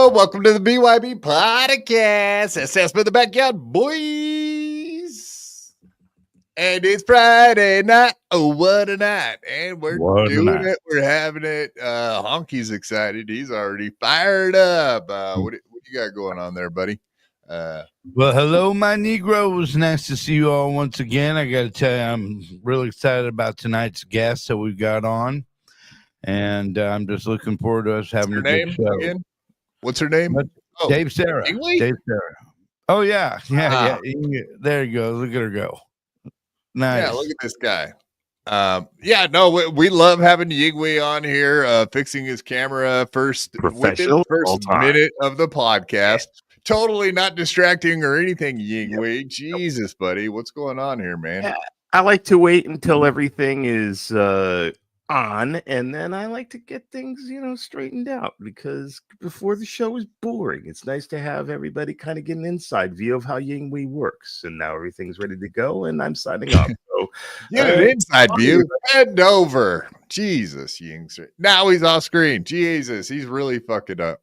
Yo, welcome to the BYB Podcast. Assessment of the Backyard, boys. And it's Friday night. Oh, what a night. And we're doing it. We're having it. Honky's excited. He's already fired up. What you got going on there, buddy? Well, hello, my Negroes. Nice to see you all once again. I got to tell you, I'm really excited about tonight's guest that we've got on. And I'm just looking forward to us having a good show. Again? What's her name? Dave Sarra. Yingui? Dave Sarra. Oh, yeah. Yeah. There you go. Look at her go. Nice. Yeah, look at this guy. We love having Yingui on here, fixing his camera within the first minute of the podcast. Totally not distracting or anything, Yingui. Yep. Jesus, buddy. What's going on here, man? Yeah, I like to wait until everything is on, and then I like to get things, straightened out, because before the show is boring. It's nice to have everybody kind of get an inside view of how Yingui works. And now everything's ready to go, and I'm signing off. So get an inside view. Head over. Jesus, Yingui. Now he's off screen. Jesus, he's really fucking up.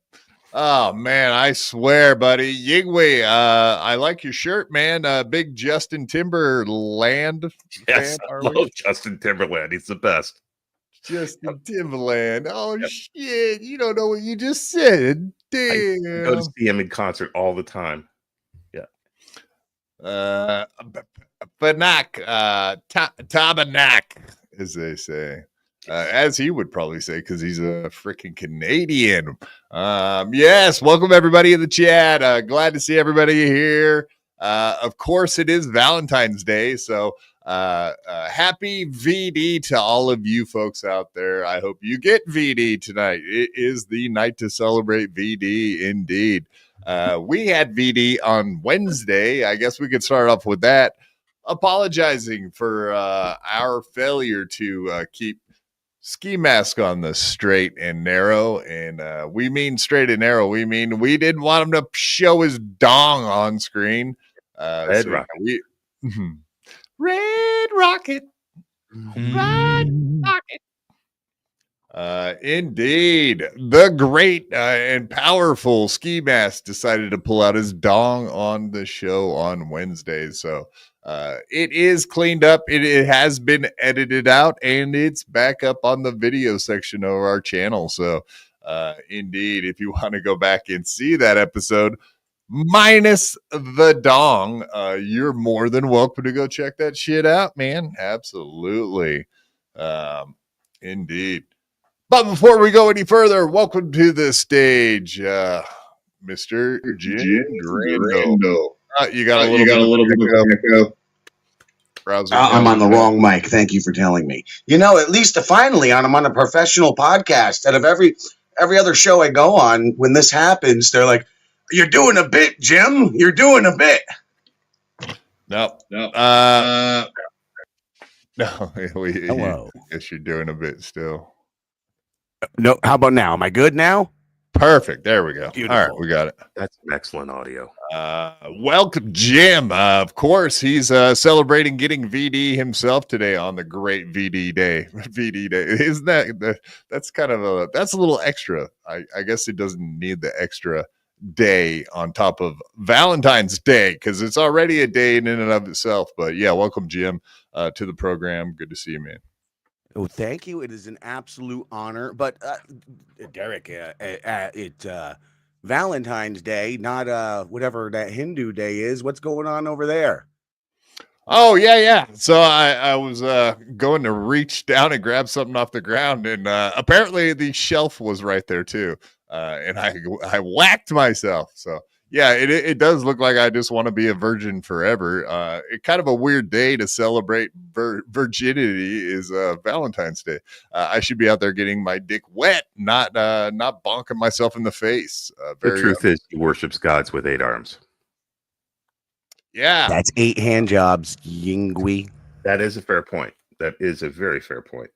Oh man, I swear, buddy. Yingui, I like your shirt, man. Big Justin Timberland. Yes, I love Justin Timberland. He's the best. Justin Timberland. Oh, yep. Shit. You don't know what you just said. Damn. I go to see him in concert all the time. Yeah. Tabernac, as they say. As he would probably say, because he's a freaking Canadian. Yes, welcome everybody in the chat. Glad to see everybody here. Of course, it is Valentine's Day, so happy VD to all of you folks out there. I hope you get VD tonight. It is the night to celebrate VD indeed. We had VD on Wednesday. I guess we could start off with that. Apologizing for our failure to keep ski mask on the straight and narrow. And we mean straight and narrow. We mean we didn't want him to show his dong on screen. Red Rocket. Red Rocket. Red Rocket. Indeed. The great and powerful Ski Mask decided to pull out his dong on the show on Wednesday. So it is cleaned up. It has been edited out, and it's back up on the video section of our channel. So indeed, if you want to go back and see that episode, minus the dong, you're more than welcome to go check that shit out, man. Absolutely. Indeed. But before we go any further, welcome to the stage, Mr. Jim Grindle. You got a little bit of echo. I'm on the wrong mic. Thank you for telling me. At least finally I'm on a professional podcast. Out of every other show I go on, when this happens, they're like, "You're doing a bit, Jim. You're doing a bit." No. Hello. Guess you're doing a bit still. No. How about now? Am I good now? Perfect. There we go. Beautiful. All right, we got it. That's excellent audio. Welcome, Jim. Of course, he's celebrating getting VD himself today on the great VD Day. VD Day, isn't that's kind of that's a little extra. I guess it doesn't need the extra day on top of Valentine's Day, because it's already a day in and of itself. But yeah, welcome, Jim, to the program. Good to see you, man. Oh, thank you. It is an absolute honor. But Derek, it's Valentine's Day, not whatever that Hindu day is. What's going on over there? Oh, yeah. So I was going to reach down and grab something off the ground, and apparently the shelf was right there too. And I whacked myself. So yeah, it does look like I just want to be a virgin forever. It's kind of a weird day to celebrate virginity is Valentine's Day. I should be out there getting my dick wet, not bonking myself in the face. The truth is, he worships gods with 8 arms. Yeah, that's 8 hand jobs, Yingui. That is a fair point. That is a very fair point.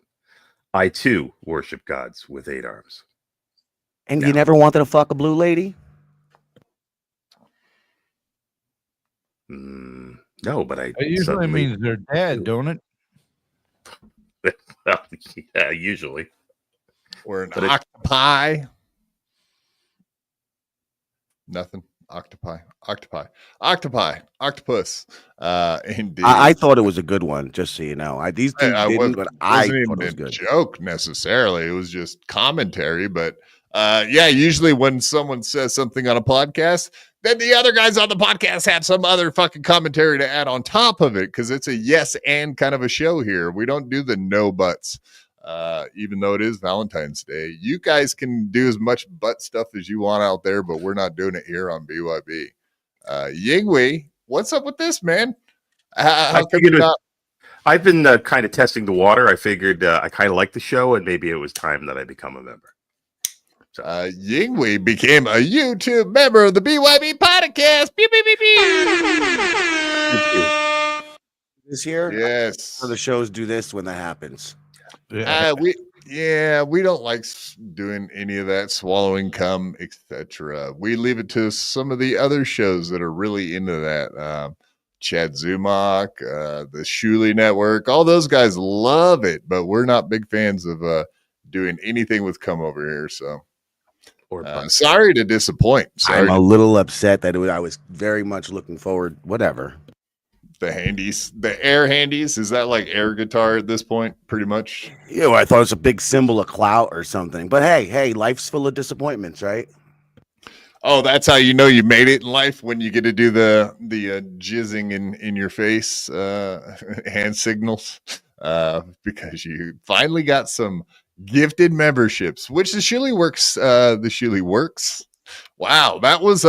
I too worship gods with 8 arms. And you never wanted to fuck a blue lady? No, but it usually means they're dead, don't it? Yeah, usually. Or an octopi. Nothing. Octopi, octopus. Indeed. I thought it was a good one, just so you know. These two didn't, but I wasn't thought even it was a good. joke necessarily. It was just commentary. But yeah, usually when someone says something on a podcast, then the other guys on the podcast have some other fucking commentary to add on top of it, because it's a yes and kind of a show here. We don't do the no buts. Even though it is Valentine's Day, you guys can do as much butt stuff as you want out there, but we're not doing it here on BYB. Yingui, what's up with this, man? I've been kind of testing the water. I figured I kind of like the show, and maybe it was time that I become a member. So. Yingui became a YouTube member of the BYB Podcast. Pew, pew, pew, pew. This year, yes. The shows do this when that happens. We don't like doing any of that, swallowing cum, etc. We leave it to some of the other shows that are really into that. Chad Zumach, the Shuli Network, all those guys love it, but we're not big fans of doing anything with cum over here. So, sorry to disappoint. I'm a little upset that I was very much looking forward. Whatever. The handies, the air handies, is that like air guitar at this point, pretty much? Yeah, I thought it was a big symbol of clout or something. But hey, life's full of disappointments, right? Oh, that's how you know you made it in life, when you get to do the jizzing in your face hand signals, because you finally got some gifted memberships, which the Shuli works. Wow, that was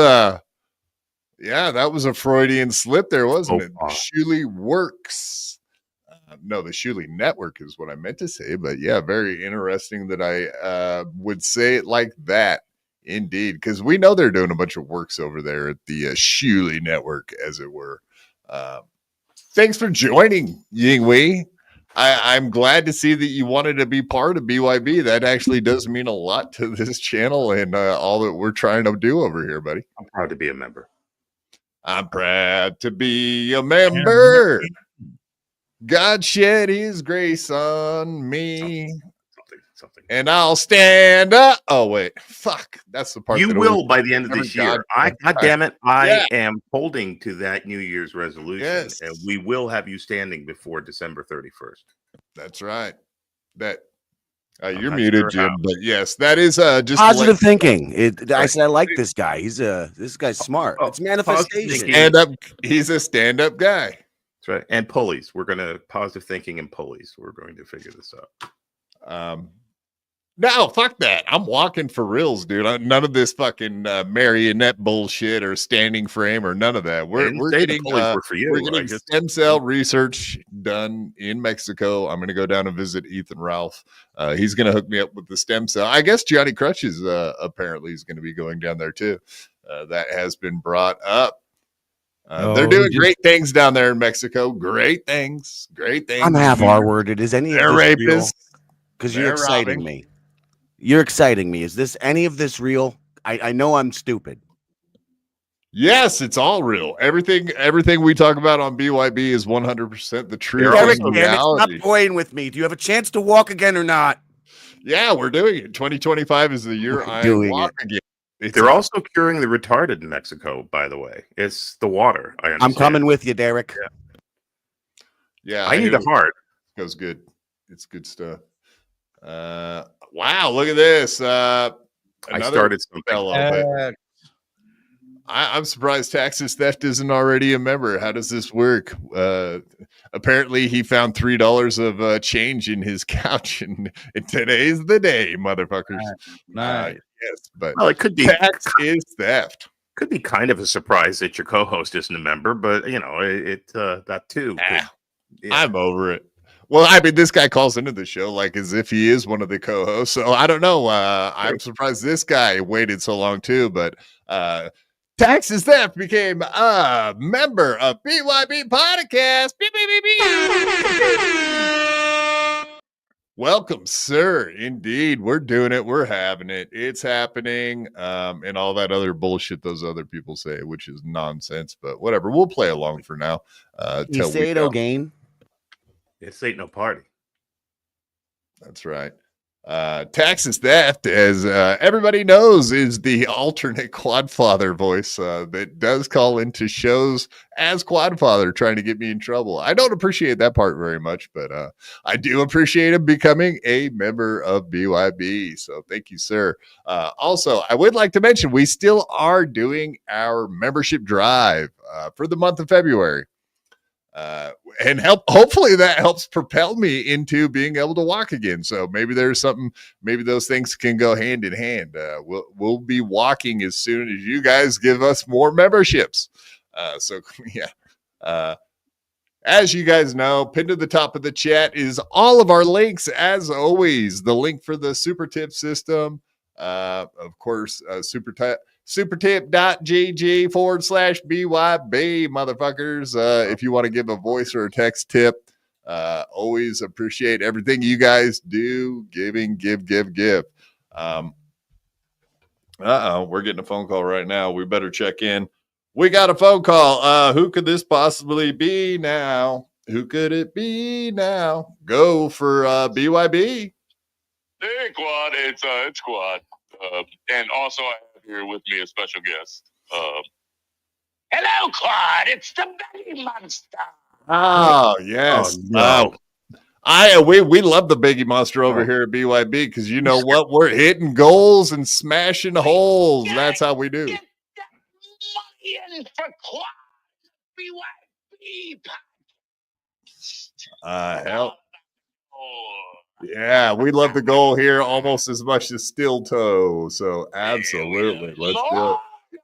that was a Freudian slip there, wasn't it? Shuli Works. No, the Shuli Network is what I meant to say. But yeah, very interesting that I would say it like that. Indeed, because we know they're doing a bunch of works over there at the Shuli Network, as it were. Thanks for joining, Yingui. I'm glad to see that you wanted to be part of BYB. That actually does mean a lot to this channel and all that we're trying to do over here, buddy. I'm proud to be a member. I'm proud to be a member. God shed his grace on me. Something. And I'll stand up. Oh, wait. Fuck. That's the part. You will by the end of this year. God damn it. I am holding to that New Year's resolution. Yes. And we will have you standing before December 31st. That's right. You're muted, Jim. But yes, that is just positive thinking. I said I like this guy. This guy's smart. It's manifestation. He's a stand-up guy. That's right. And pulleys. We're gonna positive thinking and pulleys. We're going to figure this out. No, fuck that. I'm walking for reals, dude. None of this fucking marionette bullshit or standing frame or none of that. We're getting stem cell research done in Mexico. I'm going to go down and visit Ethan Ralph. He's going to hook me up with the stem cell. I guess Johnny Crutches apparently is going to be going down there too. That has been brought up. They're doing great things down there in Mexico. Great things. I'm half R-worded. Is any of this rapists? Because you're exciting me. You're exciting me. Is this any of this real? I know I'm stupid. Yes, it's all real. Everything we talk about on BYB is 100% the truth. Stop toying with me. Do you have a chance to walk again or not? Yeah, we're doing it. 2025 is the year I walk again. They're also curing the retarded in Mexico, by the way. It's the water. I'm coming with you, Derek. Yeah, I need a heart. Goes good. It's good stuff. Wow, look at this. I started something. I'm surprised Taxes Theft isn't already a member. How does this work? Apparently, he found $3 of change in his couch, and today's the day, motherfuckers. Nice. Yes, but it could be tax is theft. Could be kind of a surprise that your co-host isn't a member, but that too. I'm over it. Well, I mean, this guy calls into the show like as if he is one of the co-hosts. So I don't know. I'm surprised this guy waited so long too. But Taxes Theft became a member of BYB Podcast. Beep, beep, beep, beep. Welcome, sir. Indeed, we're doing it. We're having it. It's happening. And all that other bullshit those other people say, which is nonsense. But whatever. We'll play along for now. You say it again. This ain't no party. That's right. Taxes theft, as everybody knows, is the alternate Quadfather voice that does call into shows as Quadfather, trying to get me in trouble. I don't appreciate that part very much, but I do appreciate him becoming a member of BYB. So thank you, sir. Also, I would like to mention we still are doing our membership drive for the month of February. And hopefully that helps propel me into being able to walk again. So maybe there's something, maybe those things can go hand in hand. We'll be walking as soon as you guys give us more memberships. So yeah. As you guys know, pinned to the top of the chat is all of our links. As always, the link for the super tip system, of course, supertip.gg/BYB, motherfuckers. If you want to give a voice or a text tip, always appreciate everything you guys do. Give. We're getting a phone call right now. We better check in. We got a phone call. Who could this possibly be now? Who could it be now? Go for BYB. Hey, Quad. It's Quad. And also I have here with me a special guest. Hello, Quad. It's the Belly Monster. Oh, yes. Oh, no. no. We love the Biggie Monster over here at BYB because you know what? We're hitting goals and smashing holes. That's how we do. Get that money in for Quad. BYB Podcast. Hell. Yeah, we love the goal here almost as much as Still Toe. So absolutely. Let's do it.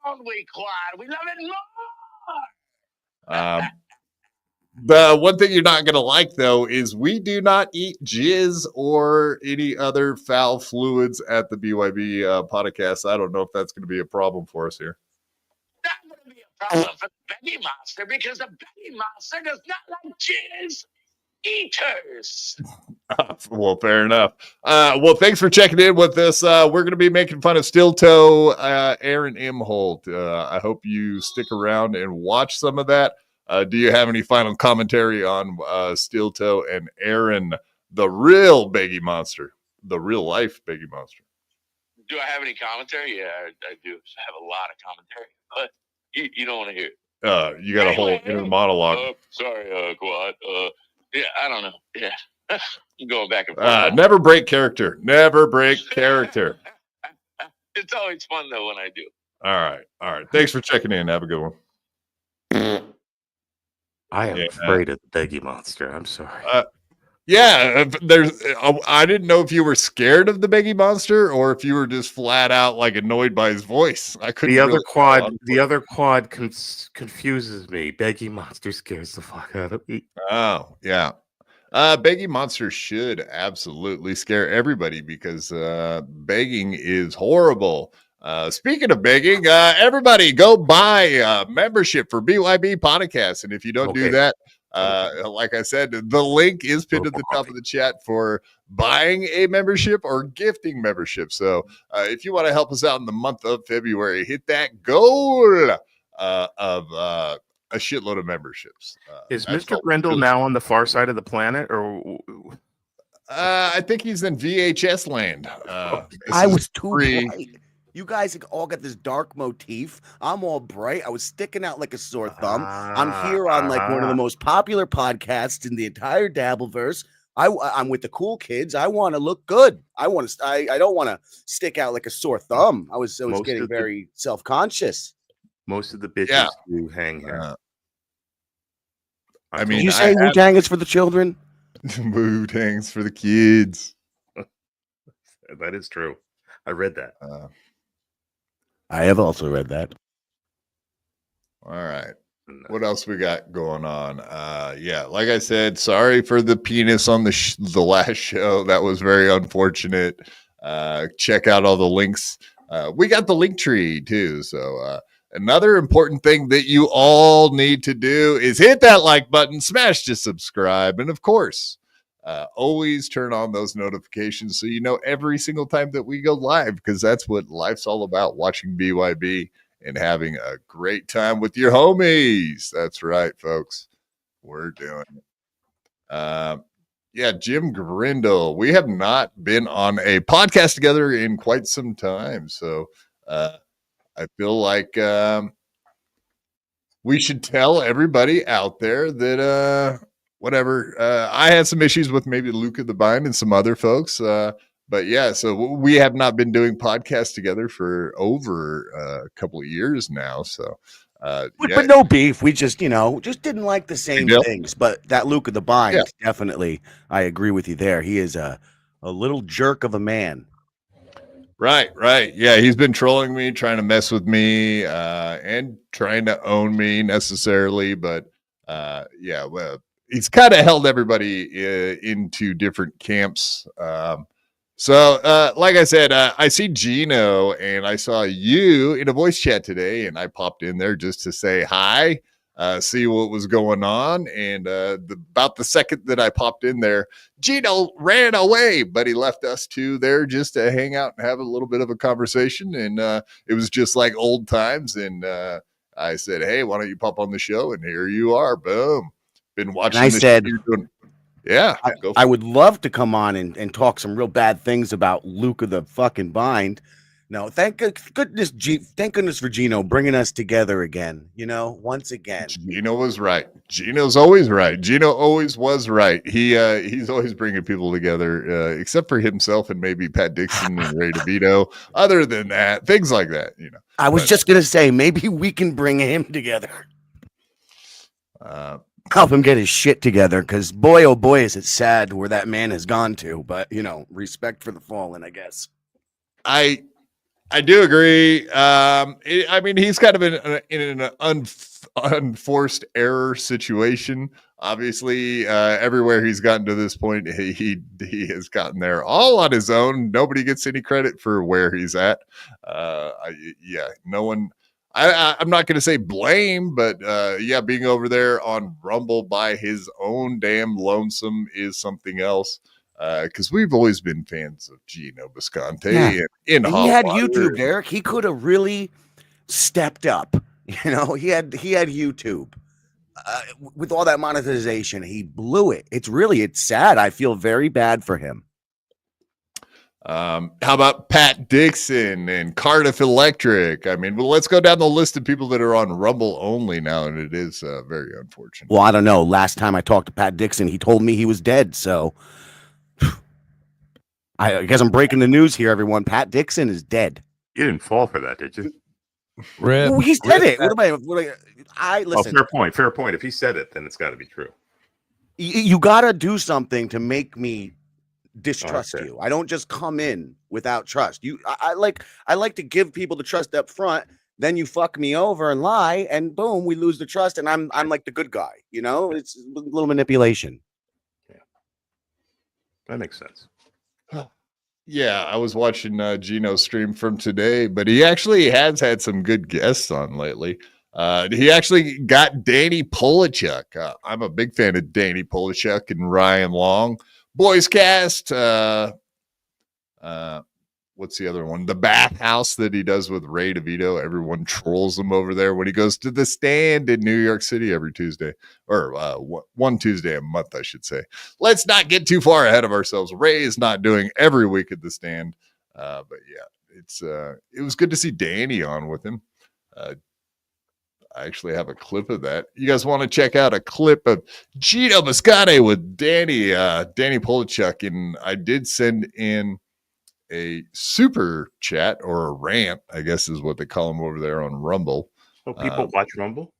Don't we, Quad? We love it more. The one thing you're not going to like, though, is we do not eat jizz or any other foul fluids at the BYB podcast. I don't know if that's going to be a problem for us here. That would be a problem for the Belly Monster because the Belly Monster does not like jizz eaters. Well, fair enough. Well, thanks for checking in with us. We're going to be making fun of Still Toe, Aaron Imholt. I hope you stick around and watch some of that. Do you have any final commentary on Still Toe and Aaron, the real Biggie Monster, the real life Biggie Monster? Do I have any commentary? Yeah, I do. I have a lot of commentary, but you don't want to hear it. You got a whole inner monologue. Sorry, Quad. Yeah, I don't know. Yeah. I'm going back and forth. Never break character. Never break character. It's always fun, though, when I do. All right. Thanks for checking in. Have a good one. I am afraid of the Biggie Monster. I'm sorry. I didn't know if you were scared of the Biggie Monster or if you were just flat out like annoyed by his voice. I couldn't. The other quad confuses me. Biggie Monster scares the fuck out of me. Oh yeah. Begging Monster should absolutely scare everybody because begging is horrible. Speaking of begging, everybody go buy membership for BYB Podcast. And if you don't do that, like I said, the link is pinned at the top of the chat for buying a membership or gifting membership. So if you want to help us out in the month of February, hit that goal of a shitload of memberships. Is Mr. Grindle now on the far side of the planet, or I think he's in VHS land. I was too bright. You guys all got this dark motif. I'm all bright. I was sticking out like a sore thumb. I'm here on like one of the most popular podcasts in the entire dabbleverse. I'm with the cool kids. I want to look good. I don't want to stick out like a sore thumb. I was getting very self-conscious. Most of the bitches do hang here. I mean, did you say Wu-Tang is for the children? Wu-Tang's for the kids. That is true. I read that. I have also read that. All right. What else we got going on? Like I said, sorry for the penis on the last show. That was very unfortunate. Check out all the links. We got the link tree too. So another important thing that you all need to do is hit that like button, smash to subscribe, and of course, always turn on those notifications so you know every single time that we go live, because that's what life's all about, watching BYB and having a great time with your homies. That's right, folks. We're doing it. Jim Grindle. We have not been on a podcast together in quite some time. So I feel like we should tell everybody out there that whatever. I had some issues with maybe Luca the Bind and some other folks. But yeah, so we have not been doing podcasts together for over a couple of years now. So, but no beef. We just, just didn't like the same things. But that Luca the Bind, definitely, I agree with you there. He is a little jerk of a man. Right. Yeah, he's been trolling me, trying to mess with me, and trying to own me necessarily. But well, he's kind of held everybody into different camps. So, like I said, I see Gino and I saw you in a voice chat today, and I popped in there just to say hi, see what was going on. And about the second that I popped in there, Gino ran away, but he left us two there just to hang out and have a little bit of a conversation. And it was just like old times. And I said, hey, why don't you pop on the show? And here you are. Boom. Been watching. And I said, yeah, I would love to come on and talk some real bad things about Luca the fucking Bind. No, thank goodness for Gino bringing us together again. Once again. Gino was right. Gino's always right. Gino always was right. He's always bringing people together, except for himself and maybe Pat Dixon and Ray DeVito. Other than that, things like that. I was just gonna say maybe we can bring him together. Help him get his shit together, because boy, oh boy, is it sad where that man has gone to. But respect for the fallen, I guess. I do agree. I mean, he's kind of in an unforced error situation. Obviously, everywhere he's gotten to this point, he has gotten there all on his own. Nobody gets any credit for where he's at. No one. I'm not going to say blame, but being over there on Rumble by his own damn lonesome is something else. Because we've always been fans of Gino Bisconte. Yeah. And he had YouTube, Derek. He could have really stepped up. He had YouTube. With all that monetization, he blew it. It's sad. I feel very bad for him. How about Pat Dixon and Cardiff Electric? I mean, well, let's go down the list of people that are on Rumble only now, and it is very unfortunate. Well, I don't know. Last time I talked to Pat Dixon, he told me he was dead. So I guess I'm breaking the news here, everyone. Pat Dixon is dead. You didn't fall for that, did you? Well, he said it. Listen. Fair point. If he said it, then it's got to be true. You got to do something to make me distrust you. I don't just come in without trust. I like to give people the trust up front. Then you fuck me over and lie, and boom, we lose the trust. And I'm like the good guy. It's a little manipulation. Yeah, that makes sense. Yeah, I was watching Gino's stream from today, but he actually has had some good guests on lately. He actually got Danny Polachuk. I'm a big fan of Danny Polachuk and Ryan Long. Boys Cast. What's the other one? The Bathhouse that he does with Ray DeVito. Everyone trolls him over there when he goes to the Stand in New York City every Tuesday, or one Tuesday a month, I should say. Let's not get too far ahead of ourselves. Ray is not doing every week at the Stand, but yeah, it was good to see Danny on with him. I actually have a clip of that. You guys want to check out a clip of Gino Bisconte with Danny Polachuk, and I did send in a super chat or a rant, I guess is what they call them over there on Rumble. Oh, people watch Rumble?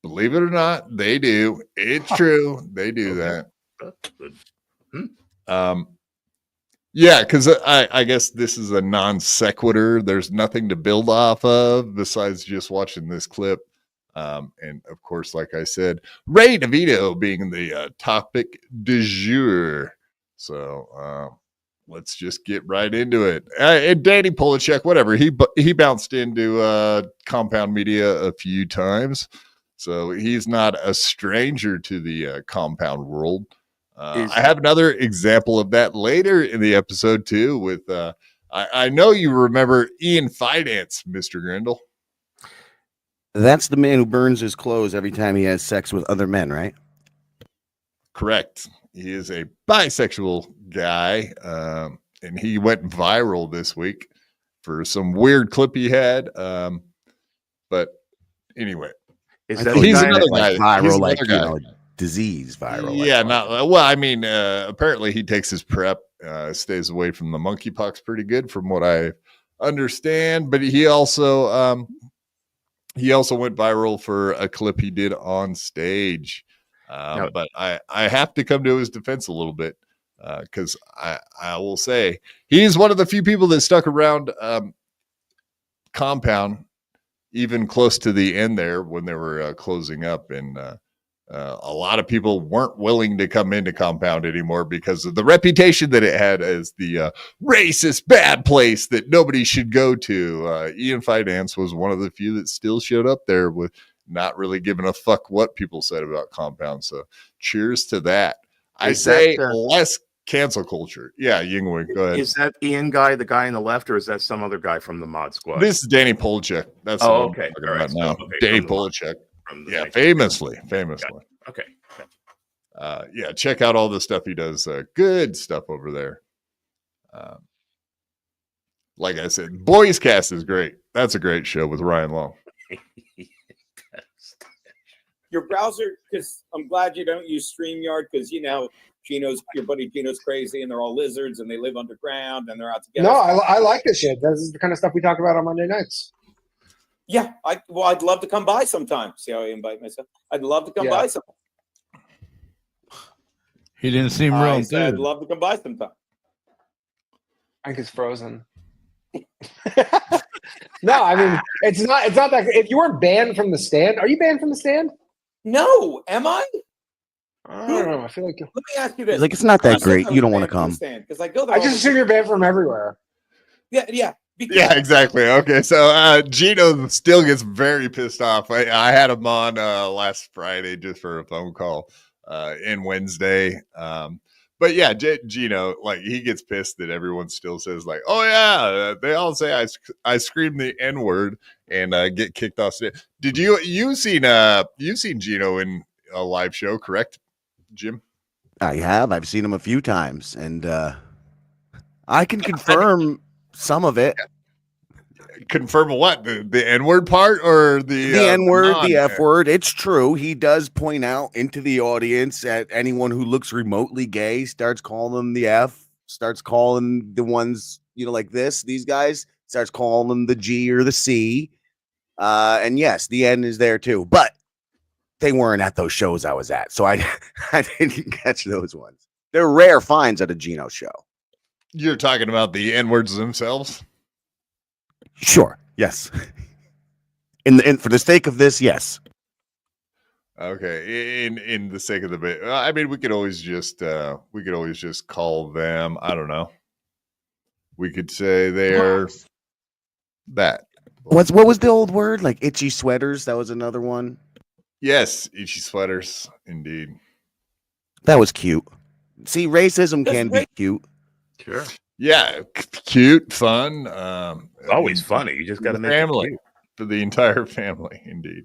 Believe it or not, they do. It's true. They do that. That's good. Yeah, because I guess this is a non sequitur. There's nothing to build off of besides just watching this clip. And of course, like I said, Ray DeVito being the topic du jour. So let's just get right into it. And Danny Polachuk, whatever, he bounced into Compound Media a few times, so he's not a stranger to the Compound world. I have another example of that later in the episode too. With I know you remember Ian Fidance, Mr. Grindle. That's the man who burns his clothes every time he has sex with other men, right? Correct. He is a bisexual guy, and he went viral this week for some weird clip he had. But anyway, Is that he's the guy another that, guy. Viral, He's like, another guy. you know, disease viral. Yeah, not well. I mean, apparently he takes his prep, stays away from the monkeypox pretty good, from what I understand. But he also went viral for a clip he did on stage. But I have to come to his defense a little bit, because I will say he's one of the few people that stuck around Compound even close to the end there when they were closing up, and a lot of people weren't willing to come into Compound anymore because of the reputation that it had as the racist bad place that nobody should go to. Ian Fidance was one of the few that still showed up there with not really giving a fuck what people said about Compound. So cheers to that. I say less cancel culture. Yeah, Yingui, go ahead. Is that Ian guy, the guy on the left, or is that some other guy from the Mod Squad? This is Danny Polachek. That's okay. All right, now. Okay, Danny Polachek. Yeah, famously. Okay. Yeah, check out all the stuff he does. Good stuff over there. Like I said, Boys Cast is great. That's a great show with Ryan Long. Your browser, because I'm glad you don't use StreamYard, because your buddy Gino's crazy, and they're all lizards, and they live underground, and they're out together. No, I like this shit. This is the kind of stuff we talk about on Monday nights. Yeah, I'd love to come by sometime. See how I invite myself? I'd love to come by sometime. He didn't seem real. I'd love to come by sometime. I think it's frozen. No, I mean it's not that. If you weren't banned from the stand, are you banned from the stand? No, am I? I don't know. I feel like. Let me ask you this: Like, it's not that great. You don't want to come. Because I go there. I just assume you're banned from everywhere. Yeah. Yeah, exactly. Okay, so Gino still gets very pissed off. I had him on last Friday just for a phone call and Wednesday. But yeah, Gino, like, he gets pissed that everyone still says, like, oh yeah, they all say I scream the N-word and get kicked off stage. Did you seen Gino in a live show, correct, Jim? I have. I've seen him a few times, and I can confirm some of it. Confirm what? The N-word part or the N-word, the F-word? It's true. He does point out into the audience at anyone who looks remotely gay, starts calling them the F, starts calling the ones, like these guys, starts calling them the G or the C. And yes, the N is there too. But they weren't at those shows I was at, so I didn't catch those ones. They're rare finds at a Gino show. You're talking about the N-words themselves? Sure. Yes. In for the sake of this, yes. Okay. In the sake of the bit, I mean, we could always just call them. I don't know. We could say they're that. What was the old word? Like itchy sweaters. That was another one. Yes, itchy sweaters. Indeed. That was cute. See, racism can be cute. Sure. Yeah, cute, fun. Always funny. You just got to make family it cute. For the entire family. Indeed.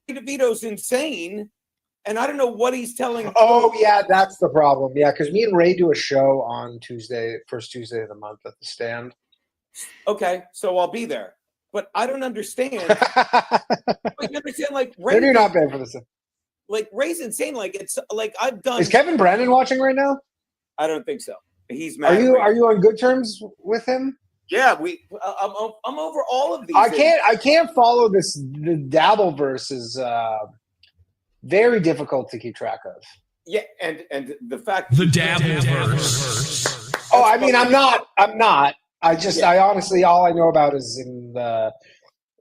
DeVito's insane, and I don't know what he's telling. Oh yeah, that's the problem. Yeah, because me and Ray do a show on Tuesday, first Tuesday of the month at the stand. Okay, so I'll be there, but I don't understand. You understand, like Ray? Maybe you're not banned for this. Like Ray's insane. Like it's like I've done. Is Kevin Brennan watching right now? I don't think so. He's mad. Are you on good terms with him? Yeah, I'm over all of these. I can't follow this. The dabbleverse is very difficult to keep track of. Yeah, and the fact the dabbleverse. Oh, I mean, I'm not. I honestly, all I know about is in the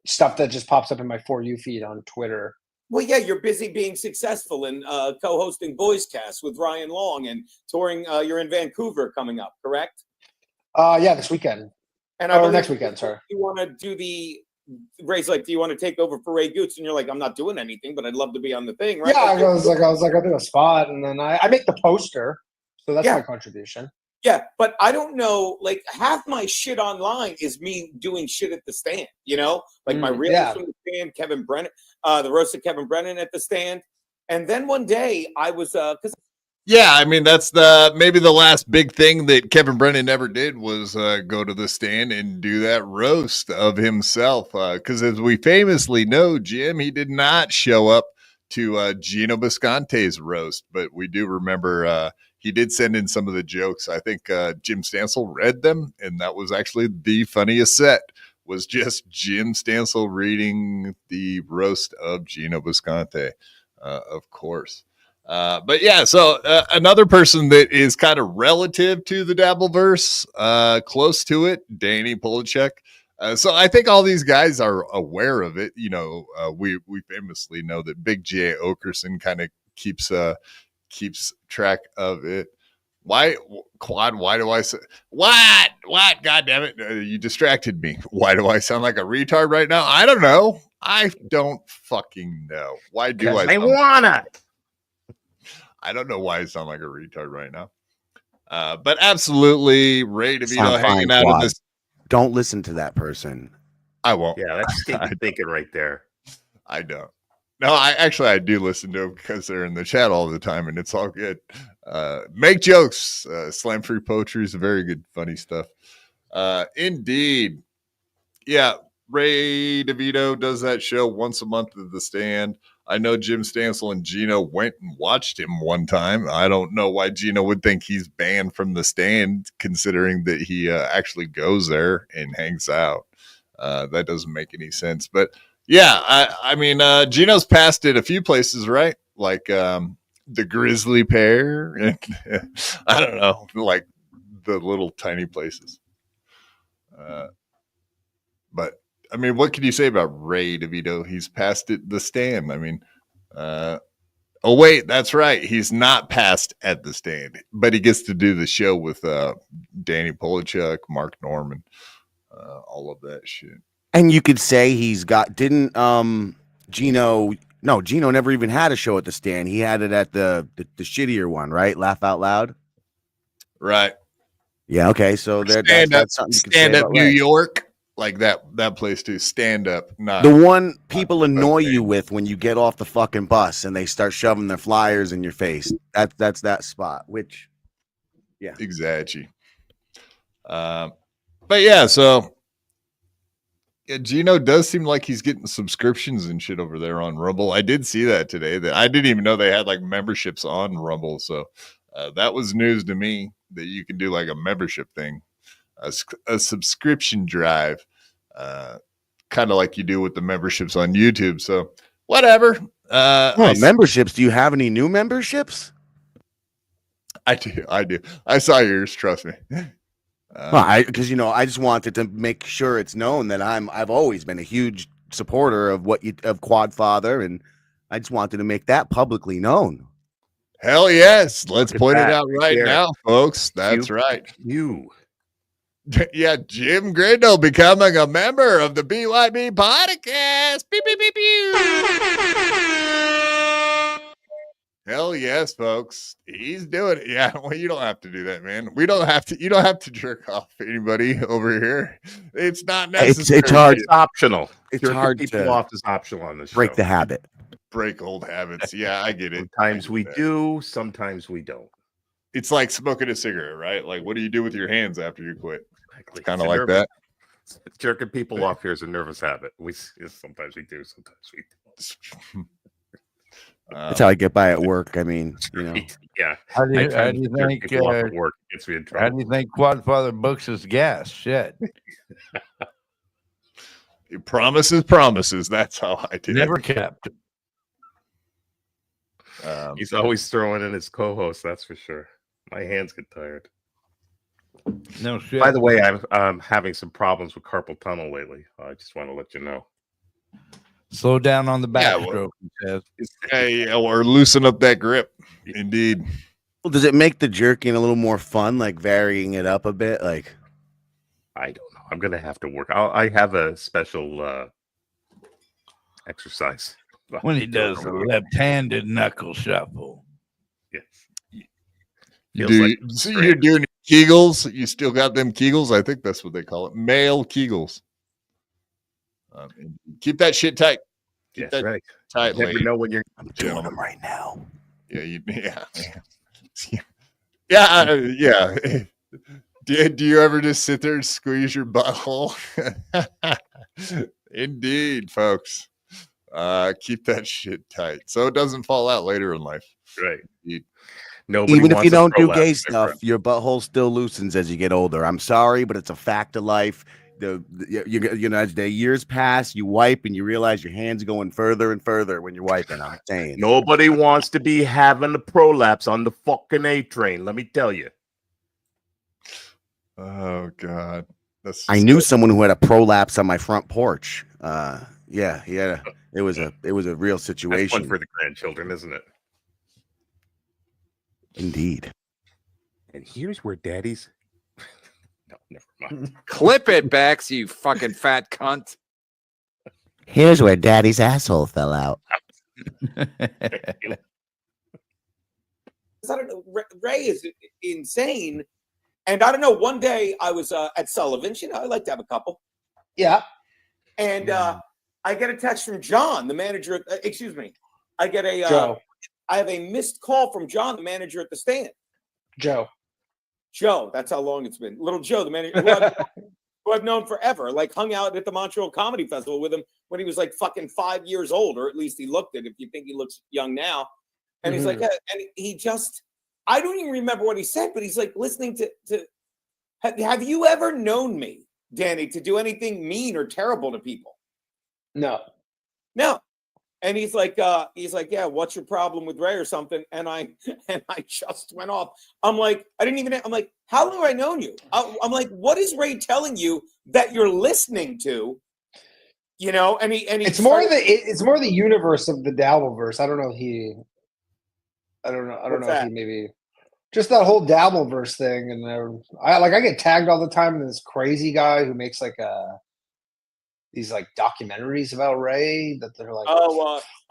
stuff that just pops up in my For You feed on Twitter. Well, yeah, you're busy being successful and co-hosting Boys Cast with Ryan Long and touring. You're in Vancouver coming up, correct? Yeah, this weekend. Or next weekend, sorry. You want to do Ray's like, do you want to take over for Ray Goots? And you're like, I'm not doing anything, but I'd love to be on the thing, right? Yeah, I was like, I'll do a spot, and then I make the poster, so that's my contribution. Yeah, but I don't know. Like half my shit online is me doing shit at the stand. Like my reels from the stand, Kevin Brennan, the roast of Kevin Brennan at the stand, and then one day I was because Yeah, I mean, that's maybe the last big thing that Kevin Brennan ever did was go to the stand and do that roast of himself. Because as we famously know, Jim, he did not show up to Gino Bisconte's roast, but we do remember he did send in some of the jokes. I think Jim Stansel read them, and that was actually the funniest set, was just Jim Stansel reading the roast of Gino Bisconte, of course. But yeah, so another person that is kind of relative to the dabbleverse, close to it, Danny Polachek. So I think all these guys are aware of it. You know, we famously know that Big J Okerson kind of keeps track of it. Why, Quad? Why do I say what? God damn it! You distracted me. Why do I sound like a retard right now? I don't know. I don't fucking know. Why do I? I wanna. I don't know why I sound like a retard right now. But absolutely, Ray DeVito hanging out in this. Don't listen to that person. I won't. Yeah, that's thinking right there. I don't. No, I do listen to them because they're in the chat all the time, and it's all good. Make jokes. Slam free poetry is very good, funny stuff. Indeed. Yeah, Ray DeVito does that show once a month at the stand. I know Jim Stansel and Gino went and watched him one time. I don't know why Gino would think he's banned from the stand, considering that he actually goes there and hangs out. That doesn't make any sense. But yeah, I mean, Gino's passed it a few places, right? Like the Grizzly Pear, and I don't know, like the little tiny places. But I mean, what can you say about Ray DeVito? He's passed it the stand. I mean, oh wait, that's right. He's not passed at the stand, but he gets to do the show with Danny Polachek, Mark Norman, all of that shit. And you could say didn't Gino never even had a show at the stand. He had it at the shittier one, right? Laugh Out Loud. Right. Yeah, okay. So that's something you can Stand say Up about New Ray. York. Like that place too. Stand up, not the one people annoy you with when you get off the fucking bus and they start shoving their flyers in your face. That's that spot. Which, yeah, exactly. But yeah, so yeah, Gino does seem like he's getting subscriptions and shit over there on Rumble. I did see that today. That I didn't even know they had like memberships on Rumble. So that was news to me that you can do like a membership thing. A subscription drive, kind of like you do with the memberships on YouTube. So whatever. Memberships. Do you have any new memberships? I do. I saw yours. Trust me. Because I just wanted to make sure it's known that I've always been a huge supporter of of Quad Father, and I just wanted to make that publicly known. Hell yes. Let's point it out right now, folks. That's right. Yeah, Jim Grindle becoming a member of the BYB Podcast. Beep, beep, beep, beep. Hell yes, folks. He's doing it. Yeah, well, you don't have to do that, man. You don't have to jerk off anybody over here. It's not necessary. It's hard. It's optional. It's hard people off is optional on this break show. the habit. Break old habits. Yeah, I get it. Sometimes we do, sometimes we don't. It's like smoking a cigarette, right? Like, what do you do with your hands after you quit? Exactly. Kind of like that. Jerking people off here is a nervous habit. Sometimes we do, sometimes we don't. That's how I get by at work. I mean, Yeah. How do you think? Work gets me in trouble. How do you think Quadfather books his gas? Shit. He promises. That's how I do. Never kept. He's always throwing in his co-host. That's for sure. My hands get tired. No shit. By the way, I'm having some problems with carpal tunnel lately. I just want to let you know. Slow down on the backstroke. Or loosen up that grip. Indeed. Well, does it make the jerking a little more fun, like varying it up a bit? Like, I don't know. I'm gonna have to work. I have a special exercise when he does the left-handed knuckle shuffle. Yes. You're doing Kegels. You still got them Kegels? I think that's what they call it. Male Kegels. Keep that shit tight. Keep that right. tight. You never know when you're doing them right now. Yeah. Yeah. Do you ever just sit there and squeeze your butthole? Indeed, folks. Keep that shit tight so it doesn't fall out later in life. Right. Indeed. Nobody Even if wants you a don't do prolapse, gay my stuff, friend. your butthole still loosens as you get older. I'm sorry, but it's a fact of life. As the years pass, you wipe and you realize your hands are going further and further when you're wiping. I'm saying Nobody wants to be having a prolapse on the fucking A train. Let me tell you. Oh God, I knew someone who had a prolapse on my front porch. Yeah, he had it was a real That's situation. fun for the grandchildren, isn't it? Indeed. And here's where daddy's. No, never mind. Clip it, Bex, you fucking fat cunt. Here's where daddy's asshole fell out. I don't know. Ray is insane. And I don't know. One day I was at Sullivan's. I like to have a couple. Yeah. And I get a text from John, the manager. Excuse me. I get a. Joe. I have a missed call from John, the manager at the stand. Joe. That's how long it's been. Little Joe, the manager who I've known forever. Like hung out at the Montreal Comedy Festival with him when he was like fucking 5 years old, or at least he looked it. If you think he looks young now, and he's like, and he just. I don't even remember what he said, but he's like listening to have you ever known me, Danny, to do anything mean or terrible to people? No. And he's like, yeah, what's your problem with Ray or something? And I just went off. I'm like, I'm like, how long have I known you? I'm like, what is Ray telling you that you're listening to? And he it's more the universe of the dabbleverse. I don't know if he maybe just that whole dabbleverse thing. And I get tagged all the time in this crazy guy who makes these documentaries about Ray that they're like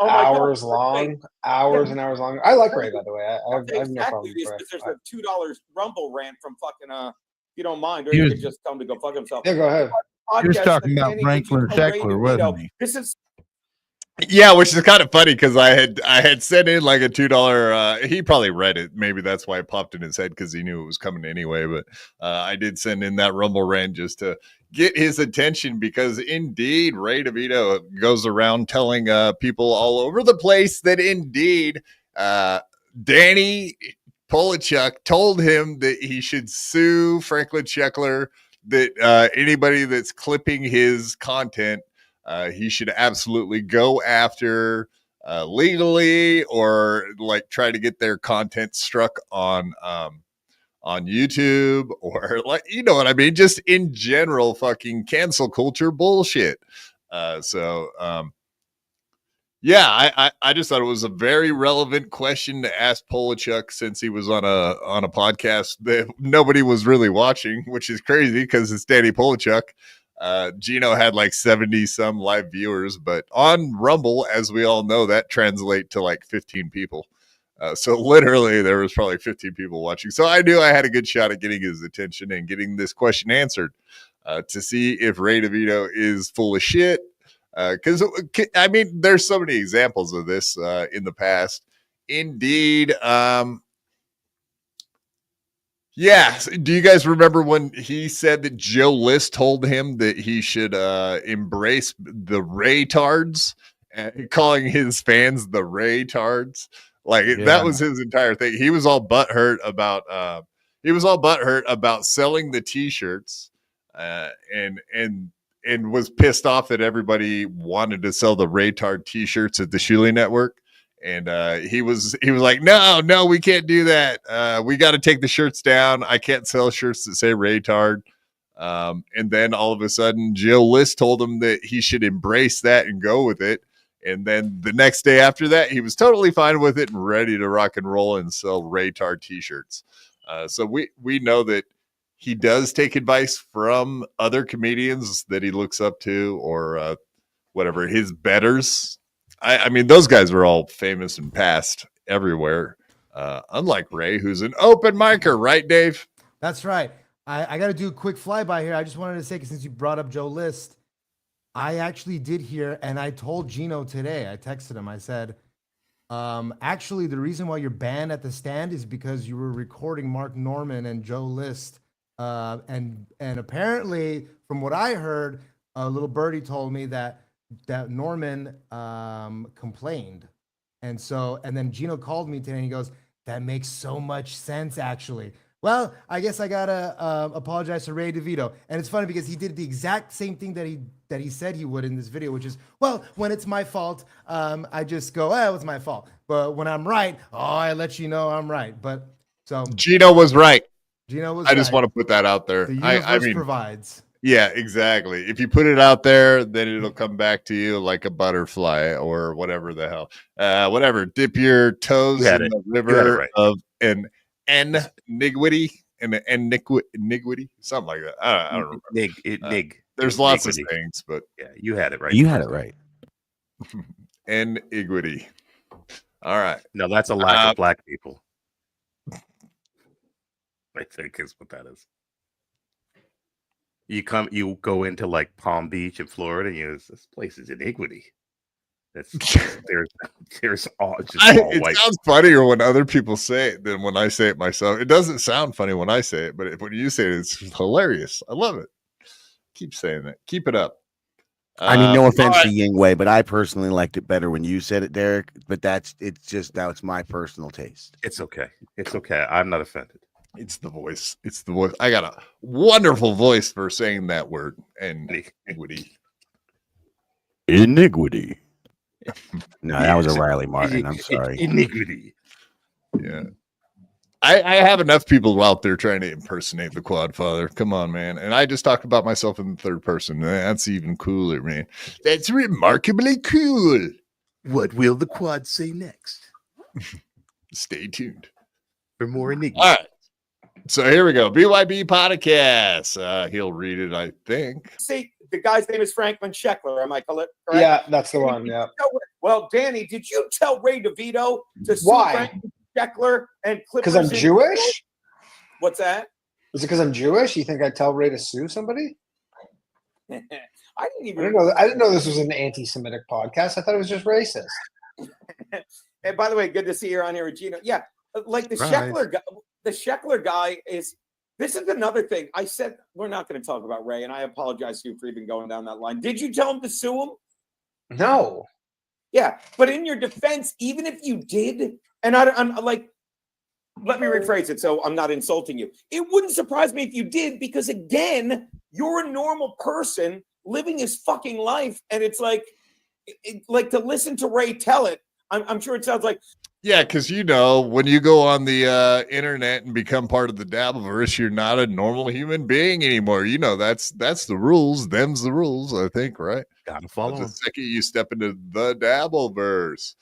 hours long. And hours long. I like Ray, by the way. I have no problem with Ray. There's a $2 Rumble rant from fucking if you don't mind, or you can just tell him to go fuck himself. Yeah, go ahead. He was talking about Franklin Sheckler, wasn't he? This is Yeah, which is kind of funny because I had sent in like a $2. He probably read it. Maybe that's why it popped in his head because he knew it was coming anyway. But I did send in that Rumble rant just to get his attention because indeed Ray DeVito goes around telling people all over the place that indeed Danny Polachuk told him that he should sue Franklin Sheckler, that anybody that's clipping his content he should absolutely go after legally or like try to get their content struck on YouTube or like, you know what I mean? Just in general, fucking cancel culture bullshit. Yeah, I just thought it was a very relevant question to ask Polachuk since he was on a podcast that nobody was really watching, which is crazy because it's Danny Polachuk. Gino had like 70 some live viewers, but on Rumble, as we all know, that translate to like 15 people. So literally there was probably 15 people watching. So I knew I had a good shot at getting his attention and getting this question answered to see if Ray DeVito is full of shit. Because I mean, there's so many examples of this in the past. Indeed. Yeah. Do you guys remember when he said that Joe List told him that he should embrace the Raytards, calling his fans the Raytards? Like that was his entire thing. He was all butthurt about selling the t-shirts and was pissed off that everybody wanted to sell the Raytard t-shirts at the Shuley Network. And he was like, no, we can't do that. We got to take the shirts down. I can't sell shirts that say Raytard. And then all of a sudden, Joe List told him that he should embrace that and go with it. And then the next day after that, he was totally fine with it and ready to rock and roll and sell Raytard t-shirts. So we know that he does take advice from other comedians that he looks up to or whatever, his betters. I mean, those guys were all famous and passed everywhere. Unlike Ray, who's an open micer, right, Dave? That's right. I got to do a quick flyby here. I just wanted to say, since you brought up Joe List, I actually did hear, and I told Gino today, I texted him, I said, Actually, the reason why you're banned at the stand is because you were recording Mark Norman and Joe List. And apparently, from what I heard, a little birdie told me that Norman complained. And then Gino called me today and he goes, that makes so much sense, actually. Well, I guess I gotta apologize to Ray DeVito. And it's funny because he did the exact same thing that he said he would in this video, which is, well, when it's my fault, I just go, oh, it's my fault. But when I'm right, I let you know I'm right. But so Gino was right. I just want to put that out there. The universe provides. Yeah, exactly. If you put it out there, then it'll come back to you like a butterfly or whatever the hell. Whatever. Dip your toes in the river of an nigwity and an nigwity, something like that. I don't remember. There's lots of things, but yeah, you had it right. You had it right. Nigwity. All right. No, that's a lack of black people. I think is what that is. You go into like Palm Beach in Florida, and this place is iniquity. That's there's all just all it white. Sounds funnier when other people say it than when I say it myself. It doesn't sound funny when I say it, but when you say it, it's hilarious. I love it. Keep saying that. Keep it up. I mean, no offense to Yingui, but I personally liked it better when you said it, Derek. But that's my personal taste. It's okay. It's okay. I'm not offended. It's the voice. It's the voice. I got a wonderful voice for saying that word. And Iniquity. No, that was a Riley Martin. I'm sorry. Iniquity. Yeah. I have enough people out there trying to impersonate the Quad Father. Come on, man. And I just talked about myself in the third person. That's even cooler, man. That's remarkably cool. What will the Quad say next? Stay tuned for more enigmas. All right. So here we go. BYB Podcast. He'll read it, I think. See, the guy's name is Franklin Sheckler. Am I correct? Yeah, that's the one. Yeah. Well, Danny, did you tell Ray DeVito to sue Franklin Sheckler and Clippers? Because I'm Jewish? What's that? Is it because I'm Jewish? You think I'd tell Ray to sue somebody? I didn't know this was an anti-Semitic podcast. I thought it was just racist. And by the way, good to see you on here with Gino. Yeah, like the Sheckler guy. The Sheckler guy is. This is another thing. I said we're not going to talk about Ray, and I apologize to you for even going down that line. Did you tell him to sue him? No. Yeah, but in your defense, even if you did, and I'm like, let me rephrase it so I'm not insulting you. It wouldn't surprise me if you did, because again, you're a normal person living his fucking life, and it's like to listen to Ray tell it. I'm sure it sounds like. Yeah, because when you go on the internet and become part of the dabbleverse, you're not a normal human being anymore. That's the rules. Them's the rules, I think, right? Gotta follow. The second you step into the dabbleverse,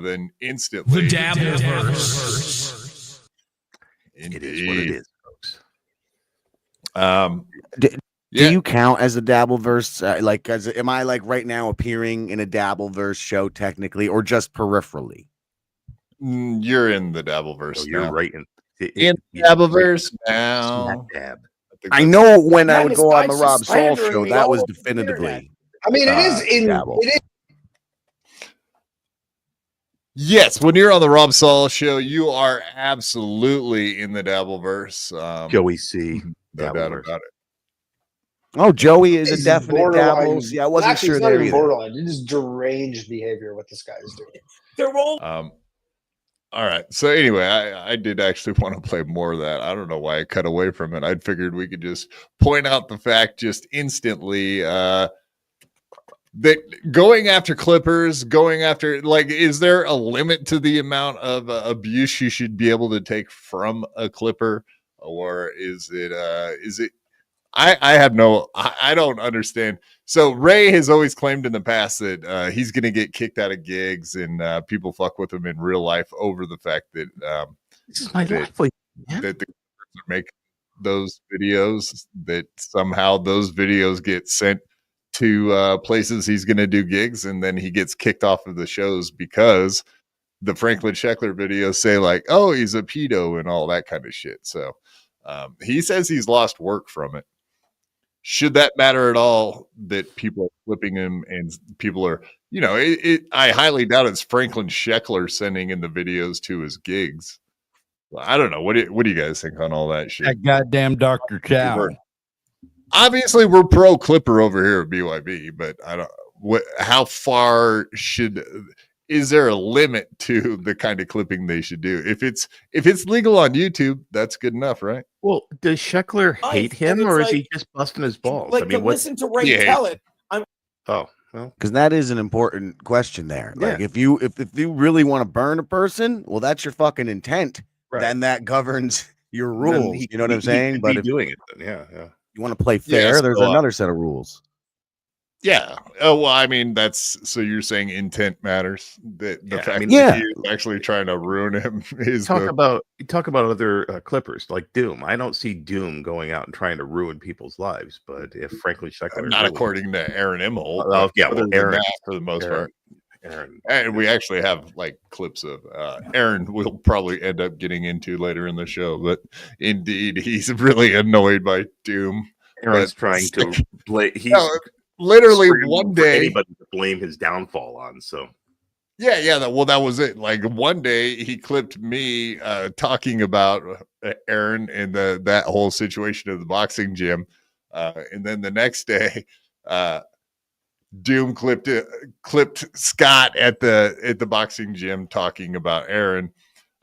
then instantly the dabbleverse. Indeed. It is what it is, folks. Do you count as a dabbleverse? Am I like right now appearing in a dabbleverse show technically, or just peripherally? You're in the dabbleverse. You're right in dabbleverse now. I know when I would go on the Rob Saul show, that was definitively. I mean, it is in. It is. Yes, when you're on the Rob Saul show, you are absolutely in the dabbleverse. Joey C. No doubt about it. Oh, Joey is a definite dabble. Yeah, I wasn't sure there either. Borderline. It is deranged behavior what this guy is doing. They're all. All right. So anyway, I did actually want to play more of that. I don't know why I cut away from it. I figured we could just point out the fact just instantly that going after Clippers, is there a limit to the amount of abuse you should be able to take from a Clipper, or is it I don't understand. So Ray has always claimed in the past that he's going to get kicked out of gigs and people fuck with him in real life over the fact that this is my life. That the Clippers are making those videos, that somehow those videos get sent to places he's going to do gigs, and then he gets kicked off of the shows because the Franklin Sheckler videos say like, oh, he's a pedo and all that kind of shit. So he says he's lost work from it. should that matter at all that people are flipping him and people are, I highly doubt it's Franklin Sheckler sending in the videos to his gigs. Well, I don't know. What do you guys think on all that shit? That goddamn Dr. Chow. Obviously, we're pro Clipper over here at BYB, but I don't. How far is there a limit to the kind of clipping they should do? If it's legal on YouTube, that's good enough, right? Well, does Sheckler hate him, or is he just busting his balls? Like, listen to Ray tell it. Well, because that is an important question there. Like, if you really want to burn a person, well, that's your fucking intent. Right. Then that governs your rules. You know what I'm saying? But doing it, then you want to play fair, there's another set of rules. Yeah. Oh, well, I mean, so you're saying intent matters. The fact that he's actually trying to ruin him is talk about other Clippers like Doom. I don't see Doom going out and trying to ruin people's lives, but if Franklin Sheckler, not according to Aaron Imholt. Aaron for the most part. And we actually have like clips of Aaron we'll probably end up getting into later in the show, but indeed he's really annoyed by Doom. Aaron's trying to blame. Literally one day anybody to blame his downfall on. So that was it. Like one day he clipped me talking about Aaron and that whole situation of the boxing gym, and then the next day Doom clipped Scott at the boxing gym talking about Aaron,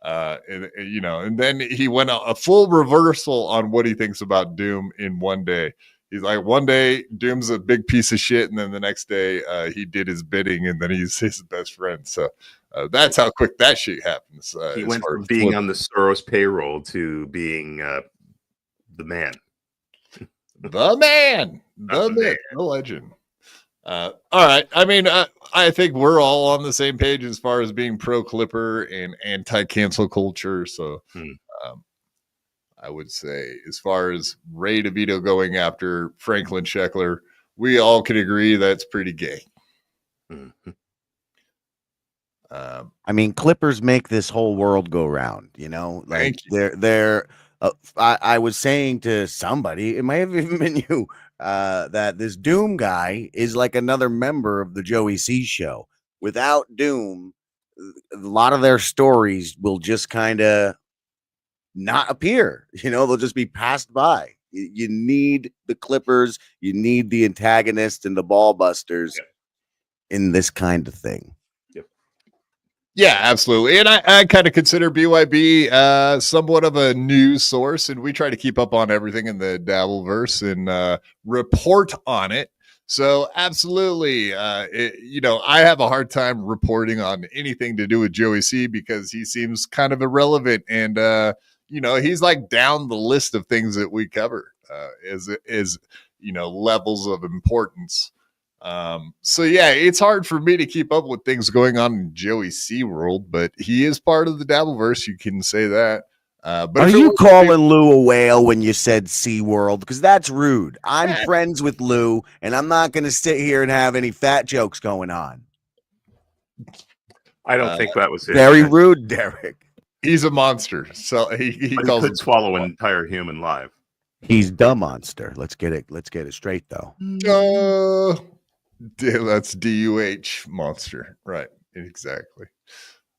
and then he went a full reversal on what he thinks about Doom in one day. He's like, one day Doom's a big piece of shit, and then the next day he did his bidding, and then he's his best friend. So that's how quick that shit happens. He went from being on the Soros payroll to being the man. The legend. All right. I mean, I think we're all on the same page as far as being pro Clipper and anti-cancel culture. So I would say as far as Ray DeVito going after Franklin Sheckler, we all can agree that's pretty gay. Mm-hmm. I mean, Clippers make this whole world go round, like they're I was saying to somebody, it might have even been you, that this Doom guy is like another member of the Joey C show. Without Doom, a lot of their stories will just kind of not appear. They'll just be passed by. You need the Clippers, you need the antagonist and the ball busters in this kind of thing. Yeah, absolutely. And I kind of consider BYB somewhat of a news source, and we try to keep up on everything in the dabbleverse and report on it. So absolutely, I have a hard time reporting on anything to do with Joey C because he seems kind of irrelevant, and he's like down the list of things that we cover as levels of importance. So yeah, it's hard for me to keep up with things going on in Joey C world, but he is part of the dabbleverse. You can say that. But are you calling Lou a whale when you said Sea World? Because that's rude. I'm friends with Lou, and I'm not going to sit here and have any fat jokes going on. I don't think that was it. Very rude, Derek. He's a monster. So he calls could swallow an entire human live. He's the monster. Let's get it straight though. That's DUH monster, right? Exactly.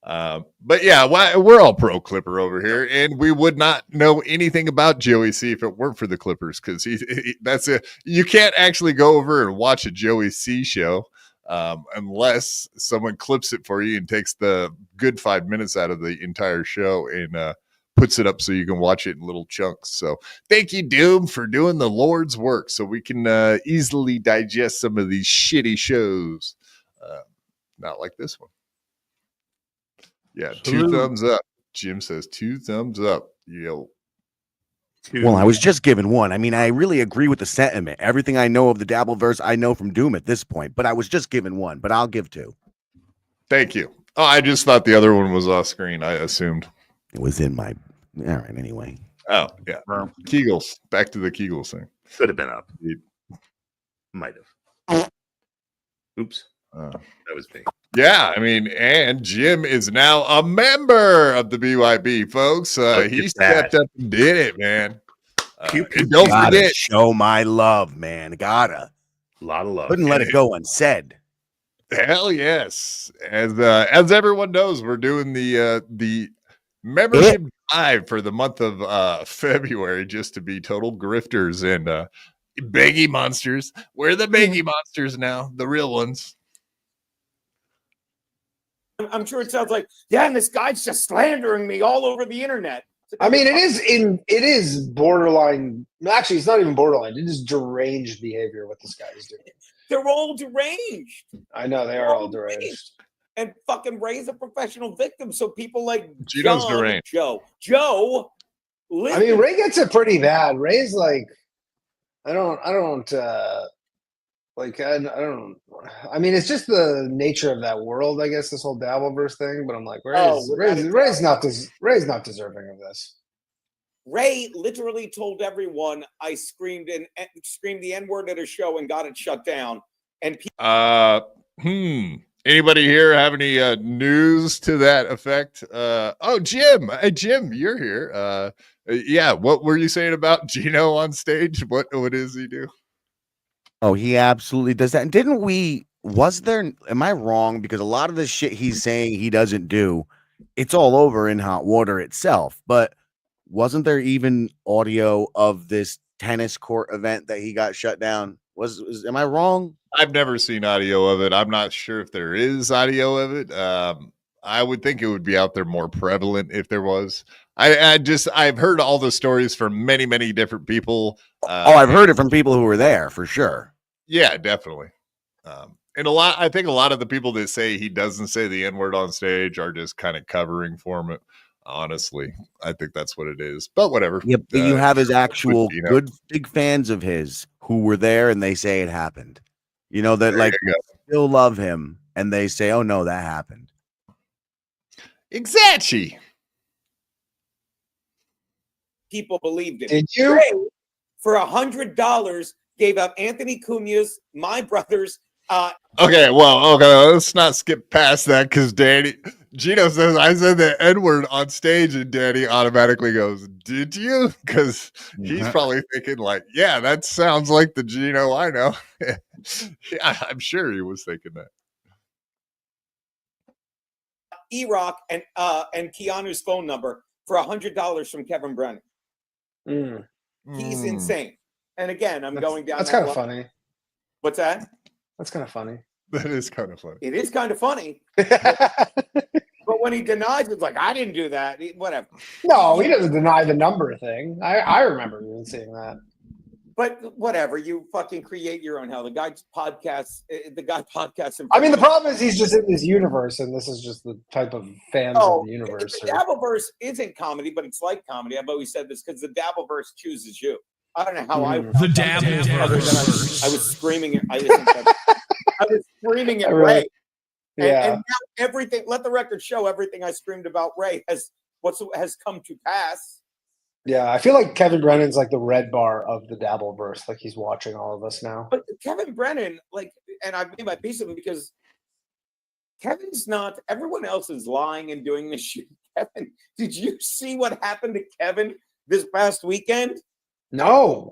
But yeah, we're all pro Clipper over here, and we would not know anything about Joey C if it weren't for the Clippers, because you can't actually go over and watch a Joey C show unless someone clips it for you and takes the good 5 minutes out of the entire show and puts it up so you can watch it in little chunks. So thank you, Doom, for doing the Lord's work so we can easily digest some of these shitty shows. Not like this one. Yeah, 2 thumbs up. Jim says 2 thumbs up. Yo. Well, I was just given 1. I mean, I really agree with the sentiment. Everything I know of the Dabbleverse, I know from Doom at this point, but I was just given 1, but I'll give 2. Thank you. Oh, I just thought the other one was off screen. I assumed. It was in my... All right, anyway. Oh, yeah. Kegels. Back to the Kegels thing. Could have been up. Might have. Oops. That was me. Yeah, I mean, and Jim is now a member of the BYB, folks. He stepped up and did it, man. And don't forget, show my love, man. Gotta. A lot of love. Couldn't let it go unsaid. Hell yes. As everyone knows, we're doing the membership drive for the month of February, just to be total grifters and baggy monsters. We're the baggy monsters now, the real ones. I'm sure it sounds like, yeah, and this guy's just slandering me all over the internet. I mean, it is borderline. Actually, it's not even borderline. It is deranged behavior what this guy is doing. They're all deranged. I know they are all deranged. And fucking Ray's a professional victim, so people like Gino's John, deranged. Joe. I mean, Ray gets it pretty bad. Ray's like, I don't. I mean, it's just the nature of that world, I guess. This whole dabbleverse thing, but I'm like, Ray's not deserving of this. Ray literally told everyone I screamed the N-word at a show and got it shut down. And anybody here have any news to that effect? Oh, Jim. Hey, Jim, you're here. Yeah, what were you saying about Gino on stage? What does he do? Oh, he absolutely does that. And am I wrong? Because a lot of the shit he's saying he doesn't do, it's all over in Hot Water itself. But wasn't there even audio of this tennis court event that he got shut down? Am I wrong? I've never seen audio of it. I'm not sure if there is audio of it. I would think it would be out there more prevalent if there was. I've heard all the stories from many, many different people. I've heard it from people who were there for sure. Yeah, definitely. And I think a lot of the people that say he doesn't say the N-word on stage are just kind of covering for him. Honestly, I think that's what it is. But whatever. Yep. But you have his actual good big fans of his who were there and they say it happened. You know, that like still love him and they say, oh no, that happened. Exactly. People believed it. Did you? Ray, for $100, gave up Anthony Cumia's, my brother's. Okay, let's not skip past that because Gino says I said the N-word on stage, and Danny automatically goes, "Did you?" Because he's probably thinking like, "Yeah, that sounds like the Gino I know." Yeah, I'm sure he was thinking that. E-Rock and Keanu's phone number for $100 from Kevin Brennan. He's insane. And again, I'm going down. That's kind of funny. What's that? That's kind of funny. That is kind of funny. It is kind of funny. But when he denies, it's like, I didn't do that. Whatever. No, he doesn't deny the number thing. I remember even seeing that. But whatever, you fucking create your own hell. The guy podcasts. I mean, the problem is he's just in this universe, and this is just the type of fans of the universe. The dabbleverse isn't comedy, but it's like comedy. I've always said this because the dabbleverse chooses you. I don't know how the dabbleverse. I was screaming. I was screaming at Ray. And now everything. Let the record show everything I screamed about Ray has come to pass. Yeah, I feel like Kevin Brennan's like the red bar of the dabbleverse. Like he's watching all of us now. But Kevin Brennan, and I made my peace with him because Kevin's not. Everyone else is lying and doing this shit. Kevin, did you see what happened to Kevin this past weekend? No.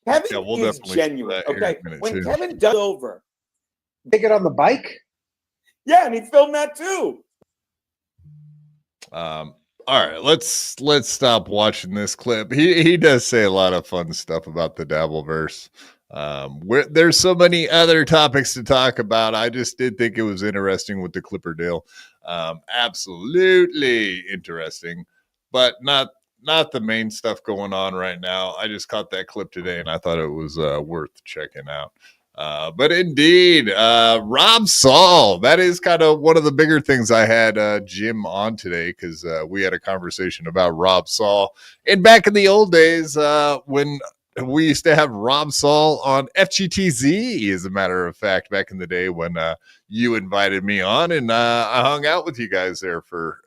Kevin is genuine. Okay, when Kevin does over, take it on the bike. Yeah, and he filmed that too. All right, let's stop watching this clip. He does say a lot of fun stuff about the dabbleverse. There's so many other topics to talk about. I just did think it was interesting with the Clipper deal. Absolutely interesting, but not the main stuff going on right now. I just caught that clip today and I thought it was worth checking out. But indeed, Rob Saul, that is kind of one of the bigger things I had Jim on today because we had a conversation about Rob Saul. And back in the old days when we used to have Rob Saul on FGTZ, as a matter of fact, back in the day when you invited me on and I hung out with you guys there for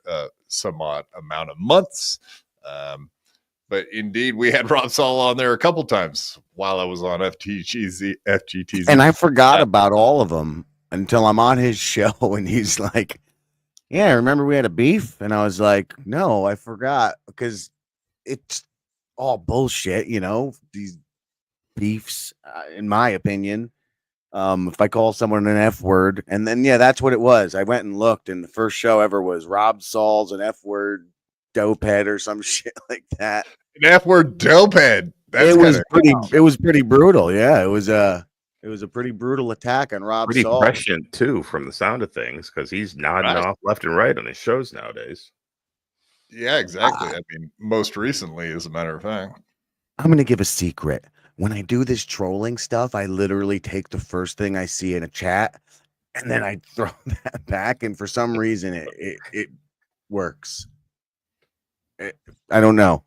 some odd amount of months. But indeed, we had Rob Saul on there a couple times while I was on FGTZ. And I forgot about all of them until I'm on his show and he's like, yeah, remember we had a beef? And I was like, no, I forgot because it's all bullshit, you know, these beefs, in my opinion. If I call someone an F word, and then, yeah, that's what it was. I went and looked, and the first show ever was Rob Saul's an F word dopehead or some shit like that. An F word dopehead. It was pretty brutal. Yeah, it was a pretty brutal attack on Rob Pretty Saul. prescient too, from the sound of things, because he's nodding off left and right on his shows nowadays. Yeah, exactly. I mean, most recently, as a matter of fact. I'm going to give a secret. When I do this trolling stuff, I literally take the first thing I see in a chat and then I throw that back. And for some reason, it works. I don't know.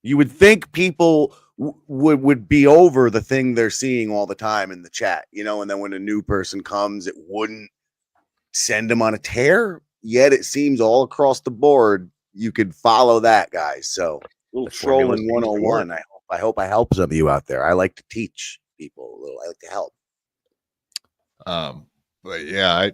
You would think people would be over the thing they're seeing all the time in the chat, you know, and then when a new person comes, it wouldn't send them on a tear. Yet it seems all across the board, you could follow that, guys. So trolling 101. I hope I help some of you out there. I like to teach people a little. I like to help. But yeah,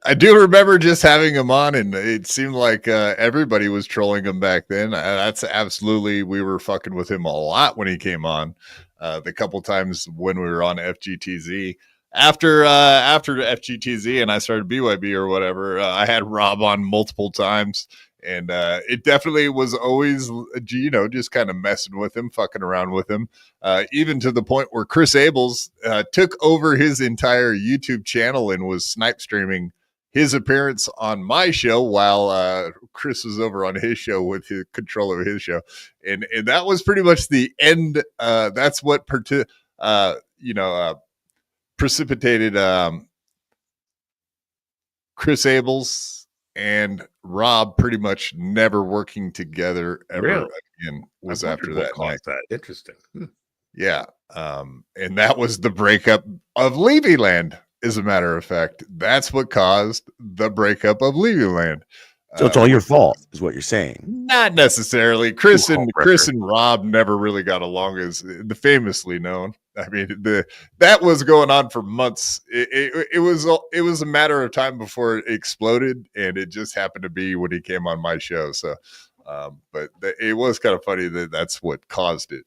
I do remember just having him on, and it seemed like everybody was trolling him back then. That's absolutely, we were fucking with him a lot when he came on. The couple times when we were on FGTZ. After FGTZ and I started BYB or whatever, I had Rob on multiple times. And it definitely was always, you know, just kind of messing with him, fucking around with him, even to the point where Chris Abels took over his entire YouTube channel and was snipe streaming his appearance on my show while Chris was over on his show with his control of his show. And that was pretty much the end. That's what, precipitated Chris Abels and Rob pretty much never working together ever again was after that night. Interesting. Yeah. And that was the breakup of Levy Land, as a matter of fact. That's what caused the breakup of Levy Land. So it's all your fault, is what you're saying. Not necessarily. Chris and Rob never really got along, as the famously known. I mean, that was going on for months. It was a matter of time before it exploded, and it just happened to be when he came on my show. So, but it was kind of funny that that's what caused it.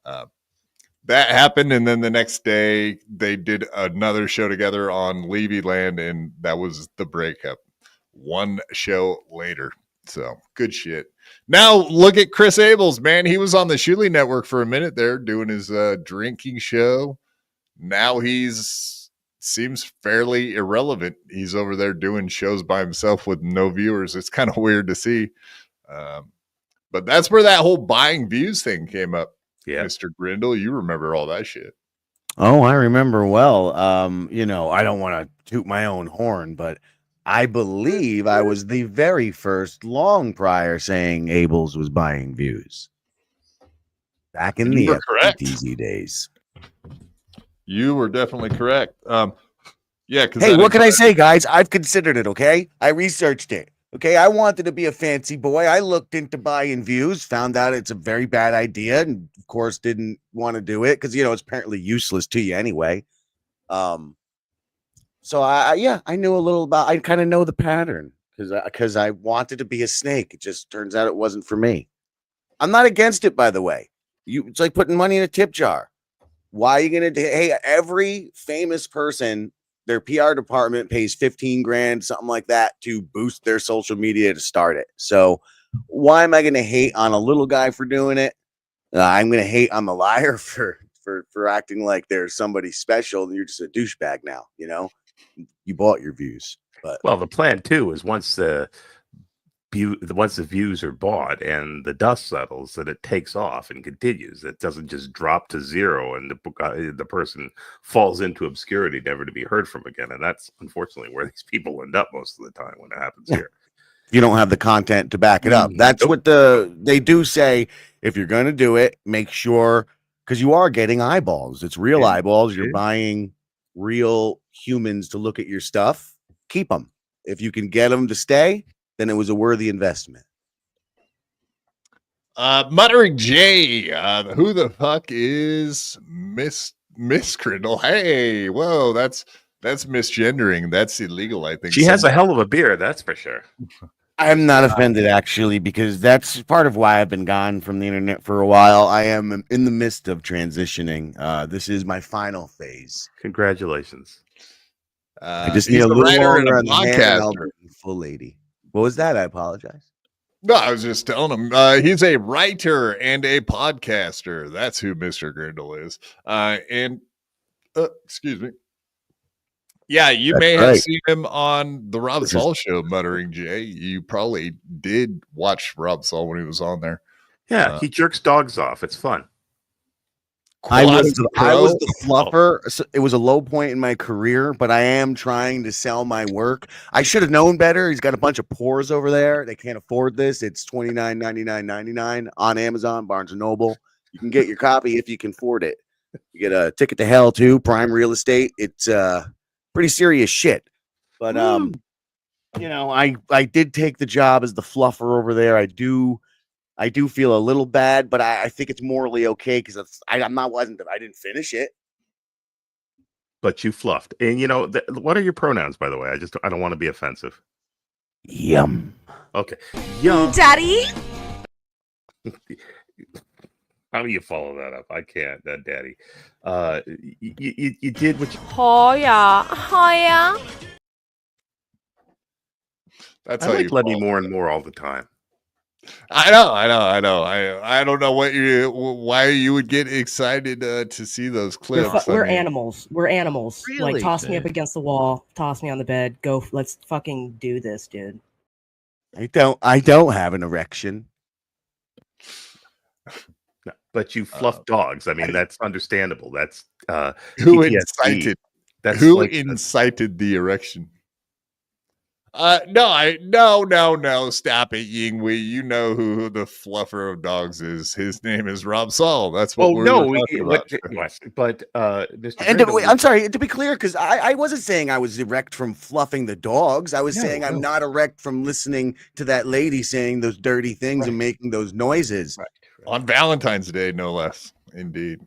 That happened, and then the next day they did another show together on Levy Land, and that was the breakup. One show later. So good shit. Now look at Chris Abels, man. He was on the Shuley Network for a minute there doing his drinking show. Now seems fairly irrelevant. He's over there doing shows by himself with no viewers. It's kind of weird to see. But that's where that whole buying views thing came up. Yeah, Mr. Grindle, you remember all that shit. Oh, I remember well. You know, I don't want to toot my own horn, but I believe I was the very first long prior saying Abels was buying views. Back in the FTZ days. You were definitely correct. Yeah. Hey, what can I say, guys? I've considered it, okay? I researched it. Okay, I wanted to be a fancy boy. I looked into buying views, found out it's a very bad idea, and of course didn't want to do it because, you know, it's apparently useless to you anyway. So I knew a little about. I kind of know the pattern because I wanted to be a snake. It just turns out it wasn't for me. I'm not against it, by the way. It's like putting money in a tip jar. Why are you gonna? Hey, every famous person, their PR department pays 15 grand, something like that, to boost their social media to start it. So why am I going to hate on a little guy for doing it? I'm going to hate on the liar for acting like there's somebody special. And you're just a douchebag now. You know, you bought your views. But well, the plan too is once the views are bought and the dust settles, that it takes off and continues. It doesn't just drop to zero and the person falls into obscurity, never to be heard from again. And that's unfortunately where these people end up most of the time when it happens here. You don't have the content to back it up. That's what they do say. If you're going to do it, make sure, because you are getting eyeballs. It's real eyeballs. You're buying real humans to look at your stuff. Keep them. If you can get them to stay, then it was a worthy investment. Muttering J, who the fuck is Miss Grindle? Hey, whoa, that's misgendering. That's illegal, I think. She has a hell of a beard, that's for sure. I'm not offended actually, because that's part of why I've been gone from the internet for a while. I am in the midst of transitioning. This is my final phase. Congratulations. I just He's need a a little writer and longer a on the hand, and I'll podcaster. be full lady. What was that? I apologize. No, I was just telling him he's a writer and a podcaster. That's who Mr. Grindle is. Excuse me. Yeah, you may have seen him on the Rob Saul show, muttering Jay. You probably did watch Rob Saul when he was on there. Yeah, he jerks dogs off. It's fun. I was the fluffer. So it was a low point in my career, but I am trying to sell my work. I should have known better. He's got a bunch of pores over there. They can't afford this. It's $29.99.99 on Amazon, Barnes and Noble. You can get your copy if you can afford it. You get a ticket to hell too. Prime real estate. It's pretty serious shit. But you know, I did take the job as the fluffer over there. I do feel a little bad, but I think it's morally okay because I didn't finish it. But you fluffed. And you know, what are your pronouns, by the way? I don't want to be offensive. Yum. Okay. Yum. Daddy. How do you follow that up? I can't. That daddy. You did what you. Hoya. Hoya. That's I how like you Letty more and more all the time. I know. I don't know why you would get excited to see those clips. We're animals. We're animals. Really? Like, toss me up against the wall, toss me on the bed. Go. Let's fucking do this, dude. I don't have an erection. No, but you fluff dogs. I mean, that's understandable. That's who PTSD. incited. That's who like incited the erection. No. Stop it, Yingui. You know who the fluffer of dogs is. His name is Rob Saul. That's what we're talking about. But Mr. And Grindle, I'm sorry, to be clear, because I wasn't saying I was erect from fluffing the dogs. I was saying I'm not erect from listening to that lady saying those dirty things and making those noises. Right. On Valentine's Day, no less. Indeed.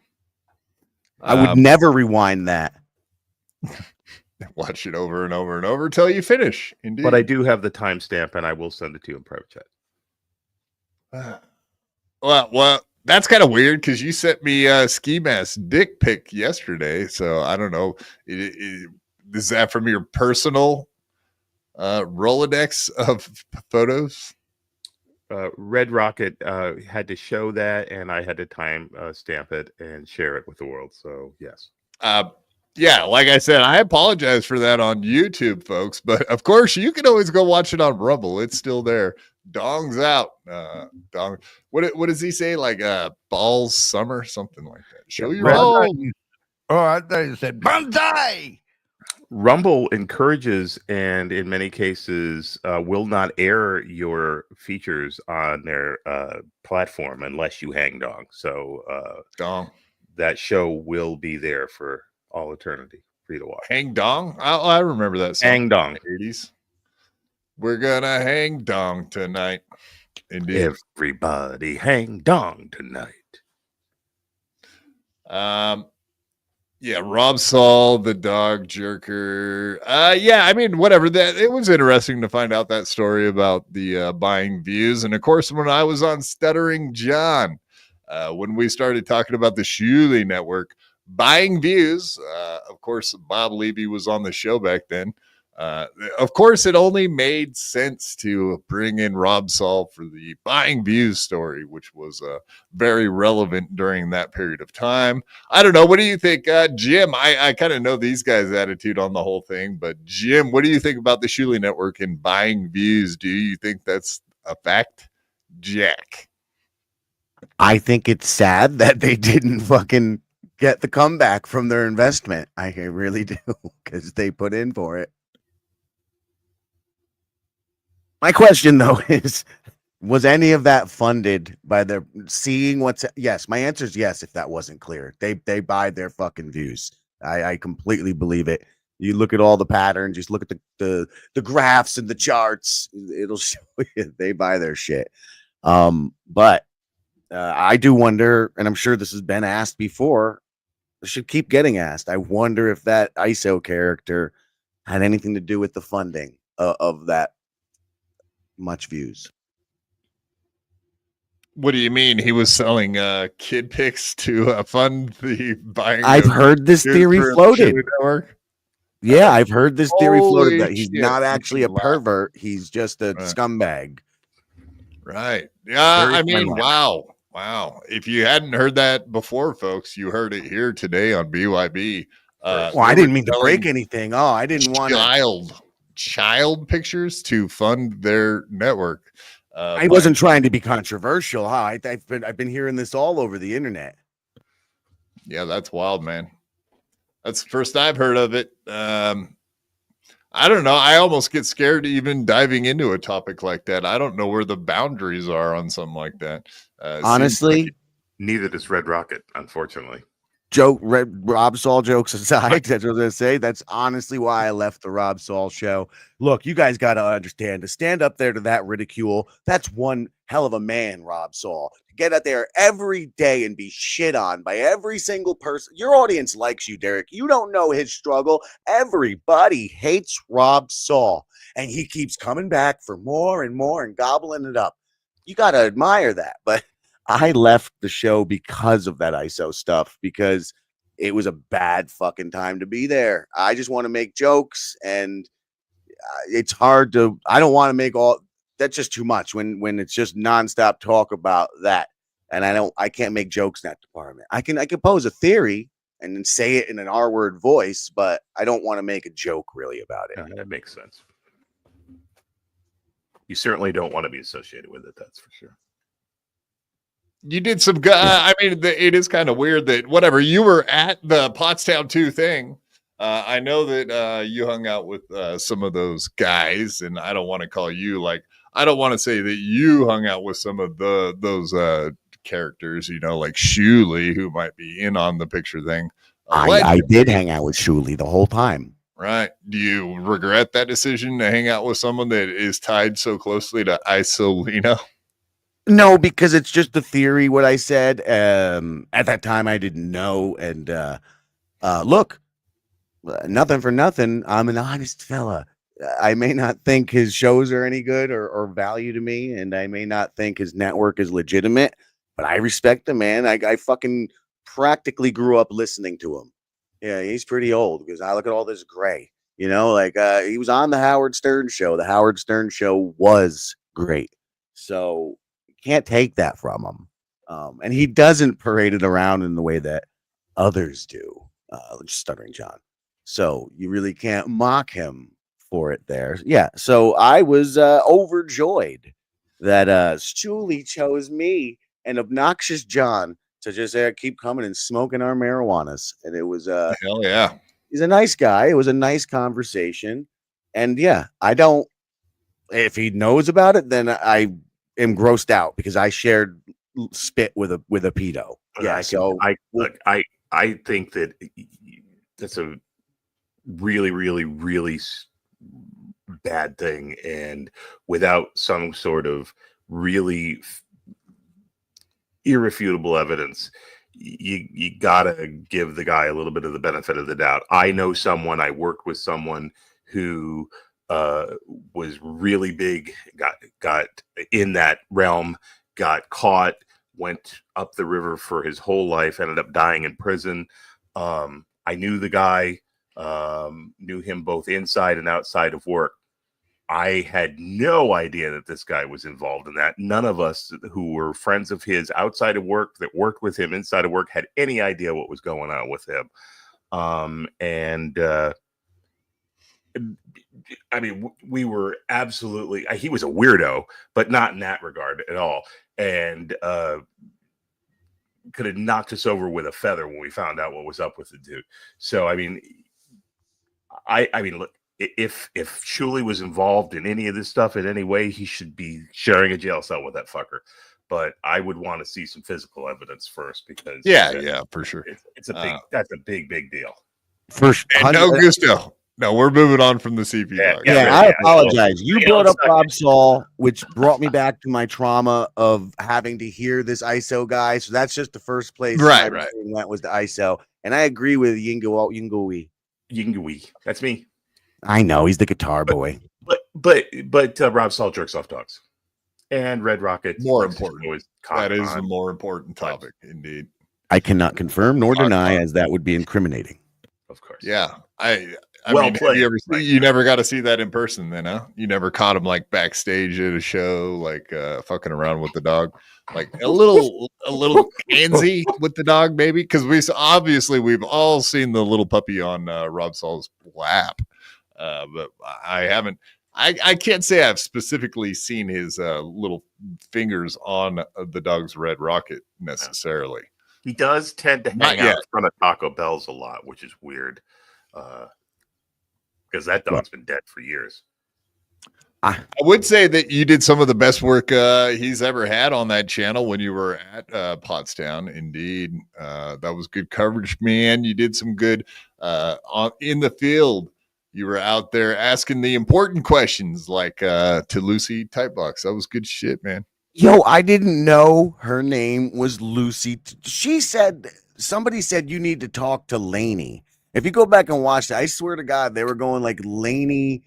I would never rewind that. Watch it over and over and over till you finish. Indeed. But I do have the timestamp, and I will send it to you in private chat. Well, that's kind of weird because you sent me a ski mask dick pic yesterday. So I don't know. Is that from your personal Rolodex of photos? Red Rocket had to show that, and I had to time stamp it and share it with the world. So yes. Yeah, like I said, I apologize for that on YouTube, folks. But of course, you can always go watch it on Rumble. It's still there. Dong's out. Dong. What does he say? Like balls summer, something like that. Show your balls. Oh, I thought you said Banzai. Rumble encourages and in many cases will not air your features on their platform unless you hang dong. So Dong. That show will be there for all eternity for you to watch. Hang dong? I remember that song. Hang dong. 80s. We're gonna hang dong tonight. Indeed. Everybody hang dong tonight. Yeah, Rob Saul, the dog jerker. Yeah, I mean, whatever. That it was interesting to find out that story about the buying views. And of course, when I was on Stuttering John, when we started talking about the Shuley Network buying views, of course, Bob Levy was on the show back then. Of course, it only made sense to bring in Rob Saul for the buying views story, which was very relevant during that period of time. I don't know. What do you think, Jim? I kind of know these guys' attitude on the whole thing, but Jim, what do you think about the Shuley Network and buying views? Do you think that's a fact, Jack? I think it's sad that they didn't fucking get the comeback from their investment. I really do, because they put in for it. My question, though, is, was any of that funded by their seeing what's... Yes, my answer is yes, if that wasn't clear. They buy their fucking views. I completely believe it. You look at all the patterns, just look at the graphs and the charts. It'll show you they buy their shit. But I do wonder, and I'm sure this has been asked before, it should keep getting asked. I wonder if that ISO character had anything to do with the funding of that much views. What do you mean? He was selling kid pics to fund the buying? I've heard this theory floated. Yeah, I've heard this theory floated that he's not actually a pervert. He's just a scumbag. Right. Yeah. I mean, wow. If you hadn't heard that before, folks, you heard it here today on BYB. Well, I didn't mean to break anything. Oh, I didn't want child pictures to fund their network. I wasn't trying to be controversial. Huh? I've been hearing this all over the internet. Yeah, that's wild, man. That's the first I've heard of it. I don't know. I almost get scared even diving into a topic like that. I don't know where the boundaries are on something like that. Honestly, neither does Red Rocket, unfortunately. Rob Saul jokes aside, that's what I was going to say. That's honestly why I left the Rob Saul show. Look, you guys got to understand, to stand up there to that ridicule, that's one hell of a man, Rob Saul. To get out there every day and be shit on by every single person. Your audience likes you, Derek. You don't know his struggle. Everybody hates Rob Saul, and he keeps coming back for more and more and gobbling it up. You got to admire that, but I left the show because of that ISO stuff, because it was a bad fucking time to be there. I just want to make jokes, and it's hard to, I don't want to make that's just too much when it's just nonstop talk about that. And I can't make jokes in that department. I can pose a theory and then say it in an R-word voice, but I don't want to make a joke really about it. Yeah, that makes sense. You certainly don't want to be associated with it. That's for sure. You did some good. I mean, it is kind of weird that whatever you were at the Pottstown 2 thing. I know that you hung out with some of those guys, and I don't want to call you I don't want to say that you hung out with some of those characters, like Shuley, who might be in on the picture thing. I did hang out with Shuley the whole time. Right. Do you regret that decision to hang out with someone that is tied so closely to Isolino? No, because it's just the theory, what I said. At that time, I didn't know. And look, nothing for nothing. I'm an honest fella. I may not think his shows are any good or value to me, and I may not think his network is legitimate, but I respect him, man. I fucking practically grew up listening to him. Yeah, he's pretty old because I look at all this gray. He was on the Howard Stern show. The Howard Stern show was great. So can't take that from him. And he doesn't parade it around in the way that others do, Stuttering John. So you really can't mock him for it there. Yeah. So I was overjoyed that Shuley chose me and Obnoxious John to just keep coming and smoking our marijuanas. And it was hell yeah. He's a nice guy. It was a nice conversation. And yeah, if he knows about it, then I am grossed out because I shared spit with a pedo. Yeah. So I think that that's a really, really, really bad thing. And without some sort of really irrefutable evidence, you gotta give the guy a little bit of the benefit of the doubt. I worked with someone who was really big, got in that realm, got caught, went up the river for his whole life, ended up dying in prison. I knew the guy, knew him both inside and outside of work. I had no idea that this guy was involved in that. None of us who were friends of his outside of work that worked with him inside of work had any idea what was going on with him. I mean, we were absolutely, he was a weirdo, but not in that regard at all. And could have knocked us over with a feather when we found out what was up with the dude. So, I mean, I mean, look, if Shuley was involved in any of this stuff in any way, he should be sharing a jail cell with that fucker. But I would want to see some physical evidence first, because yeah, for sure, it's a big that's a big deal. First, no gusto. No, we're moving on from the CP. I apologize. You brought up Rob Saul, which brought me back to my trauma of having to hear this ISO guy. So that's just the first place. Right. That was the ISO, and I agree with Yingui. Yingui, that's me. I know he's the guitar boy. But Rob Saul jerks off dogs, and Red Rocket. More important. That is the more important topic, indeed. I cannot confirm nor deny, as that would be incriminating. Of course. Yeah, I Well mean, played. you never got to see that in person, then, huh? You never caught him like backstage at a show, like fucking around with the dog, like a little handsy with the dog, maybe, because we've all seen the little puppy on Rob Saul's lap, but I haven't. I can't say I've specifically seen his little fingers on the dog's Red Rocket necessarily. He does tend to hang out in front of Taco Bell's a lot, which is weird. Because that dog's been dead for years. I would say that you did some of the best work he's ever had on that channel when you were at Pottstown. Indeed, that was good coverage, man. You did some good in the field. You were out there asking the important questions, like to Lucy Typebox. That was good shit, man. Yo, I didn't know her name was Lucy. Somebody said you need to talk to Lainey. If you go back and watch that, I swear to God, they were going like Lainey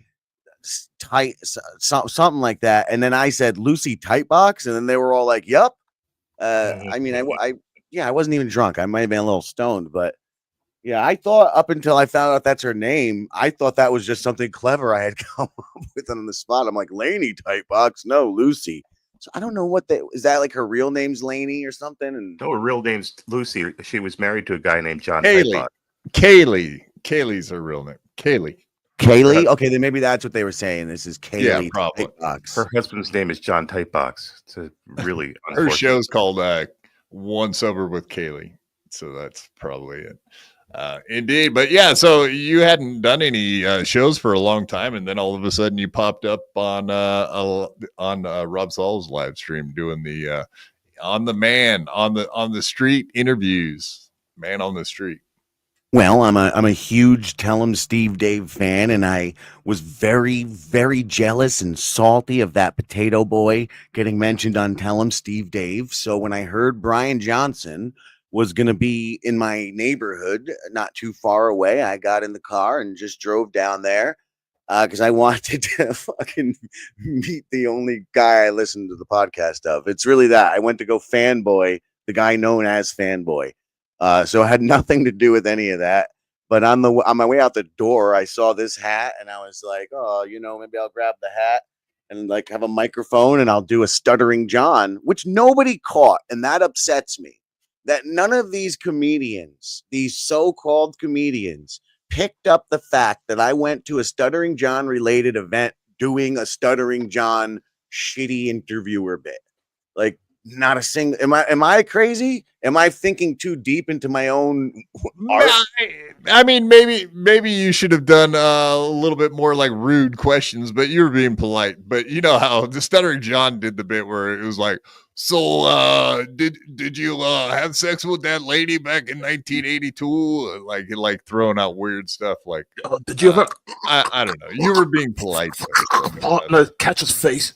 tight, something like that. And then I said Lucy Tightbox, and then they were all like, "Yup." I mean, I wasn't even drunk. I might have been a little stoned, but yeah, I thought up until I found out that's her name, I thought that was just something clever I had come up with on the spot. I'm like, Lainey Tightbox, no, Lucy. So I don't know is that like her real name's Lainey or something? And no, her real name's Lucy. She was married to a guy named John Kaylee. Kaylee's her real name. Kaylee. Okay, then maybe that's what they were saying. This is Kaylee. Yeah, probably. Tightbox. Her husband's name is John Tightbox. It's a really her show's called One Sober with Kaylee. So that's probably it. Indeed. But yeah, so you hadn't done any shows for a long time, and then all of a sudden you popped up on Rob Saul's live stream doing the on the street interviews. Man on the street. Well, I'm a huge Tell 'em Steve Dave fan, and I was very, very jealous and salty of that potato boy getting mentioned on Tell 'em Steve Dave. So when I heard Brian Johnson was going to be in my neighborhood, not too far away, I got in the car and just drove down there because I wanted to fucking meet the only guy I listened to the podcast of. It's really that. I went to go fanboy the guy known as Fanboy. So it had nothing to do with any of that. But on my way out the door, I saw this hat and I was like, oh, maybe I'll grab the hat and like have a microphone and I'll do a Stuttering John, which nobody caught. And that upsets me. That none of these comedians, these so-called comedians, picked up the fact that I went to a Stuttering John related event doing a Stuttering John shitty interviewer bit. Like, not a single. Am I crazy? Am I thinking too deep into my own art? I mean, maybe you should have done a little bit more like rude questions, but you were being polite. But you know how the Stuttering John did the bit where it was like, so did you have sex with that lady back in 1982? Like throwing out weird stuff. Like, did you ever? I don't know. You were being polite. Catch his face.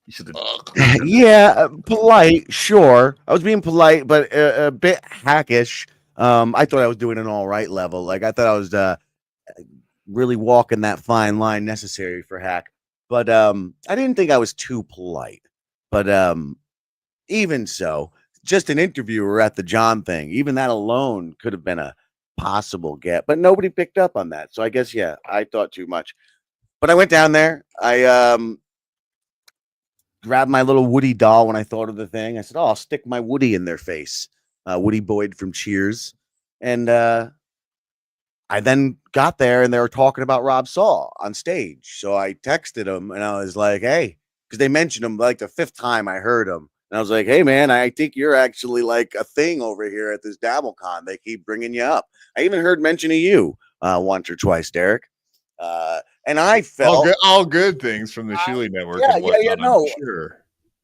You should have. Yeah, polite, sure. I was being polite, but a bit hackish. I thought I was doing an all right level. Like I thought I was really walking that fine line necessary for hack. But I didn't think I was too polite. But even so, just an interviewer at the John thing, even that alone could have been a possible get. But nobody picked up on that. So I guess, yeah, I thought too much. But I went down there. I grabbed my little Woody doll when I thought of the thing. I said, oh, I'll stick my Woody in their face. Woody Boyd from Cheers. And I then got there and they were talking about Rob Saul on stage. So I texted him and I was like, hey, because they mentioned him like the fifth time I heard him. And I was like, hey, man, I think you're actually like a thing over here at this DabbleCon. They keep bringing you up. I even heard mention of you once or twice, Derek. And I felt all good things from the Shuli Network. Yeah, no,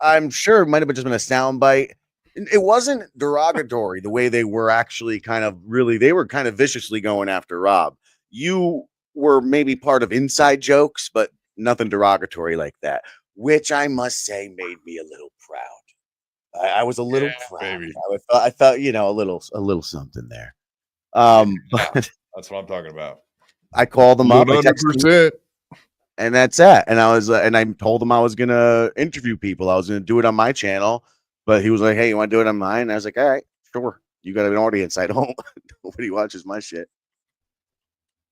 I'm sure it might have just been a soundbite. It wasn't derogatory the way they were actually they were kind of viciously going after Rob. You were maybe part of inside jokes, but nothing derogatory like that, which I must say made me a little proud. I was a little proud. Baby. I felt, a little something there. But that's what I'm talking about. I called them up. 100%. and that's that. And I was, and I told him I was gonna interview people. I was gonna do it on my channel, but he was like, "Hey, you want to do it on mine?" And I was like, "All right, sure." You got an audience. I don't. Nobody watches my shit.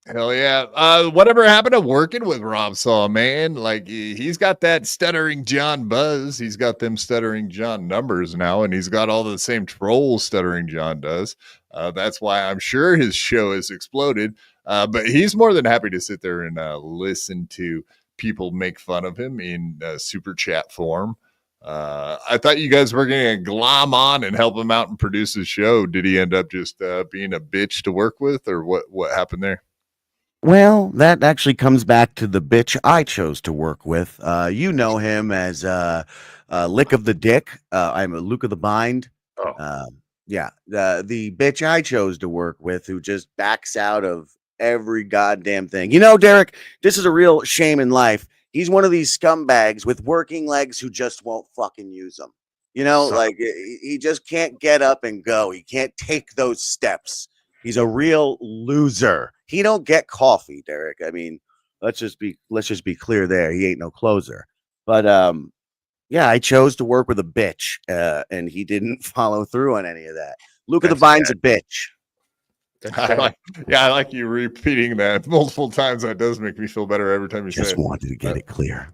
Hell yeah. Whatever happened to working with Rob Saul, man? Like he's got that Stuttering John buzz. He's got them Stuttering John numbers now, and he's got all the same trolls Stuttering John does. That's why I'm sure his show has exploded. But he's more than happy to sit there and listen to people make fun of him in super chat form. I thought you guys were going to glom on and help him out and produce his show. Did he end up just being a bitch to work with, or what happened there? Well, that actually comes back to the bitch I chose to work with. You know him as Lick of the Dick. I'm a Luke of the Bind. Yeah, the bitch I chose to work with, who just backs out of every goddamn thing. You know, Derek, this is a real shame in life. He's one of these scumbags with working legs who just won't fucking use them. You know, like he just can't get up and go. He can't take those steps. He's a real loser. He don't get coffee, Derek. I mean, let's just be clear there. He ain't no closer. But yeah, I chose to work with a bitch, and he didn't follow through on any of that. Luke of the Bind's a bitch. I like you repeating that multiple times. That does make me feel better every time you say it. Just wanted to get it clear.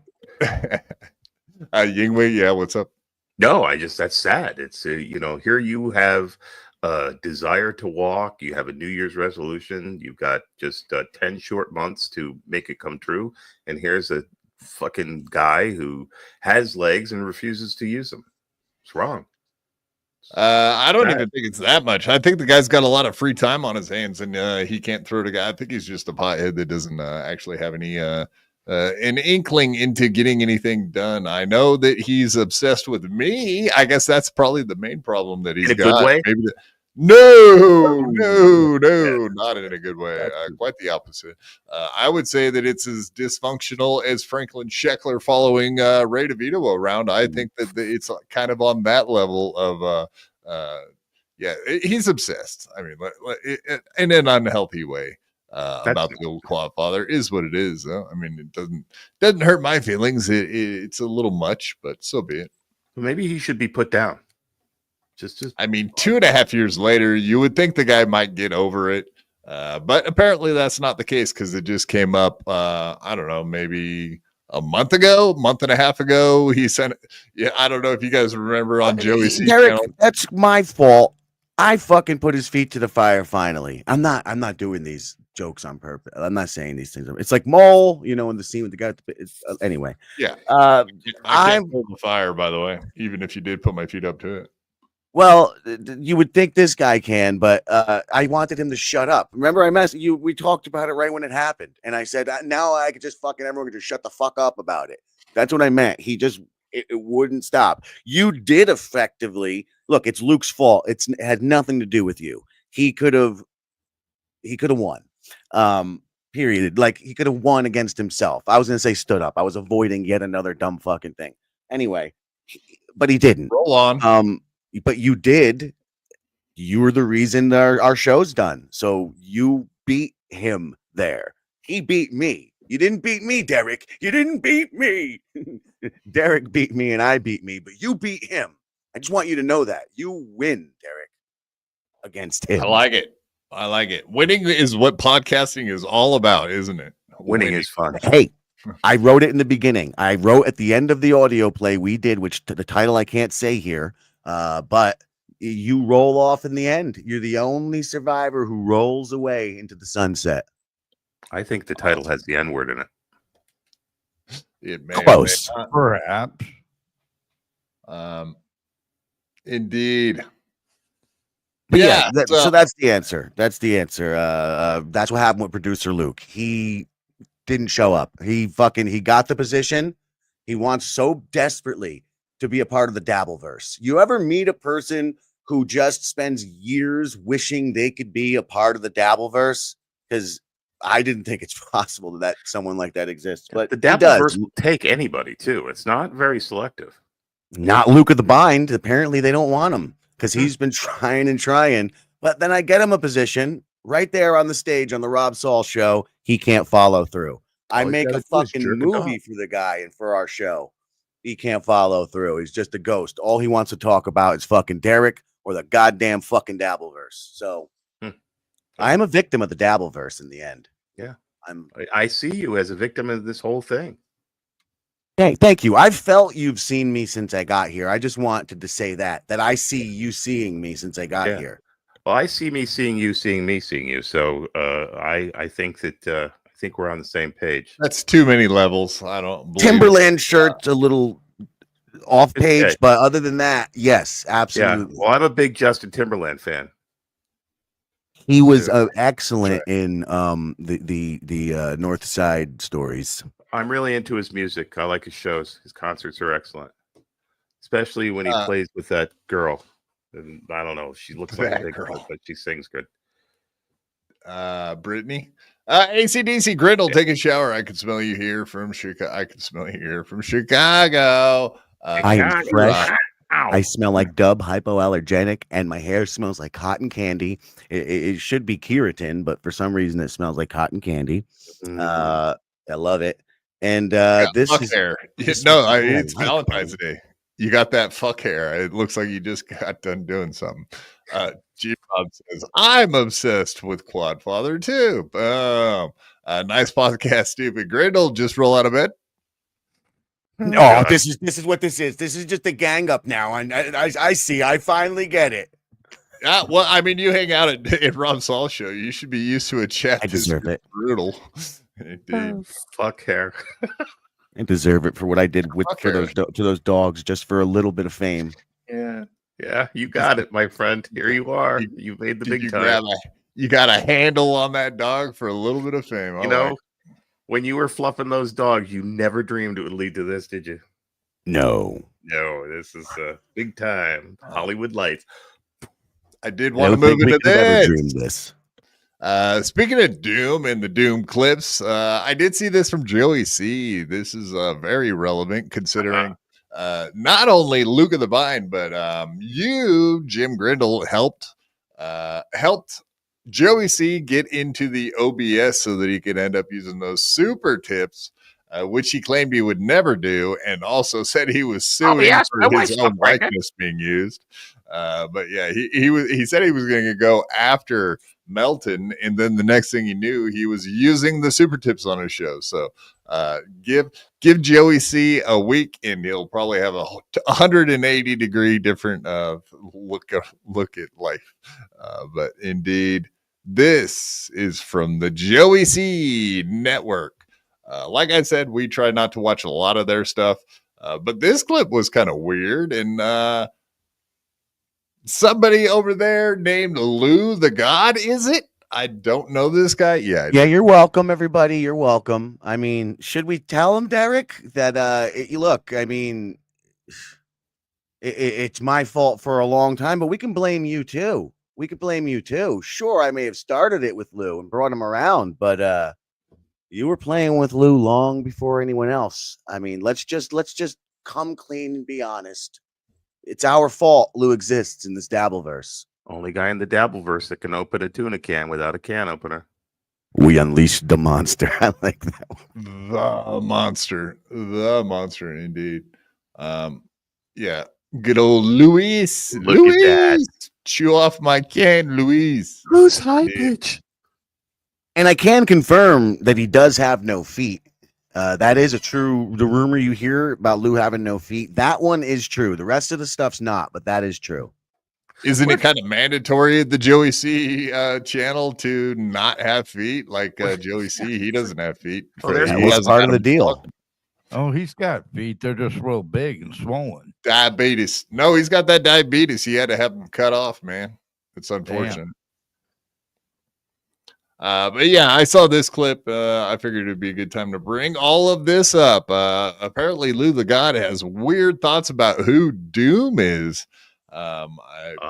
Yingui, yeah, what's up? No, that's sad. It's you know, here you have a desire to walk, you have a New Year's resolution, you've got just 10 short months to make it come true, and here's a fucking guy who has legs and refuses to use them. It's wrong. I don't even think it's that much. I think the guy's got a lot of free time on his hands, and he can't throw to guy. I think he's just a pothead that doesn't actually have any an inkling into getting anything done. I know that he's obsessed with me. I guess that's probably the main problem that he's in a good way. Maybe no, not in a good way. Quite the opposite. I would say that it's as dysfunctional as Franklin Sheckler following Ray DeVito around. I think that it's kind of on that level of yeah, he's obsessed. I mean, in an unhealthy way. About the old Clodfather is what it is. I mean, it doesn't hurt my feelings. It's a little much, but so be it. Well, maybe he should be put down. Just I mean, 2.5 years later, you would think the guy might get over it, but apparently that's not the case because it just came up. I don't know, maybe a month and a half ago. He sent. Yeah, I don't know if you guys remember on Joey's channel. That's my fault. I fucking put his feet to the fire. Finally, I'm not doing these jokes on purpose. I'm not saying these things. It's like Mole, you know, in the scene with the guy. Anyway, yeah. I can't hold the fire, by the way, even if you did put my feet up to it. Well, you would think this guy can, but I wanted him to shut up. Remember, I messaged you. We talked about it right when it happened, and I said now I could just fucking everyone could just shut the fuck up about it. That's what I meant. He just it wouldn't stop. You did effectively. Look, it's Luke's fault. It had nothing to do with you. He could have won. Period. Like he could have won against himself. I was gonna say stood up. I was avoiding yet another dumb fucking thing. Anyway, but he didn't. Roll on. But you did. You were the reason our show's done. So you beat him there. He beat me. You didn't beat me, Derek. You didn't beat me. Derek beat me and I beat me, but you beat him. I just want you to know that. You win, Derek, against him. I like it. Winning is what podcasting is all about, isn't it? Winning is fun. Hey, I wrote it in the beginning. I wrote at the end of the audio play we did, which the title I can't say here. But you roll off in the end. You're the only survivor who rolls away into the sunset. I think the title has the N-word in it. It may close, perhaps. Indeed. But yeah, so that's the answer. That's the answer. That's what happened with producer Luke. He didn't show up. He got the position. He wants so desperately to be a part of the dabbleverse. You ever meet a person who just spends years wishing they could be a part of the dabbleverse? Because I didn't think it's possible that someone like that exists. But the dabbleverse will take anybody too. It's not very selective. Not Luke of the Bind. Apparently they don't want him because he's been trying and trying. But then I get him a position right there on the stage on the Rob Saul show. He can't follow through. I All he's make gotta a do is fucking jerk it off. movie for the guy and for our show. He can't follow through. He's just a ghost. All he wants to talk about is fucking Derek or the goddamn fucking dabbleverse. So I am a victim of the dabbleverse in the end. Yeah. I see you as a victim of this whole thing. Hey, thank you. I've felt you've seen me since I got here. I just wanted to say that I see you seeing me since I got here. Well, I see me seeing you, seeing me seeing you. So I think that I think we're on the same page. That's too many levels. I don't believe Timberland shirt's a little off page, okay. but other than that, yes, absolutely. Yeah. Well, I'm a big Justin Timberland fan. He was excellent in the North Side Stories. I'm really into his music. I like his shows. His concerts are excellent, especially when he plays with that girl. And I don't know, she looks like a big girl, but she sings good. Brittany. ACDC Grindle, take a shower. I can smell you here from Chicago. I can smell you here from Chicago. I am fresh. I smell like Dub, hypoallergenic, and my hair smells like cotton candy. It should be keratin, but for some reason it smells like cotton candy. I love it. And this is hair. It's Valentine's Day. You got that fuck hair. It looks like you just got done doing something. G-Bob says, I'm obsessed with Quadfather too. Boom. Nice podcast, stupid. Grindle, just roll out of bed. Oh, this is what this is. This is just a gang up now. I see. I finally get it. Well, I mean, you hang out at Rob Saul's show. You should be used to a chat. I deserve it. Brutal. Indeed. Fuck hair. I deserve it for what I did to those dogs, just for a little bit of fame. Yeah, you got it, my friend. Here you are. You made the big time. You got a handle on that dog for a little bit of fame. You know, when you were fluffing those dogs, you never dreamed it would lead to this, did you? No. This is big time Hollywood lights. I did want to move into this. Speaking of Doom and the Doom clips, I did see this from Joey C. This is very relevant considering not only Luke of the Vine, but you, Jim Grindle, helped Joey C get into the OBS so that he could end up using those super tips, which he claimed he would never do, and also said he was suing for his own likeness being used. But yeah, he said he was going to go after Melton, and then the next thing he knew, he was using the super tips on his show. So give Joey C a week, and he'll probably have a 180-degree different look at life. But indeed, this is from the Joey C Network. Like I said, we try not to watch a lot of their stuff, but this clip was kind of weird, and somebody over there named Lou the God, is it? I don't know this guy. Yeah, you're welcome, everybody. You're welcome. I mean, should we tell him, Derek, that look, I mean, it's my fault for a long time, but we can blame you too. Sure, I may have started it with Lou and brought him around, but you were playing with Lou long before anyone else. I mean, let's just come clean and be honest. It's our fault Lou exists in this dabbleverse. Only guy in the dabbleverse that can open a tuna can without a can opener. We unleashed the monster. I like that one. The monster indeed. Yeah, good old Luis. Look at that. Chew off my can, Luis. Who's high pitch? And I can confirm that he does have no feet. That is the rumor you hear about Lou having no feet. That one is true. The rest of the stuff's not, but that is true. Isn't it kind of mandatory at the Joey C channel to not have feet? Like Joey C, he doesn't have feet. That's part of the deal. Oh, he's got feet. They're just real big and swollen. Diabetes. No, he's got that diabetes. He had to have them cut off, man. It's unfortunate. But yeah, I saw this clip. I figured it'd be a good time to bring all of this up. Apparently, Lou the God has weird thoughts about who Doom is. I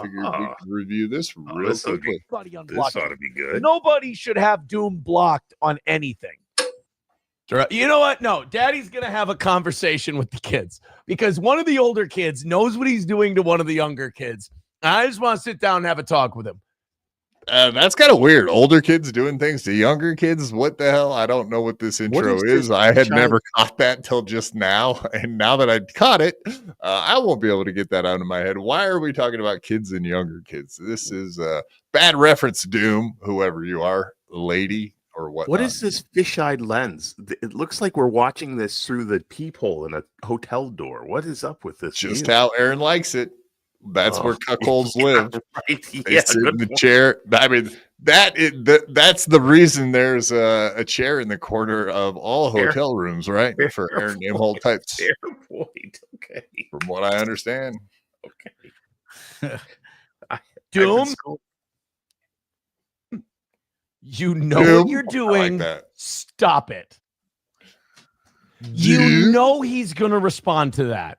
figured we could review this real quickly. This ought to be good. Nobody should have Doom blocked on anything. You know what? No, Daddy's going to have a conversation with the kids because one of the older kids knows what he's doing to one of the younger kids. And I just want to sit down and have a talk with him. That's kind of weird. Older kids doing things to younger kids. What the hell? I don't know what this intro is. I had never caught that till just now. And now that I caught it, I won't be able to get that out of my head. Why are we talking about kids and younger kids? This is a bad reference, Doom, whoever you are, lady or what. What is this fish-eyed lens? It looks like we're watching this through the peephole in a hotel door. What is up with this? Just how Aaron likes it. That's where cuckolds live. Right. They sit in the chair. I mean, that's the reason there's a chair in the corner of all hotel rooms, right? For Aaron Imholt types. Fair point. Okay. From what I understand. Okay. Doom. You know Doom? what you're doing. I like that. Stop it. You know he's going to respond to that.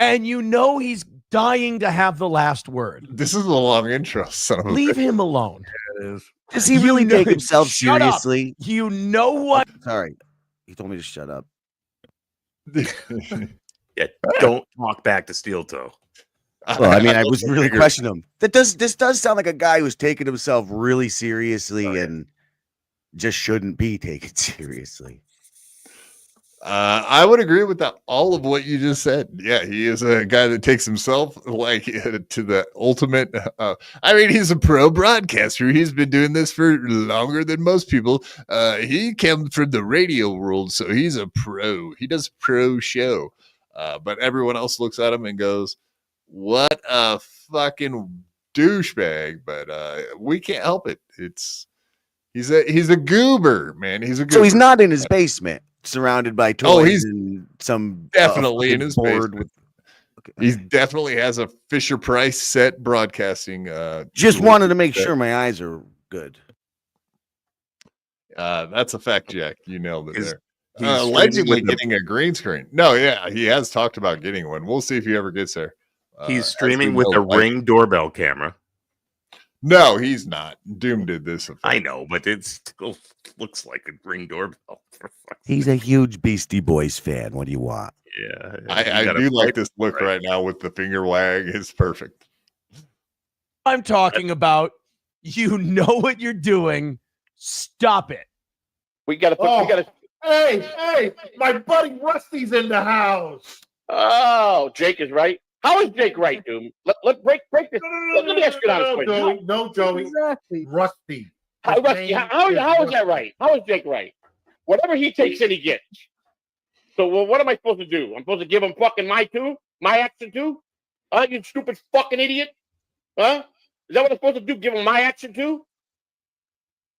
And you know he's dying to have the last word. This is a long intro, son of a Leave bitch. him alone. It is. Does he really take himself Shut up. seriously? You know what? Sorry. He told me to shut up. Yeah, don't talk back to Steel Toe. Well, I mean, I was really questioning him. This does sound like a guy who's taking himself really seriously and just shouldn't be taken seriously. I would agree with that. All of what you just said. Yeah, he is a guy that takes himself like to the ultimate. I mean, he's a pro broadcaster. He's been doing this for longer than most people. He came from the radio world, so he's a pro. He does pro show. But everyone else looks at him and goes, "What a fucking douchebag!" But we can't help it. He's a goober, man. He's a goober. So he's not in his basement, surrounded by toys. Oh, he's and some definitely in his board basement. He definitely has a Fisher Price set broadcasting. Just wanted to make sure my eyes are good. That's a fact, Jack. You nailed it there. He's Allegedly streaming with getting a green screen. No, yeah, he has talked about getting one. We'll see if he ever gets there. He's as streaming we with know, a Ring doorbell camera. No, he's not. Doom did this. I know, but it still looks like a Ring doorbell. He's a huge Beastie Boys fan. What do you want? Yeah, I do like this look right now with the finger wag. It's perfect. I'm talking about. You know what you're doing. Stop it. We got to. Hey, my buddy Rusty's in the house. Oh, Jake is right. How is Jake right, Doom? Let break this. Let me ask you another question. No, Joey. Exactly. Rusty. Rusty, how is that right? How is Jake right? Whatever he takes in, he gets. So, well, what am I supposed to do? I'm supposed to give him fucking my action too? Huh, you stupid fucking idiot? Huh? Is that what I'm supposed to do? Give him my action too?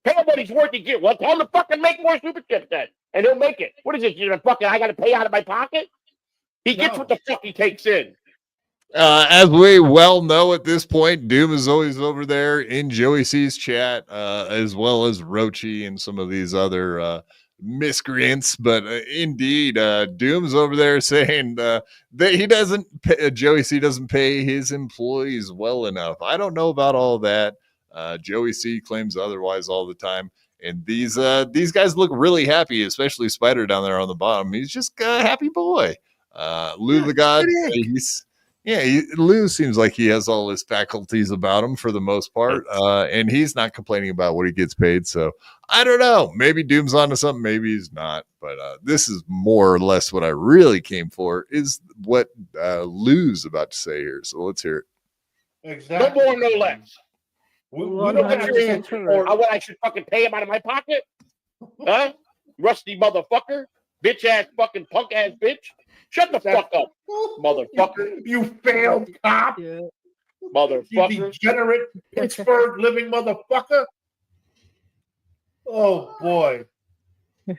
Pay him what he's worth to get. Well, tell him to fucking make more super chips then. And he'll make it. What is it? You're fucking, I got to pay out of my pocket? He gets what the fuck he takes in. As we well know at this point, Doom is always over there in Joey C's chat, as well as Rochi and some of these other miscreants. But indeed, Doom's over there saying that he doesn't pay, Joey C doesn't pay his employees well enough. I don't know about all that. Joey C claims otherwise all the time. And these guys look really happy, especially Spider down there on the bottom. He's just a happy boy. Lou the God, Lou seems like he has all his faculties about him for the most part, and he's not complaining about what he gets paid. So I don't know. Maybe Doom's onto something. Maybe he's not. But this is more or less what I really came for. Is what Lou's about to say here. So let's hear it. Exactly. No more, no less. You don't get your answer or what I should fucking pay him out of my pocket? Huh? Rusty motherfucker, bitch ass fucking punk ass bitch. Shut the fuck up, motherfucker. You failed cop. Motherfucker. You degenerate Pittsburgh living motherfucker. Oh boy.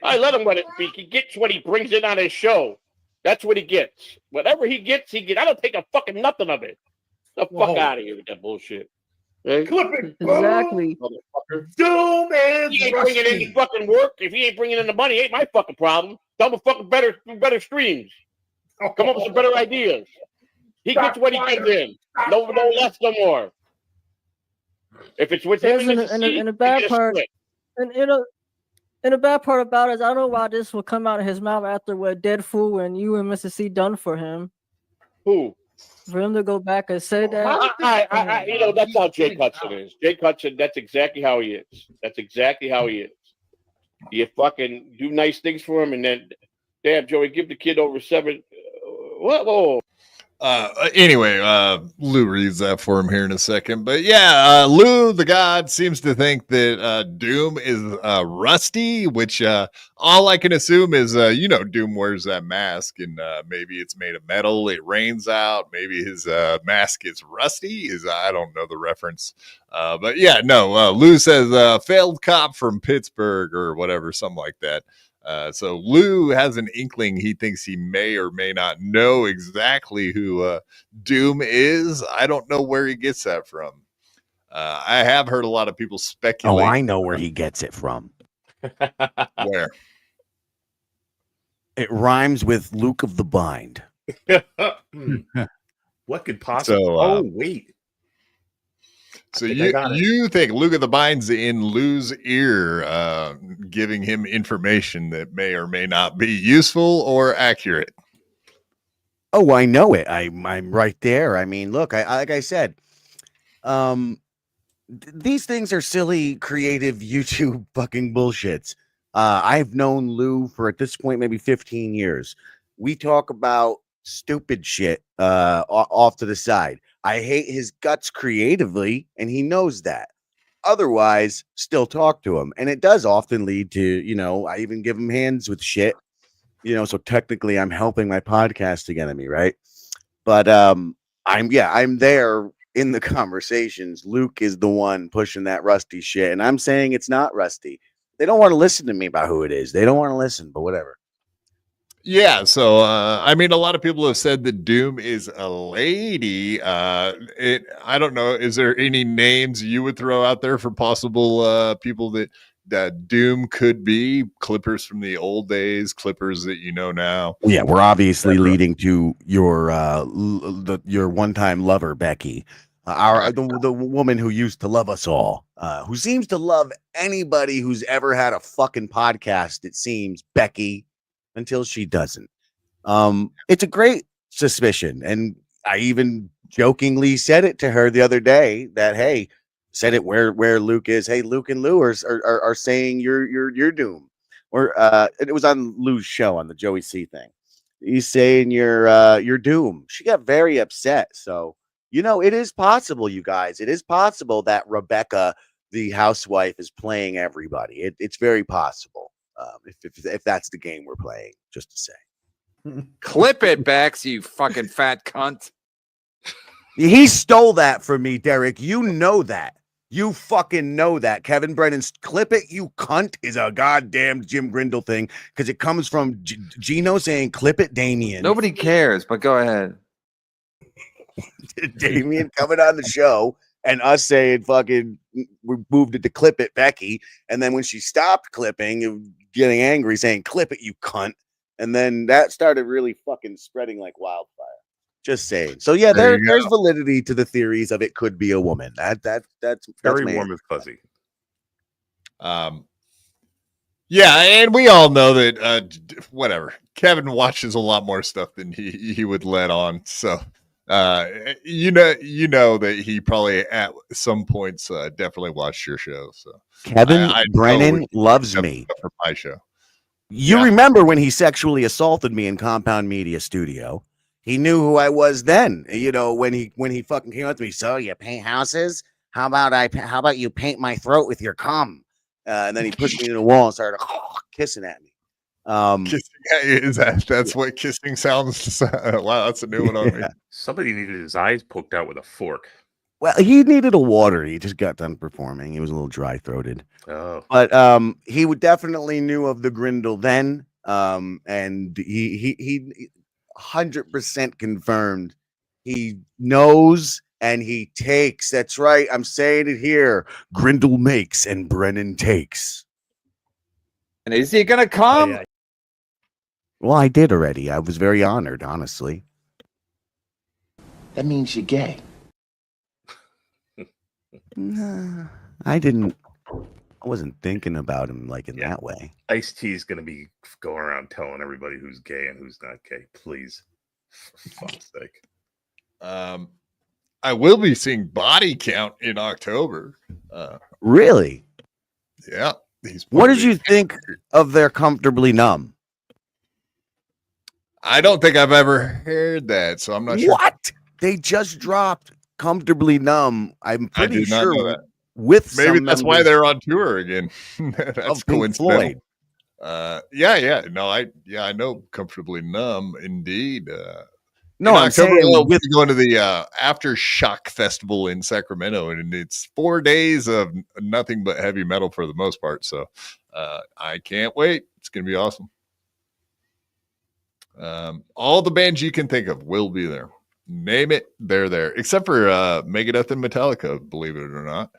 I let him speak. He gets what he brings in on his show. That's what he gets. Whatever he gets, he gets. I don't take a fucking nothing of it. Get the fuck out of here with that bullshit. Hey? Clip it. Exactly. Motherfucker. Doom and He ain't bringing in the fucking work. If he ain't bringing in the money, it ain't my fucking problem. Tell him fucking better streams. Come up with some better ideas. He gets what he gets in. No less, no more. If it's with him, and the bad part, and the bad part about it is I don't know why this will come out of his mouth after what Dead Fool and you and Mr. C done for him. Who? for him to go back and say that. You know, that's how Jake Hudson is. Jake Hudson, that's exactly how he is. That's exactly how he is. You fucking do nice things for him, and then, damn, Joey, give the kid over 7. What? Whoa. Anyway, Lou reads that for him here in a second. But yeah, Lou, the god, seems to think that Doom is rusty, which all I can assume is, Doom wears that mask, and maybe it's made of metal. It rains out. Maybe his mask is rusty. I don't know the reference. But yeah, no, Lou says failed cop from Pittsburgh or whatever, something like that. So Lou has an inkling. He thinks he may or may not know exactly who Doom is. I don't know where he gets that from. I have heard a lot of people speculate. Oh, I know where he gets it from. Where? It rhymes with Luke of the Bind. What could possibly? Wait. So you think Luke of the Bind's in Lou's ear, giving him information that may or may not be useful or accurate? Oh, I know it. I'm right there. I mean, look, like I said, these things are silly, creative YouTube fucking bullshits. I've known Lou for, at this point, maybe 15 years. We talk about stupid shit off to the side. I hate his guts creatively, and he knows that. Otherwise, still talk to him. And it does often lead to, I even give him hands with shit, so technically I'm helping my podcasting enemy, right? But I'm there in the conversations. Luke is the one pushing that rusty shit, and I'm saying it's not rusty. They don't want to listen to me about who it is. They don't want to listen, but whatever. Yeah, so a lot of people have said that Doom is a lady. I don't know. Is there any names you would throw out there for possible people that Doom could be? Clippers from the old days, Clippers that you know now. Yeah, we're obviously leading to your one-time lover, Becky, the woman who used to love us all, who seems to love anybody who's ever had a fucking podcast. It seems, Becky. Until she doesn't. It's a great suspicion. And I even jokingly said it to her the other day that, hey, said it where Luke is. Hey, Luke and Lou are saying you're Doom. Or it was on Lou's show on the Joey C thing. He's saying you're Doom. She got very upset. So, it is possible, you guys. It is possible that Rebecca, the housewife, is playing everybody. It's very possible. If that's the game we're playing, just to say. Clip it, Bex, you fucking fat cunt. He stole that from me, Derek. You know that. You fucking know that. Kevin Brennan's clip it, you cunt, is a goddamn Jim Grindle thing because it comes from Gino saying clip it, Damien. Nobody cares, but go ahead. Damien coming on the show and us saying fucking we moved it to clip it, Becky. And then when she stopped clipping, getting angry, saying clip it, you cunt. And then that started really fucking spreading like wildfire. Just saying. So yeah, there's validity to the theories of it could be a woman. That's very warm and fuzzy. Yeah, and we all know that whatever. Kevin watches a lot more stuff than he would let on. So you know that he probably at some points definitely watched your show. So Kevin Brennan loves me for my show. You remember when he sexually assaulted me in Compound Media Studio? He knew who I was then. When he fucking came up to me. So you paint houses? How about you paint my throat with your cum? And then he pushed me to the wall and started kissing at me. That's what kissing sounds. Wow, that's a new one on me. Somebody needed his eyes poked out with a fork. Well, he needed a water. He just got done performing. He was a little dry-throated. Oh, but he would definitely knew of the Grindle then, and he 100% confirmed he knows and he takes. That's right. I'm saying it here. Grindle makes and Brennan takes. And is he gonna come? Yeah. Well, I did already. I was very honored, honestly. That means you're gay. Nah, I wasn't thinking about him like in that way. Ice-T is going to be going around telling everybody who's gay and who's not gay. Please. For fuck's sake. I will be seeing Body Count in October. Really? Yeah. What did you think of their Comfortably Numb? I don't think I've ever heard that, so I'm not sure. What? They just dropped Comfortably Numb. I'm pretty sure know that. with Maybe some that's why members they're on tour again. That's of Pink coincidental. Floyd. Yeah. No, I know Comfortably Numb, indeed. No, in I'm October, saying we'll with be going to the Aftershock Festival in Sacramento, and it's 4 days of nothing but heavy metal for the most part. So I can't wait. It's going to be awesome. All the bands you can think of will be there. Name it, they're there, except for Megadeth and Metallica, believe it or not.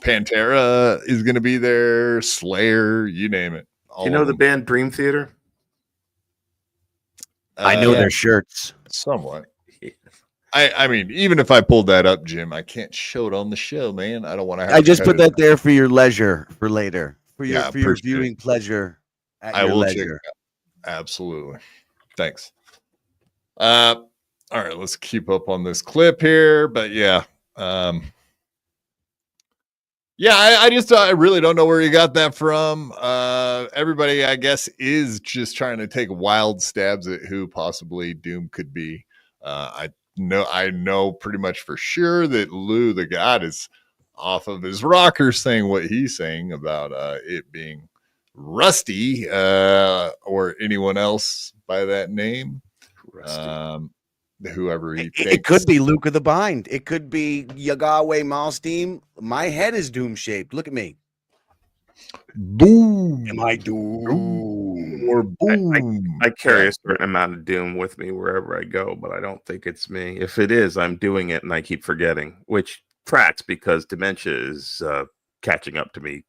Pantera is going to be there, Slayer, you name it. Do you know the band Dream Theater? I know their shirts. Somewhat. I mean, even if I pulled that up, Jim, I can't show it on the show, man. I don't want to. I just put that there for your leisure for later, for your viewing pleasure. I will check it out. Absolutely. Thanks. All right, let's keep up on this clip here, but yeah. I really don't know where you got that from. Everybody, I guess, is just trying to take wild stabs at who possibly Doom could be. I know pretty much for sure that Lou the God is off of his rocker saying what he's saying about it being Rusty or anyone else by that name. Whoever he thinks. It could be Luke of the Bind. It could be Yagawe Malstein. My head is doom shaped. Look at me. Boom. Am I doom? Or boom. I carry a certain amount of doom with me wherever I go, but I don't think it's me. If it is, I'm doing it and I keep forgetting, which tracks because dementia is catching up to me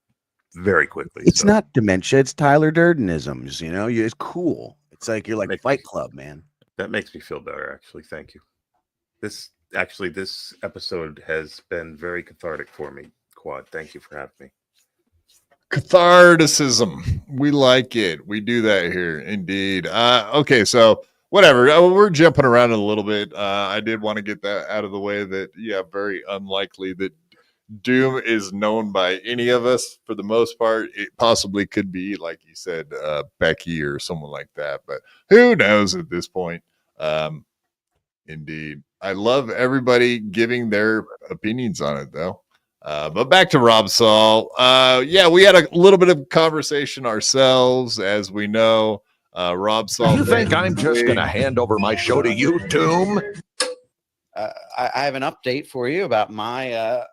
very quickly. It's not dementia. It's Tyler Durdenisms. You know, it's cool. It's like you're like Fight Club, man. That makes me feel better, actually. Thank you. This episode has been very cathartic for me, Quad. Thank you for having me. Catharticism. We like it. We do that here. Indeed. Okay, so whatever. We're jumping around a little bit. I did want to get that out of the way that, very unlikely that Doom is known by any of us for the most part. It possibly could be, like you said, Becky or someone like that, but who knows at this point. Indeed. I love everybody giving their opinions on it, though. But back to Rob Saul. We had a little bit of conversation ourselves, as we know. Rob Saul. You think I'm just going to hand over my show to you, Doom? I have an update for you about my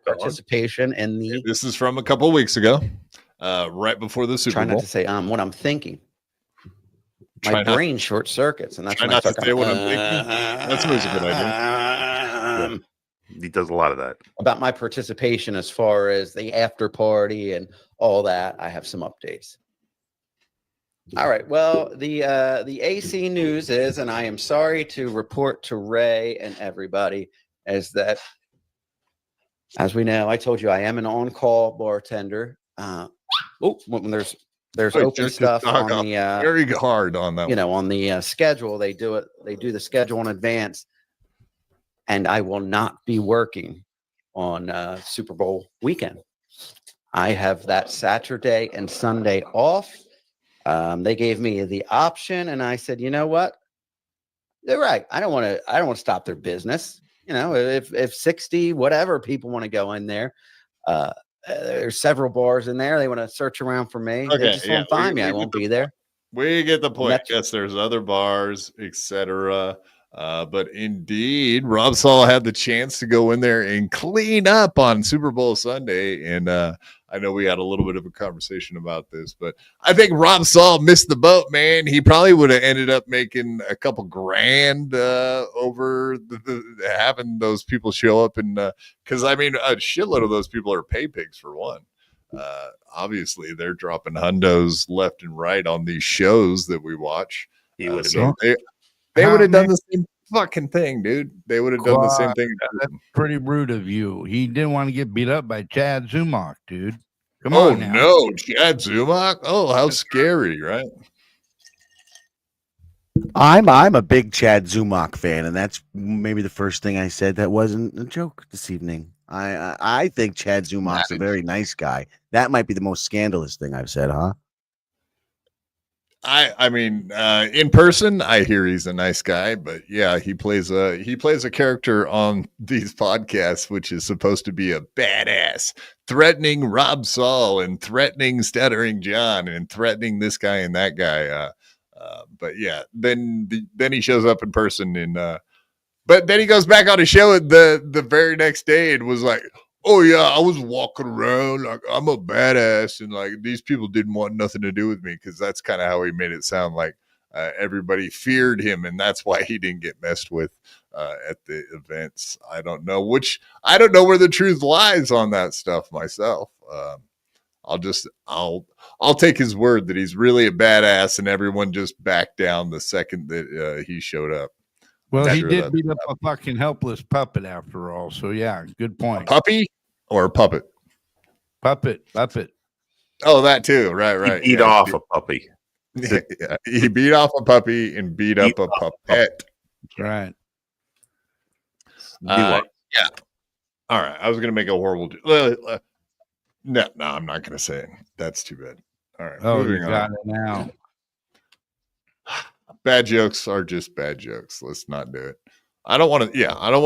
participation in the. This is from a couple of weeks ago, right before the Super Try Bowl. not to say what I'm thinking. My brain short circuits, and that's try when I not to start say going, what I'm thinking. That's always a good idea. He does a lot of that. About my participation as far as the after party and all that. I have some updates. All right. Well, the AC news is, and I am sorry to report to Ray and everybody, is that, as we know, I told you I am an on-call bartender. When there's open stuff on the very hard on that. On the schedule, they do it. They do the schedule in advance, and I will not be working on Super Bowl weekend. I have that Saturday and Sunday off. They gave me the option, and I said, you know what? They're right. I don't want to stop their business. If 60 whatever people want to go in there, there's several bars in there. They want to search around for me. They just won't find me. I won't be there. We get the point. Yes, there's other bars, etc. But indeed, Rob Saul had the chance to go in there and clean up on Super Bowl Sunday. And I know we had a little bit of a conversation about this, but I think Rob Saul missed the boat, man. He probably would have ended up making a couple grand over having those people show up. And because, I mean, a shitload of those people are pay pigs for one. Obviously, they're dropping hundos left and right on these shows that we watch. They would have done the same fucking thing, dude. They would have done the same thing. That's pretty rude of you. He didn't want to get beat up by Chad Zumach, dude. Come on now. No, Chad Zumach. Oh, how scary, right? I'm a big Chad Zumach fan, and that's maybe the first thing I said that wasn't a joke this evening. I think Chad Zumach's a very nice guy. That might be the most scandalous thing I've said, huh? I mean, in person, I hear he's a nice guy, but yeah, he plays a character on these podcasts, which is supposed to be a badass, threatening Rob Saul and threatening Stuttering John and threatening this guy and that guy. But yeah, then he shows up in person and but then he goes back on a show the very next day and was like, oh yeah, I was walking around like I'm a badass, and like these people didn't want nothing to do with me, because that's kind of how he made it sound like everybody feared him, and that's why he didn't get messed with at the events. I don't know where the truth lies on that stuff myself. I'll take his word that he's really a badass, and everyone just backed down the second that he showed up. Well, he did beat up a fucking helpless puppet after all. So yeah, good point. A puppy or a puppet? Puppet. Oh, that too. Right. He beat off a puppy. Yeah, he beat off a puppy and beat up a puppet. Right. Yeah. All right. I was gonna make a horrible. No, I'm not gonna say it. That's too bad. All right. Oh, you got it now. Bad jokes are just bad jokes. Let's not do it. I don't want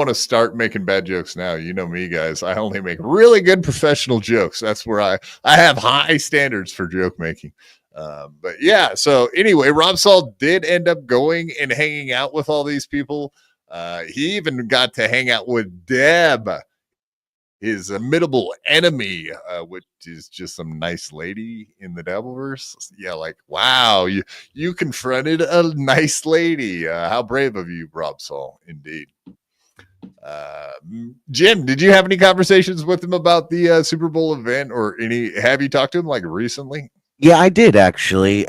to start making bad jokes now. You know me, guys. I only make really good professional jokes. That's where I have high standards for joke making. But yeah, so anyway, Rob Saul did end up going and hanging out with all these people. He even got to hang out with Deb, his imitable enemy, which is just some nice lady in the dabbleverse. Yeah, like, wow, you confronted a nice lady. How brave of you, Rob Saul, indeed. Jim, did you have any conversations with him about the Super Bowl event, or have you talked to him like recently? Yeah, I did actually.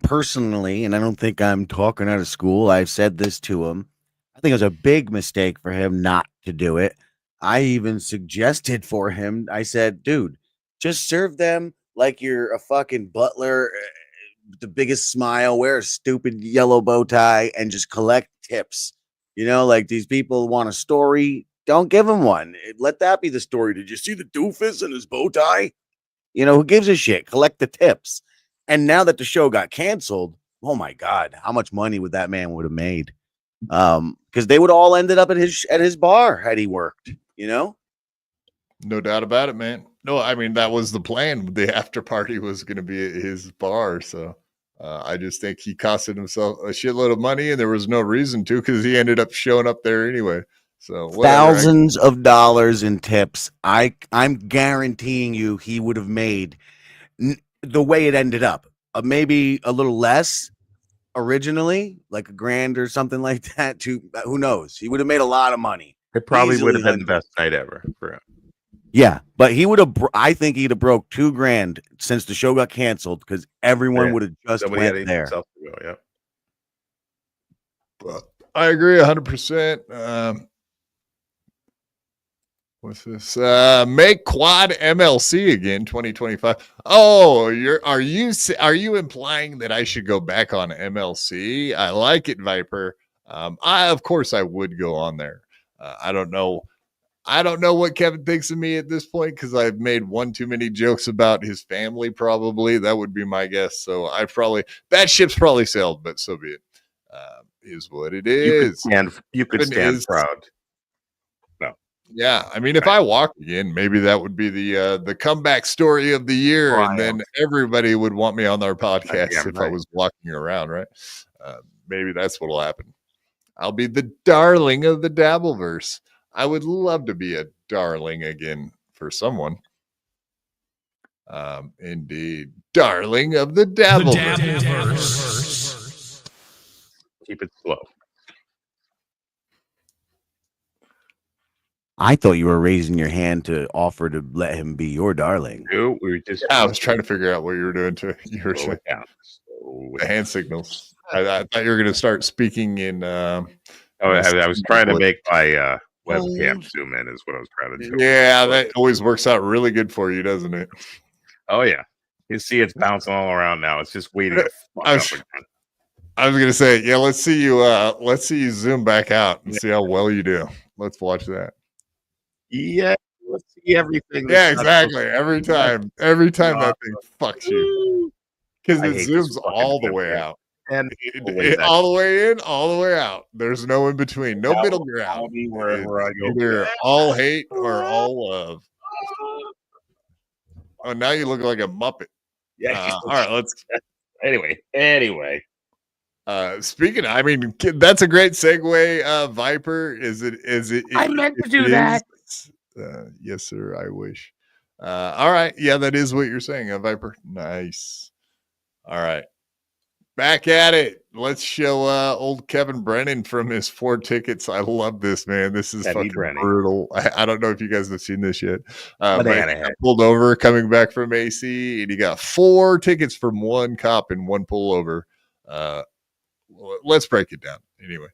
Personally, and I don't think I'm talking out of school. I've said this to him. I think it was a big mistake for him not to do it. I even suggested for him, I said, dude, just serve them like you're a fucking butler, the biggest smile, wear a stupid yellow bow tie, and just collect tips. You know, like these people want a story, don't give them one. Let that be the story. Did you see the doofus and his bow tie? You know, who gives a shit? Collect the tips. And now that the show got canceled, oh my God, how much money would that man would have made? Because they would all ended up at his bar had he worked. You know, no doubt about it, man. No, I mean, that was the plan. The after party was going to be at his bar. So I just think he costed himself a shitload of money, and there was no reason to, because he ended up showing up there anyway. So thousands of dollars in tips. I'm guaranteeing you he would have made the way it ended up. Maybe a little less originally, like $1,000 or something like that. To who knows? He would have made a lot of money. It probably would have been the best night ever for him. Yeah, but he would have. I think he'd have broke $2,000 since the show got canceled, because everyone would have just went there. Yeah. But I agree 100%. What's this? Make quad MLC again 2025. Oh, are you implying that I should go back on MLC? I like it, Viper. Of course I would go on there. I don't know what Kevin thinks of me at this point, because I've made one too many jokes about his family. Probably that would be my guess. So that ship's probably sailed, but so be it. Is what it is. You could stand proud. No. Yeah, I mean, if I walk again, maybe that would be the comeback story of the year, and then everybody would want me on their podcast if I was walking around, right? Maybe that's what'll happen. I'll be the darling of the dabbleverse. I would love to be a darling again for someone. Indeed, darling of the dabbleverse. Keep it slow. I thought you were raising your hand to offer to let him be your darling. No, we were just. I was trying to figure out what you were doing to you were saying. The hand signals. I thought you were going to start speaking in. I was trying to make my webcam zoom in. Is what I was trying to do. Yeah, that always works out really good for you, doesn't it? Oh yeah, you see it's bouncing all around now. It's just waiting to fuck up again. I was gonna say, yeah. Let's see you zoom back out and see how well you do. Let's watch that. Yeah, let's see everything. Yeah, exactly. Every time that thing fucks you because it zooms all the way out. And all the way in, all the way out. There's no in between, no middle ground. Where I go. Either all hate or all love. Oh, now you look like a Muppet. Yeah. All right, let's. Anyway. Speaking, I mean, that's a great segue. Viper, is it? I meant to do that. Yes, sir. I wish. All right, yeah, that is what you're saying, Viper. Nice. All right. Back at it. Let's show old Kevin Brennan from his 4 tickets. I love this, man. This is fucking brutal. I don't know if you guys have seen this yet. But he got pulled over coming back from AC, and he got 4 tickets from 1 cop and 1 pullover. Let's break it down anyway.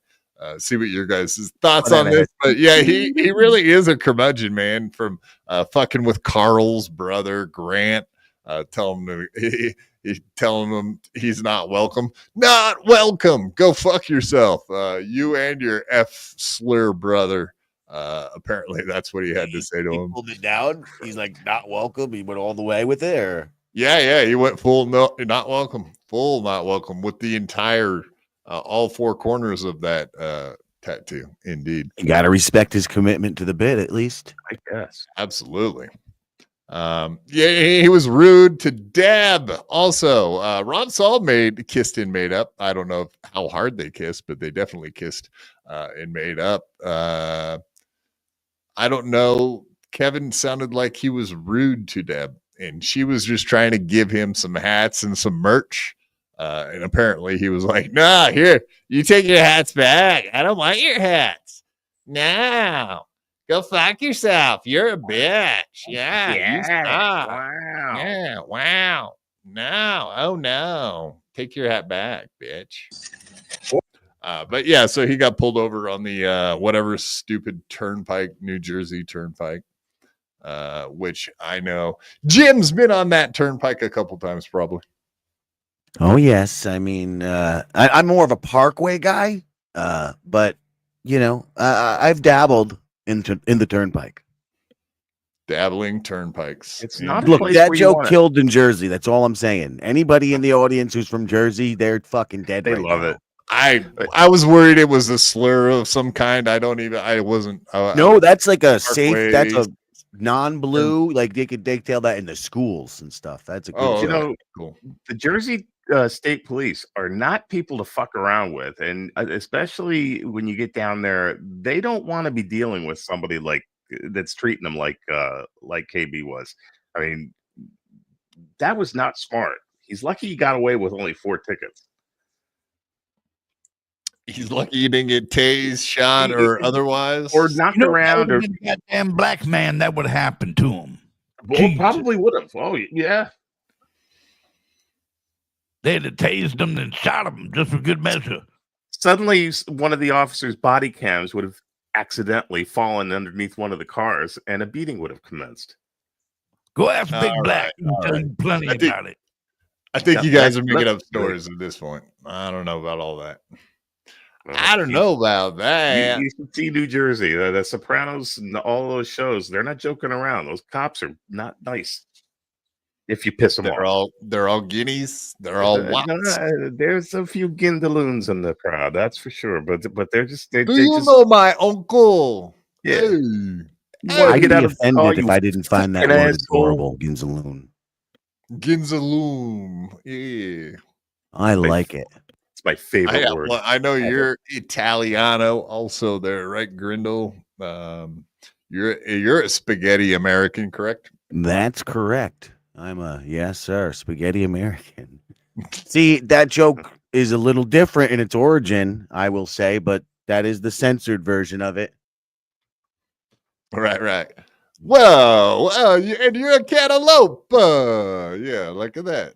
See what your guys' thoughts on this. But yeah, he really is a curmudgeon, man, from fucking with Carl's brother, Grant. Telling him he's not welcome. Not welcome. Go fuck yourself. You and your F slur brother. Apparently that's what he had to say to him. Pulled it down. He's like, not welcome. He went all the way with it. Or? Yeah. He went full no, not welcome. Full not welcome with the entire all 4 corners of that tattoo. Indeed. You gotta respect his commitment to the bit, at least. I guess. Absolutely. Yeah, he was rude to Deb. Also, Rob Saul kissed and made up. I don't know how hard they kissed, but they definitely kissed and made up. I don't know. Kevin sounded like he was rude to Deb, and she was just trying to give him some hats and some merch. And apparently he was like, "Nah, here, you take your hats back. I don't want your hats. No. Go fuck yourself. You're a bitch. Yeah. You stop. Wow. Yeah. Wow. No. Oh no. Take your hat back, bitch." But yeah, so he got pulled over on the whatever stupid turnpike, New Jersey turnpike, which I know Jim's been on that turnpike a couple times, probably. Oh yes. I mean, I'm more of a parkway guy, but you know, I've dabbled in the turnpike. Dabbling turnpikes. It's not Look, that joke killed in Jersey. That's all I'm saying. Anybody in the audience who's from Jersey, they're fucking dead. They love it. I was worried it was a slur of some kind. I wasn't. No, that's like a safe. That's a non-blue. Like they could tail that in the schools and stuff. That's a good joke. Cool. The Jersey state police are not people to fuck around with, and especially when you get down there, they don't want to be dealing with somebody like that's treating them like KB was. I mean, that was not smart. He's lucky he got away with only 4 tickets. He's lucky he didn't get tased, shot, or otherwise, or knocked around, or goddamn black man. That would happen to him. Well, probably would have. Oh yeah. They'd have tased him and shot him just for good measure. Suddenly, one of the officers' body cams would have accidentally fallen underneath one of the cars, and a beating would have commenced. Go ask Big Black. He'll tell you plenty about it. I think you guys are making up stories at this point. I don't know about all that. I don't know about that. You should see New Jersey, the Sopranos, and all those shows. They're not joking around. Those cops are not nice. If you piss them off, they're all guineas. They're all wops. There's a few gindaloons in the crowd, that's for sure. But they're just. Do you know my uncle? Yeah. Well, I'd be offended if I didn't find that word adorable. Ginzaloon. Ginzaloon. Yeah. I like it. It's my favorite word. Well, I know you're Italiano also there, right, Grindle? You're a spaghetti American, correct? That's correct. I'm a yes, sir, spaghetti American. See, that joke is a little different in its origin, I will say, but that is the censored version of it. Right. Well, and you're a cantaloupe. Yeah, look at that.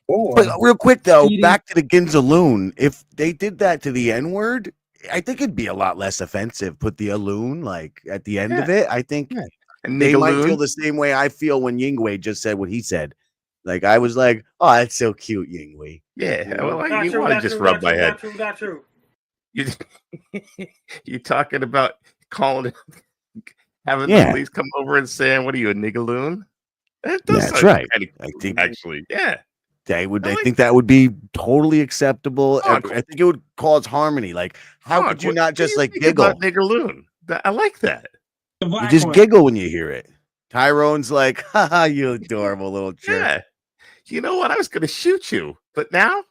But real quick though, back to the Ginzaloon. If they did that to the N-word, I think it'd be a lot less offensive. Put the aloon like at the end of it. I think they might feel the same way I feel when Yingui just said what he said. Like I was like, oh, that's so cute, Yingui. Yeah, well, Not you true, want to not just true, rub not my true, head. not true, not true. You talking about calling it, having Yeah. the police come over and saying, "What are you, a nigaloon?" That does That's sound right. kinda I cool, think actually, yeah. I think that would be totally acceptable. Oh, I think it would cause harmony. Like, how Fuck, could you what not do just you like think giggle? about nigaloon? I like that. You just giggle when you hear it. Tyrone's like, haha, you adorable little jerk. Yeah. You know what? I was going to shoot you, but now,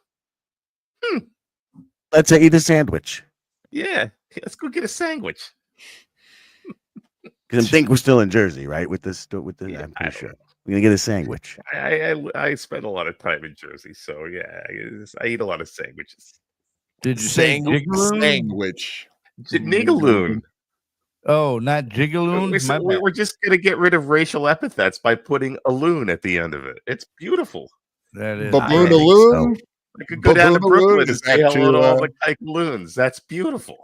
Let's eat a sandwich. yeah, let's go get a sandwich. Because I think we're still in Jersey, right? With this, I'm pretty sure. We're gonna get a sandwich. I spend a lot of time in Jersey, so yeah, I eat a lot of sandwiches. Did you say Jigaloon? Sandwich. Nigaloon. Oh, not Jigaloon? My bad. We're just going to get rid of racial epithets by putting a loon at the end of it. It's beautiful. That is. Baboonaloon. I could go down to Brooklyn and Is say that hello to all too, the loons. That's beautiful.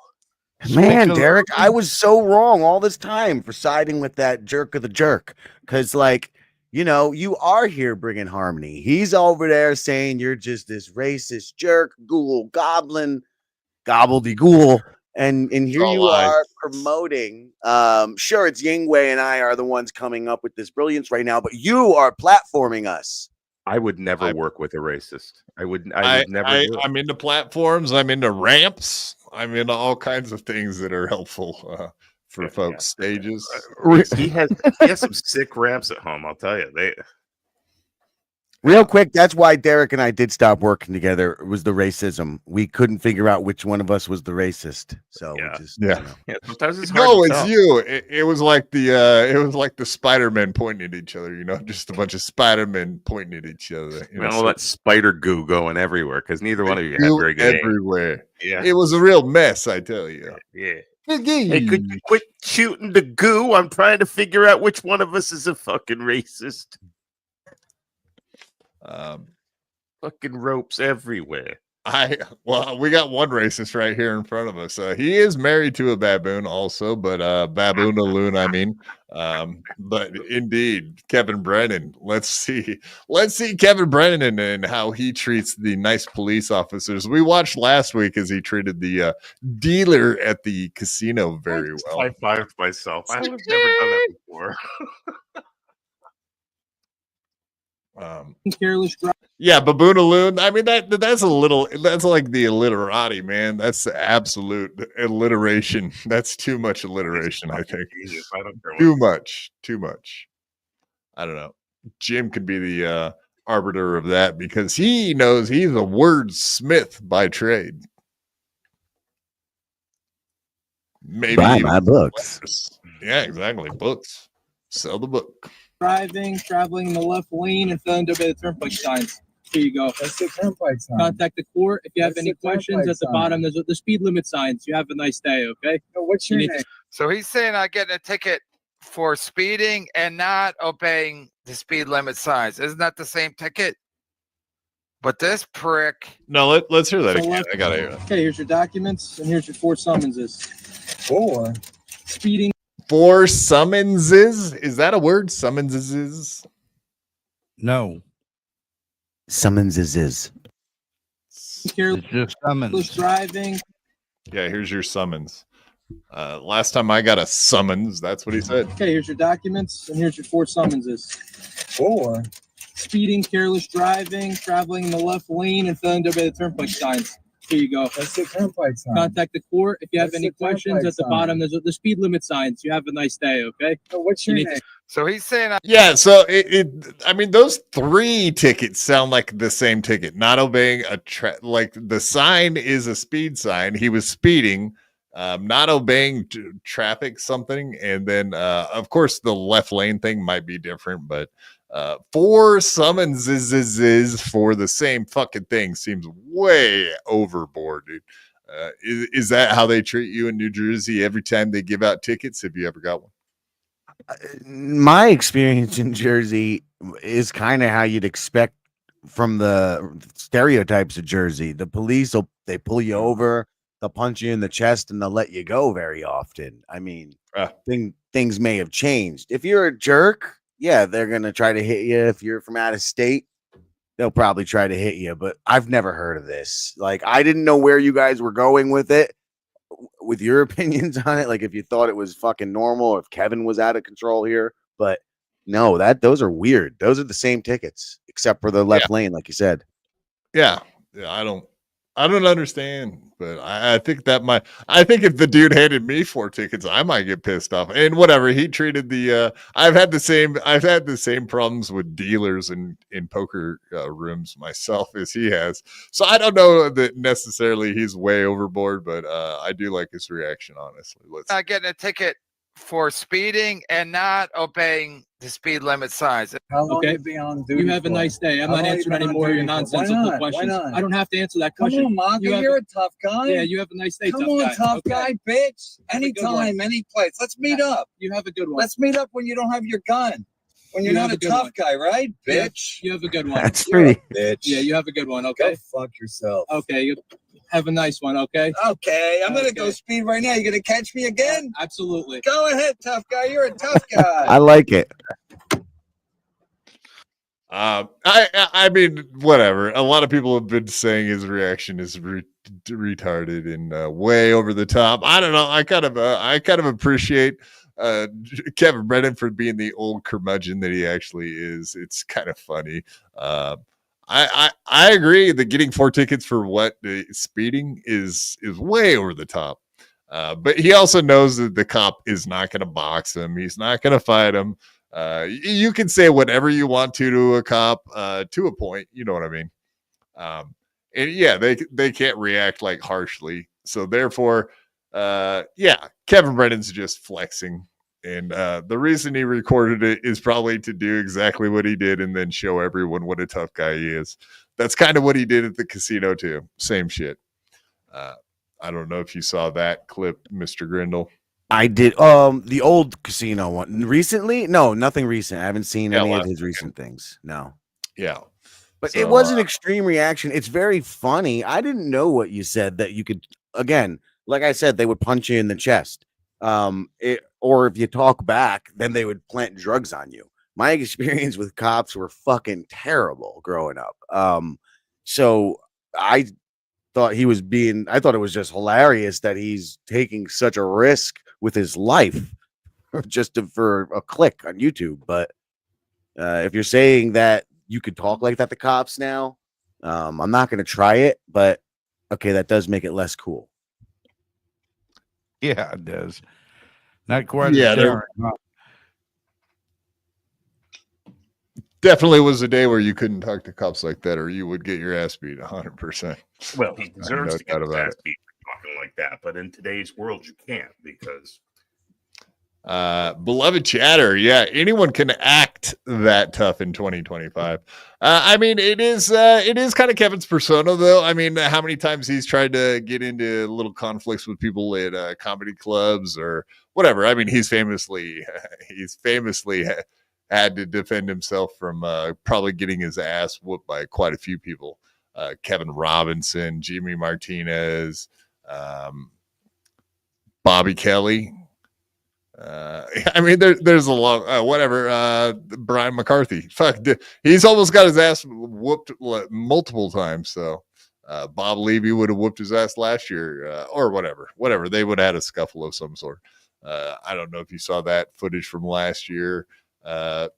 Man, Derek, I was so wrong all this time for siding with that jerk of the jerk. Because, like, you know, you are here bringing harmony. He's over there saying you're just this racist jerk, ghoul, goblin, gobbledygool. And here all you lies. are promoting. Sure, it's Yingui and I are the ones coming up with this brilliance right now, but you are platforming us. I would never work with a racist. I would never do it. I'm into platforms. I'm into ramps. I'm into all kinds of things that are helpful for folks' stages. He has some sick ramps at home. I'll tell you. Real quick, that's why Derek and I did stop working together. It was the racism. We couldn't figure out which one of us was the racist. So Yeah. we just, Yeah. you know. Yeah, sometimes it's hard No, to it's tell. you. It was like the Spider-Men pointing at each other. You know, just a bunch of Spider-Men pointing at each other. You know, all that spider goo going everywhere because neither one of you had goo very good aim. everywhere. Yeah. It was a real mess, I tell you. Yeah. Hey, could you quit shooting the goo? I'm trying to figure out which one of us is a fucking racist. Fucking ropes everywhere. We got one racist right here in front of us. He is married to a baboon also, but baboonaloon, I mean. But indeed, Kevin Brennan. Let's see Kevin Brennan and how he treats the nice police officers. We watched last week as he treated the dealer at the casino very well. I high-fived myself. I've never done that before. Careless drive. Yeah, baboonaloon. I mean that's like the illiterati, man. That's the absolute alliteration. That's too much alliteration, I think. Jesus, I don't care Too much. I don't know. Jim could be the arbiter of that because he knows he's a wordsmith by trade. Maybe Buy even my books. letters. Yeah, exactly. Books. Sell the book. Driving, traveling in the left lane, and failing to obey the turnpike signs. Here you go. That's the turnpike sign. Contact the court if you have any questions. At the bottom, there's the speed limit signs. You have a nice day, okay? What's your name? So he's saying I get a ticket for speeding and not obeying the speed limit signs. Isn't that the same ticket? But this prick. No, let's hear that again. I gotta hear that. Okay, here's your documents, and here's your 4 summonses. 4? Speeding. 4 summonses? Is that a word? Summonses? No. Summonses is. It's just summons. Driving. Yeah, here's your summons. Last time I got a summons, that's what he said. Okay, here's your documents, and here's your 4 summonses. 4? Speeding, careless driving, traveling in the left lane, and failing to obey the turnpike signs. Here you go. That's the turnpike sign. Contact the court if you have any questions. At the bottom, there's the speed limit signs. You have a nice day, okay? What's your name? So he's saying Yeah, so I mean, those 3 tickets sound like the same ticket. Not obeying like the sign is a speed sign. He was speeding, not obeying traffic something, and then of course the left lane thing might be different, but 4 summonses for the same fucking thing seems way overboard, dude. Is that how they treat you in New Jersey every time they give out tickets? Have you ever got one? My experience in Jersey is kind of how you'd expect from the stereotypes of Jersey. The police they pull you over, they'll punch you in the chest, and they'll let you go very often. I mean, things may have changed. If you're a jerk, yeah, they're gonna try to hit you. If you're from out of state, they'll probably try to hit you. But I've never heard of this. Like, I didn't know where you guys were going with it, with your opinions on it. Like, if you thought it was fucking normal or if Kevin was out of control here. But no, those are weird. Those are the same tickets, except for the left lane, like you said. Yeah. I don't understand, but I think I think if the dude handed me 4 tickets, I might get pissed off. And whatever, he treated I've had the same problems with dealers in poker rooms myself as he has. So I don't know that necessarily he's way overboard, but I do like his reaction, honestly. Not getting a ticket for speeding and not obeying the speed limit signs. How long you be on duty? You have a nice day. I'm not answering any more of your nonsensical questions. I don't have to answer that question. Come on, Maka, you're a tough guy. Yeah, you have a nice day, Come on, tough guy, bitch. Anytime, any place. Let's meet up. You have a good one. Let's meet up when you don't have your gun. When you're not a tough guy, right, bitch? You have a good one. That's pretty. Bitch. Yeah, you have a good one, okay? Go fuck yourself. Okay, you have a nice one, okay? Okay, I'm going to go speed right now. You going to catch me again? Absolutely. Go ahead, tough guy. You're a tough guy. I like it. I mean, whatever. A lot of people have been saying his reaction is retarded and way over the top. I don't know. I kind of appreciate Kevin Brennan for being the old curmudgeon that he actually is. It's kind of funny. I agree that getting 4 tickets for speeding is way over the top. But he also knows that the cop is not going to box him. He's not going to fight him. You can say whatever you want to a cop to a point. You know what I mean? And yeah, they can't react like harshly. So therefore, Kevin Brennan's just flexing. And the reason he recorded it is probably to do exactly what he did and then show everyone what a tough guy he is. That's kind of what he did at the casino too. Same shit. I don't know if you saw that clip, Mr. Grindle. I did. The old casino one recently. No, nothing recent. I haven't seen any of his recent things. No. Yeah. But it was an extreme reaction. It's very funny. I didn't know what you said, that you could, again, like I said, they would punch you in the chest. Or if you talk back, then they would plant drugs on you. My experience with cops were fucking terrible growing up. So I thought it was just hilarious that he's taking such a risk with his life just for a click on YouTube. But if you're saying that you could talk like that to cops now, I'm not going to try it, but okay, that does make it less cool. Yeah, it does. Not quite. Yeah, definitely was a day where you couldn't talk to cops like that, or you would get your ass beat 100%. Well, he deserves to get his ass it. beat for talking like that, but in today's world, you can't, because beloved chatter, yeah, anyone can act that tough in 2025. I mean, it is kind of Kevin's persona, though. I mean, how many times he's tried to get into little conflicts with people at comedy clubs or whatever. I mean, he's famously had to defend himself from probably getting his ass whooped by quite a few people. Kevin Robinson, Jimmy Martinez, Bobby Kelly. I mean, there's a long Brian McCarthy. Fuck, he's almost got his ass whooped multiple times. So Bob Levy would have whooped his ass last year, or whatever. They would have had a scuffle of some sort. I don't know if you saw that footage from last year. Bob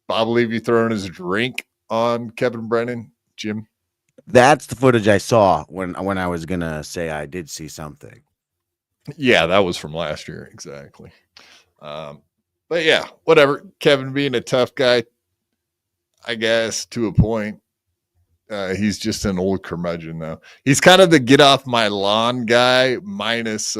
Levy throwing his drink on Kevin Brennan, Jim. That's the footage I saw when I was gonna say I did see something. Yeah, that was from last year, exactly. But yeah, whatever. Kevin being a tough guy, I guess, to a point. He's just an old curmudgeon, though. He's kind of the get off my lawn guy, minus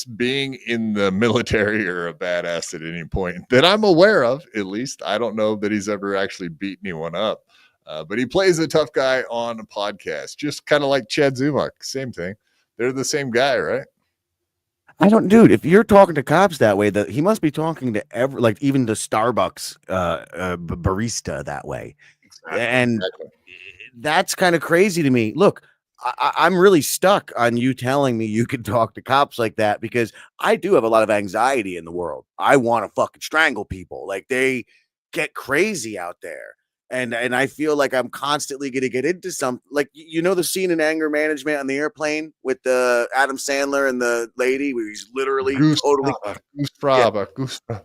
being in the military or a badass at any point that I'm aware of. At least I don't know that he's ever actually beat anyone up. But he plays a tough guy on a podcast, just kind of like Chad Zumach. Same thing. They're the same guy, right? Dude, if you're talking to cops that way, he must be talking to even the Starbucks barista that way. Exactly. And that's kind of crazy to me. Look, I'm really stuck on you telling me you can talk to cops like that, because I do have a lot of anxiety in the world. I want to fucking strangle people. Like, they get crazy out there. And I feel like I'm constantly going to get into some, like, you know, the scene in Anger Management on the airplane with the Adam Sandler and the lady where he's literally totally Gustavo. And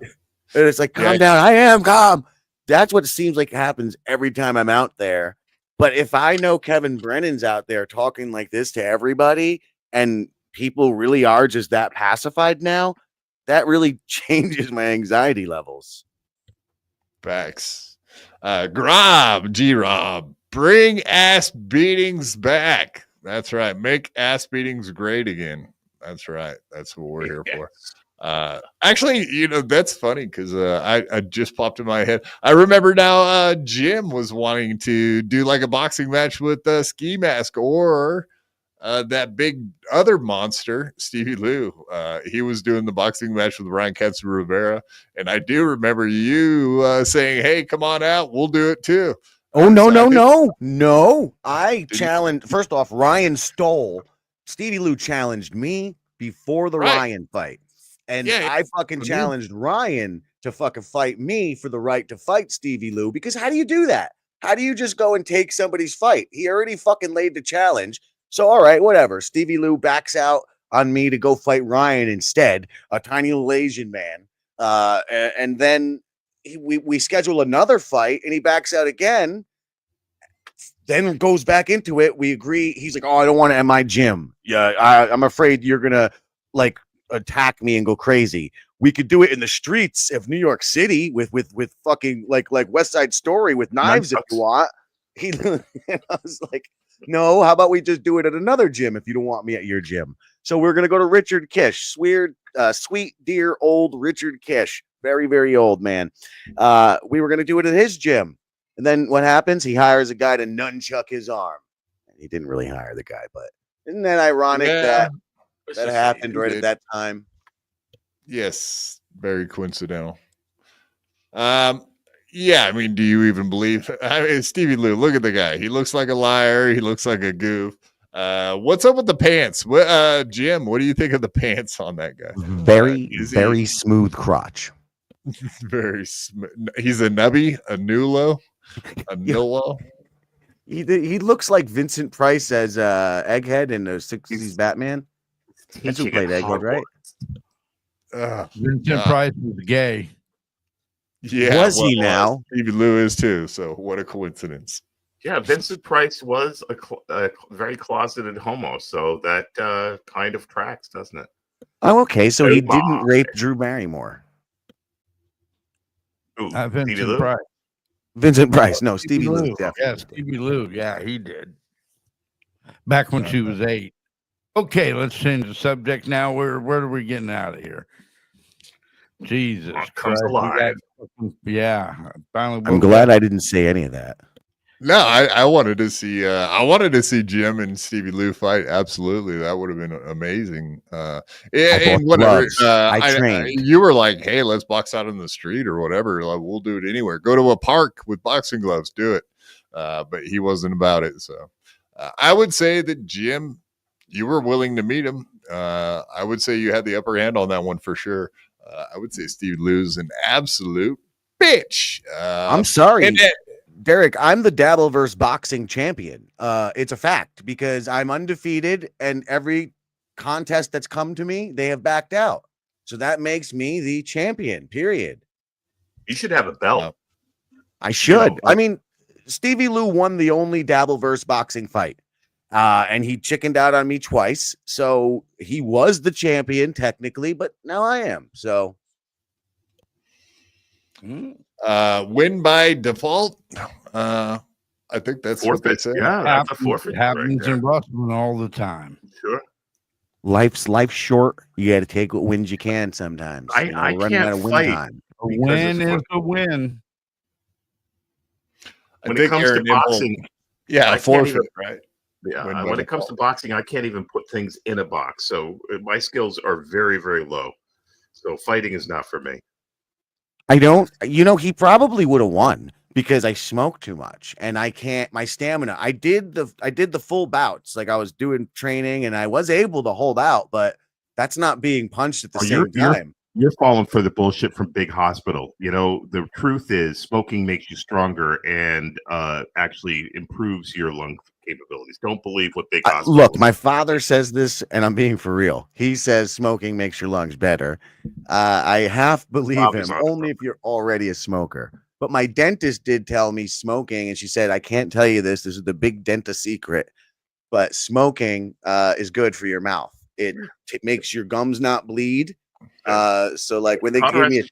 it's like, calm down. I am calm. That's what it seems like happens every time I'm out there. But if I know Kevin Brennan's out there talking like this to everybody and people really are just that pacified now, that really changes my anxiety levels. Facts. G-Rob, bring ass beatings back. That's right. Make ass beatings great again. That's right. That's what we're here for. Actually, you know, that's funny because I just popped in my head. I remember now Jim was wanting to do like a boxing match with Ski Mask or that big other monster, Stevie Lou. He was doing the boxing match with Ryan Katz Rivera. And I do remember you saying, hey, come on out. We'll do it too. Oh, no. I challenged. First off, Ryan stole. Stevie Lou challenged me before the Ryan fight. And I fucking challenged Ryan to fucking fight me for the right to fight Stevie Lou. Because how do you do that? How do you just go and take somebody's fight? He already fucking laid the challenge. So, all right, whatever. Stevie Lou backs out on me to go fight Ryan instead, a tiny little Asian man. And then we schedule another fight, and he backs out again. Then goes back into it. We agree. He's like, oh, I don't want to end my gym. Yeah, I'm afraid you're going to, like, attack me and go crazy. We could do it in the streets of New York City with fucking, like West Side Story with knives if you want. I was like, no, how about we just do it at another gym if you don't want me at your gym? So we're going to go to Richard Kish, sweet, dear, old Richard Kish. Very, very old, man. We were going to do it at his gym. And then what happens? He hires a guy to nunchuck his arm. He didn't really hire the guy, but isn't that ironic that happened right at that time? Yes, very coincidental. Yeah, I mean, do you even believe? I mean, Stevie Lou, look at the guy. He looks like a liar. He looks like a goof. What's up with the pants? Jim, what do you think of the pants on that guy? Very smooth crotch. Very smooth. He's a nubby, a nulo, a nillo. He looks like Vincent Price as Egghead in the 60s Batman. That's who played Egghead, right? Vincent Price was gay. Yeah, was he now? Stevie Lou is too. So what a coincidence. Yeah, Vincent Price was a very closeted homo, so that kind of tracks, doesn't it? Oh, okay. So he didn't rape Drew Barrymore. Ooh, Vincent Price. Vincent Price. No, Stevie Lou. Definitely. Yeah, Stevie Lou. Yeah, he did. Back when she was 8. Okay, let's change the subject now. Where are we getting out of here? Jesus comes alive. Yeah. Finally, I'm glad I didn't say any of that. No, I wanted to see Jim and Stevie Lou fight. Absolutely, that would have been amazing. And whatever. I trained. You were like, "Hey, let's box out in the street or whatever. Like, we'll do it anywhere. Go to a park with boxing gloves. Do it." But he wasn't about it. So I would say that Jim, you were willing to meet him. I would say you had the upper hand on that one for sure. I would say Steve Lou's an absolute bitch. I'm sorry. Derek, I'm the dabbleverse boxing champion. It's a fact because I'm undefeated and every contest that's come to me, they have backed out. So that makes me the champion, period. You should have a belt. I should. I mean, Stevie Lou won the only dabbleverse boxing fight. And he chickened out on me twice. So he was the champion technically, but now I am. So win by default. I think that's forfeit. What they say. Yeah, that's a forfeit. Happens in wrestling all the time. Sure. Life's short. You got to take what wins you can sometimes. I can't fight. A win is a win. When it comes to boxing, yeah, forfeit, right? Yeah, when it comes to boxing, I can't even put things in a box. So my skills are very, very low. So fighting is not for me. I don't, he probably would have won because I smoked too much and I can't, my stamina. I did the full bouts. Like I was doing training and I was able to hold out, but that's not being punched at the same time. You're falling for the bullshit from Big Hospital. You know, the truth is smoking makes you stronger and actually improves your lung capabilities. Don't believe what Big Hospital. Look, my father says this, and I'm being for real. He says smoking makes your lungs better. I half believe him, only if you're already a smoker. But my dentist did tell me smoking, and she said, I can't tell you this. This is the big dentist secret. But smoking is good for your mouth. It makes your gums not bleed. So like when they give me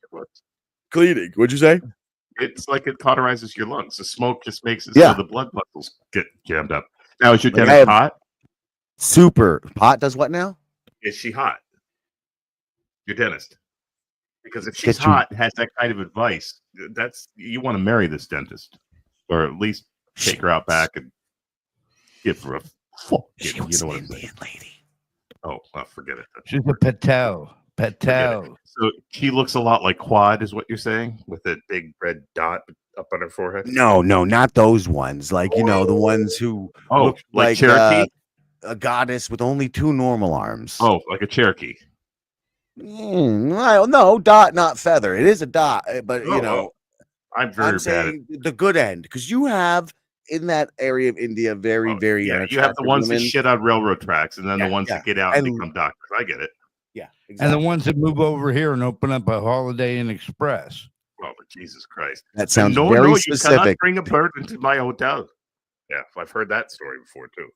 cleaning, what'd you say? It's like it cauterizes your lungs. The smoke just makes it so the blood vessels get jammed up. Now, is your dentist hot? Super. Pot does what now? Is she hot? Your dentist. Because if she's hot, has that kind of advice, you want to marry this dentist. Or at least take her out back and give her a fuck. You know what I'm saying? Lady. Oh, well, forget it. She's a Patel. So she looks a lot like Quad, is what you're saying, with a big red dot up on her forehead. No, not those ones. Like the ones who look like Cherokee, a goddess with only 2 normal arms. Oh, like a Cherokee. No, dot, not feather. It is a dot, but I'm very bad at the good end because you have in that area of India very you have the ones that shit on railroad tracks, and then the ones that get out and become doctors. I get it. Yeah, exactly. And the ones that move over here and open up a Holiday Inn Express. Oh, but Jesus Christ. That sounds very specific. You cannot bring a bird into my hotel. Yeah, I've heard that story before, too.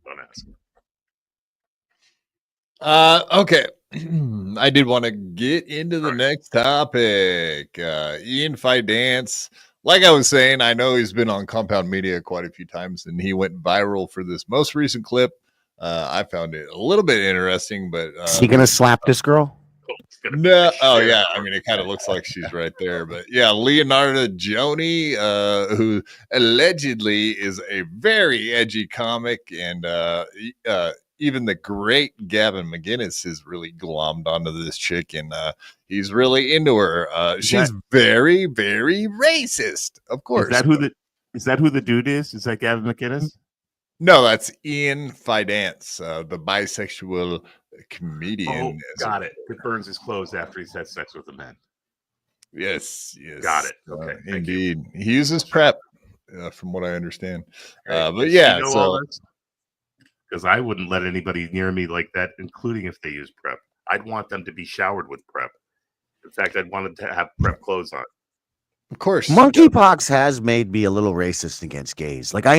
Don't ask. Okay. I did want to get into the next topic. Ian Fidance. Like I was saying, I know he's been on Compound Media quite a few times, and he went viral for this most recent clip. I found it a little bit interesting, but is he gonna slap this girl? No. Oh yeah. I mean, it kind of looks like she's right there, but yeah, Leonardo Joanie, who allegedly is a very edgy comic, and even the great Gavin McInnes has really glommed onto this chick, and he's really into her. She's very, very racist, of course. Is that who the dude is? Is that Gavin McInnes? No, that's Ian Fidance, the bisexual comedian. Oh, got it. It burns his clothes after he's had sex with a man. Yes. Got it. Okay. Indeed. He uses PrEP, from what I understand. But yeah, so because I wouldn't let anybody near me like that, including if they use PrEP. I'd want them to be showered with PrEP. In fact, I'd want them to have PrEP clothes on. Of course. Monkeypox has made me a little racist against gays. Like I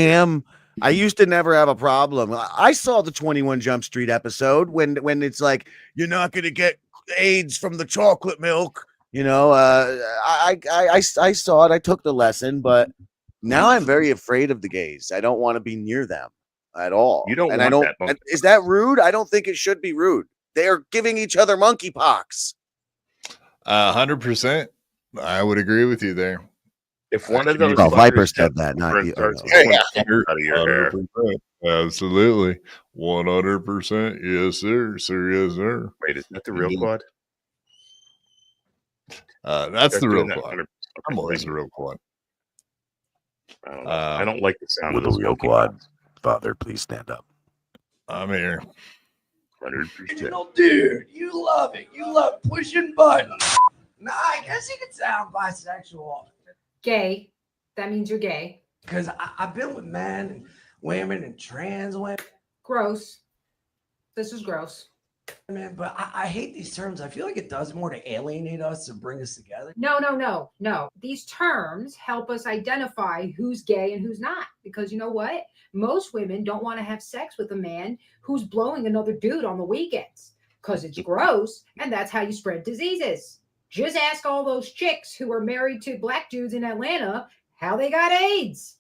used to never have a problem. I saw the 21 Jump Street episode when it's like, you're not going to get AIDS from the chocolate milk. I saw it. I took the lesson, but now I'm very afraid of the gays. I don't want to be near them at all. You don't that. Is that rude? I don't think it should be rude. They are giving each other monkeypox. 100%. I would agree with you there. If one of those Viper said that, not you. Out of your hair. Absolutely. 100%. Yes, sir. Yes, sir. Wait, is that the real Quad? That's the real Quad. I'm always the real Quad. I don't like the sound of the real Quad. Father, please stand up. I'm here. 100%. Dude, you love it. You love pushing buttons. Nah, I guess you could sound bisexual. Gay. That means you're gay. Because I've been with men and women and trans women. Gross. This is gross. Man, but I hate these terms. I feel like it does more to alienate us to bring us together. No. These terms help us identify who's gay and who's not. Because you know what? Most women don't want to have sex with a man who's blowing another dude on the weekends. Because it's gross, and that's how you spread diseases. Just ask all those chicks who are married to black dudes in Atlanta how they got AIDS.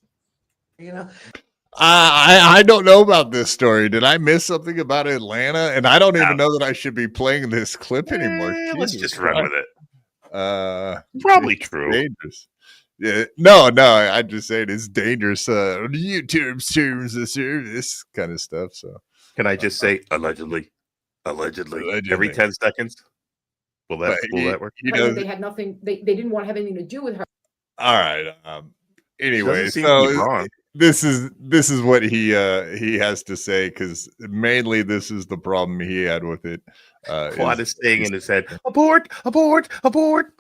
I don't know about this story. Did I miss something about Atlanta? And I don't even know that I should be playing this clip anymore. Let's just run with it. Probably true. Dangerous. Yeah, no. I just saying it's dangerous. YouTube terms of service kind of stuff. So can I just say allegedly every 10 seconds? Will that work? They had nothing. They didn't want to have anything to do with her. All right. Anyway, so this is what he has to say, because mainly this is the problem he had with it. Quad is saying in his head, abort, abort, abort.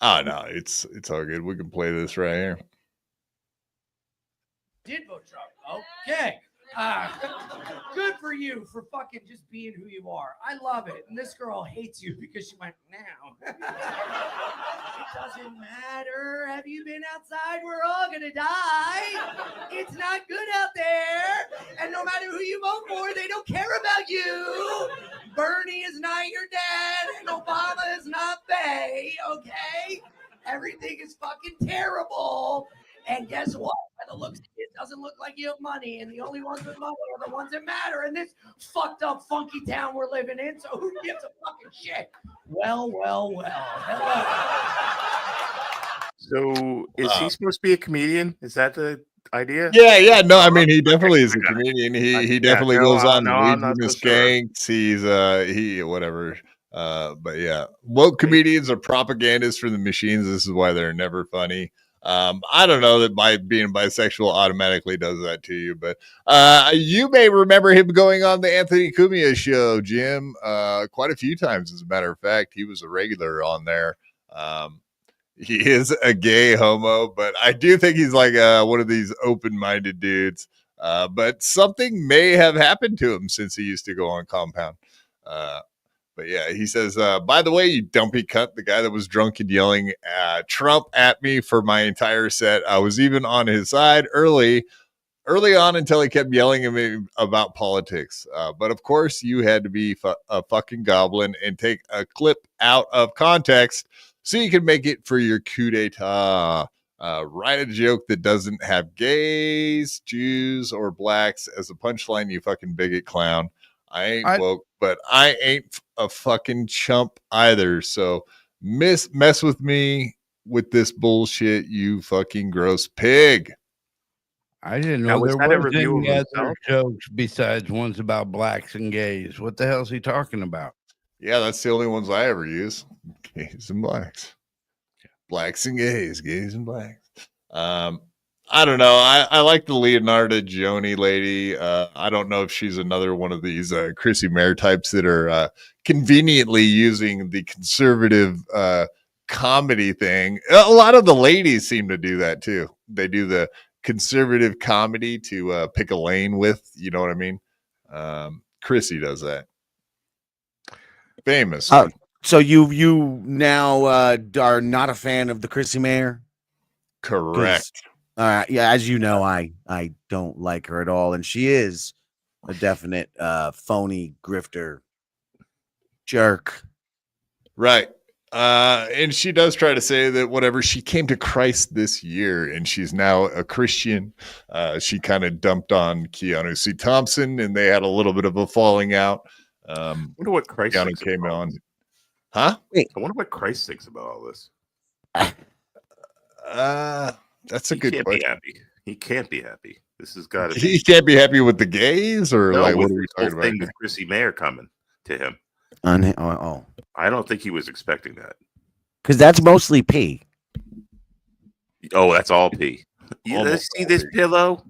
Oh no, it's all good. We can play this right here. Did vote Trump. Okay. Good for you for fucking just being who you are. I love it. And this girl hates you because she went, now. It doesn't matter. Have you been outside? We're all going to die. It's not good out there. And no matter who you vote for, they don't care about you. Bernie is not your dad, and Obama is not Faye, okay? Everything is fucking terrible. And guess what? By the looks of it, doesn't look like you have money, and the only ones with money are the ones that matter in this fucked up, funky town we're living in. So who gives a fucking shit? Well. Hello. So is he supposed to be a comedian? Is that the idea? Yeah. No, I mean, he definitely is a comedian. He definitely goes on I'm not Legion so sure. Skanks. He's whatever. But yeah, woke comedians are propagandists for the machines. This is why they're never funny. I don't know that by being bisexual automatically does that to you, but you may remember him going on the Anthony Cumia show, Jim, quite a few times. As a matter of fact, he was a regular on there. He is a gay homo, but I do think he's like one of these open-minded dudes. But something may have happened to him since he used to go on Compound. But yeah, he says, by the way, you dumpy cunt, the guy that was drunk and yelling Trump at me for my entire set. I was even on his side early on until he kept yelling at me about politics. But of course, you had to be a fucking goblin and take a clip out of context so you can make it for your coup d'etat. Write a joke that doesn't have gays, Jews, or blacks as a punchline, you fucking bigot clown. I ain't woke, but I ain't a fucking chump either. So mess with me with this bullshit, you fucking gross pig. I didn't Now, know was there that a was review of any other himself? jokes besides ones about blacks and gays. What the hell is he talking about? Yeah, that's the only ones I ever use. Gays and blacks. Blacks and gays, gays and blacks. I don't know. I like the Leonardo Joanie lady. I don't know if she's another one of these Chrissy Mayer types that are conveniently using the conservative comedy thing. A lot of the ladies seem to do that too. They do the conservative comedy to pick a lane with. You know what I mean? Chrissy does that. Famous. So you now are not a fan of the Chrissy Mayer? Correct. Yeah, as you know, I don't like her at all, and she is a definite phony grifter jerk. Right. And she does try to say that whatever, she came to Christ this year and she's now a Christian. She kind of dumped on Keanu C. Thompson and they had a little bit of a falling out. I wonder what Christ Keanu thinks came about on. this. Huh? I wonder what Christ thinks about all this. That's a good question. He can't be happy. This has got to be. He can't be happy with the gays, or No, like with what are we this whole talking about? thing here? with Chrissy Mayer coming to him. Oh, I don't think he was expecting that. because that's mostly pee. Oh, that's all pee. You Almost see this pillow?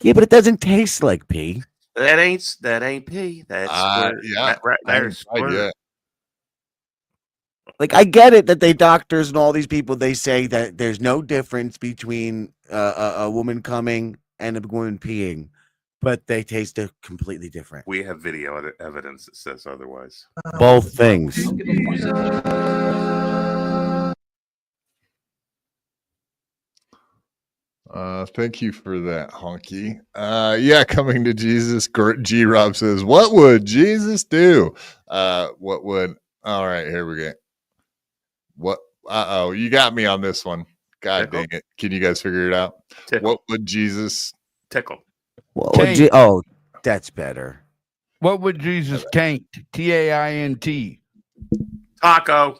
Yeah, but it doesn't taste like pee. That ain't pee. That's squirt. Yeah, right I there. haven't tried yet. Like, I get it that they doctors and all these people, they say that there's no difference between a woman coming and a woman peeing, but they taste completely different. We have video evidence that says otherwise. Both things. Thank you for that, honky. Yeah, coming to Jesus. G Rob says, what would Jesus do? What would, all right, here we go. What, you got me on this one. God dang it. Can you guys figure it out? What would Jesus tickle? What would oh, that's better. What would Jesus taint? TAINT. Taco.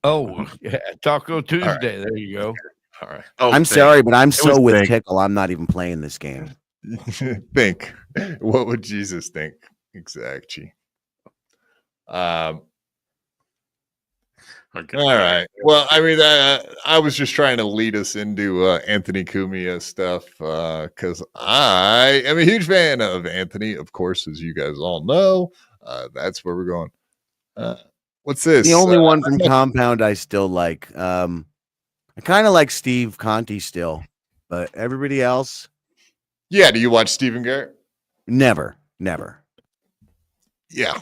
Oh, yeah. Taco Tuesday. There you go. All right. Oh, I'm sorry, but I'm so with think. tickle. I'm not even playing this game. Think. What would Jesus think? Exactly. Okay. All right. Well, I mean, I was just trying to lead us into Anthony Cumia stuff because I am a huge fan of Anthony, of course, as you guys all know. That's where we're going. What's this? The only one from Compound I still like. I kind of like Steve Conti still, but everybody else. Yeah. Do you watch Stephen Garrett? Never. Yeah.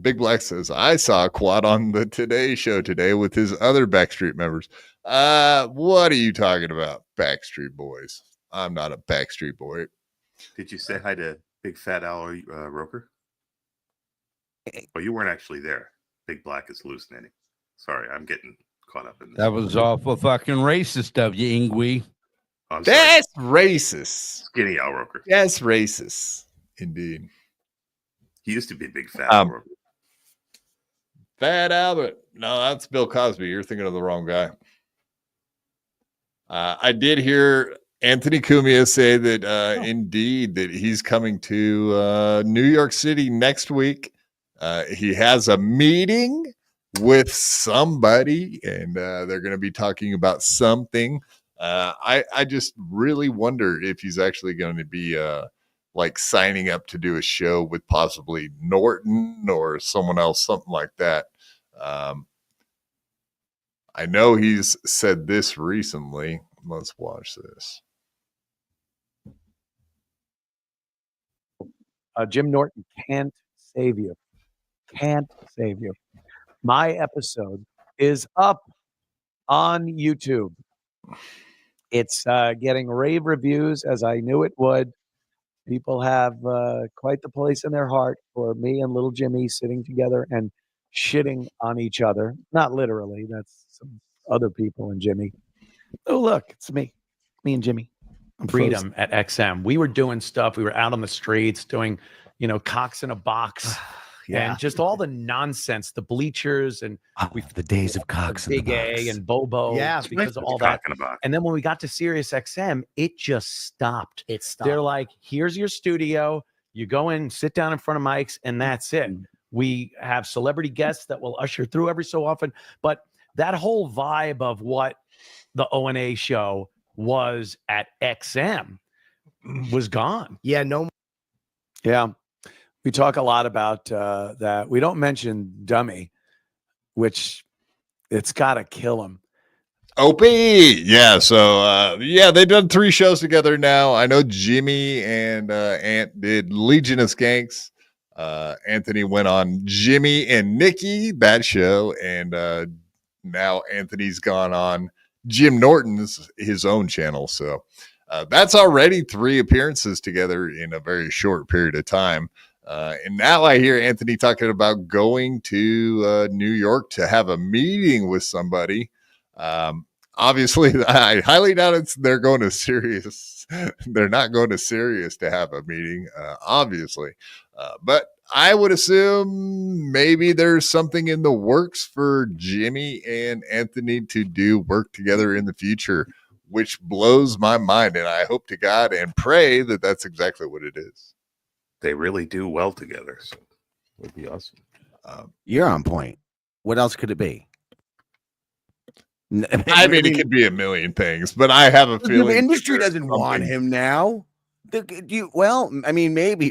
Big Black says, I saw a quad on the Today Show today with his other Backstreet members. What are you talking about, Backstreet Boys? I'm not a Backstreet Boy. Did you say hi to Big Fat Al Roker? Oh, you weren't actually there. Big Black is hallucinating. Sorry, I'm getting caught up in this. That was awful fucking racist of you, Yingui. That's racist. Skinny Al Roker. That's racist. Indeed. He used to be a big fat Al Roker. Fat Albert. No, that's Bill Cosby. You're thinking of the wrong guy. I did hear Anthony Cumia say that indeed that he's coming to New York City next week. He has a meeting with somebody, and they're going to be talking about something. I just really wonder if he's actually going to be like signing up to do a show with possibly Norton or someone else, something like that. I know he's said this recently. Let's watch this. Jim Norton can't save you. Can't save you. My episode is up on YouTube. It's getting rave reviews, as I knew it would. People have quite the place in their heart for me and little Jimmy sitting together and shitting on each other. Not literally. That's some other people and Jimmy. Oh, look, it's me and Jimmy. Freedom at XM. We were doing stuff. We were out on the streets doing, cocks in a box. Yeah. And just all the nonsense, the bleachers and the days of cocks in the Big A box. and Bobo. Yeah, because of all Cock that. in a box. And then when we got to Sirius XM, it just stopped. It stopped. They're like, here's your studio. You go in, sit down in front of mics, and that's it. We have celebrity guests that will usher through every so often. But that whole vibe of what the O&A show was at XM was gone. Yeah, no. Yeah. We talk a lot about that. We don't mention Dummy, which it's got to kill him. Opie. Yeah. So, they've done 3 shows together now. I know Jimmy and Ant did Legion of Skanks. Anthony went on Jimmy and Nikki, that show. And now Anthony's gone on Jim Norton's, his own channel. So that's already 3 appearances together in a very short period of time. And now I hear Anthony talking about going to New York to have a meeting with somebody. Obviously, I highly doubt they're going to Sirius. They're not going to Sirius to have a meeting, obviously. But I would assume maybe there's something in the works for Jimmy and Anthony to do work together in the future, which blows my mind. And I hope to God and pray that that's exactly what it is. They really do well together. So it would be awesome. You're on point. What else could it be? I mean, it could be a million things, but I have a feeling the industry doesn't want him now. Maybe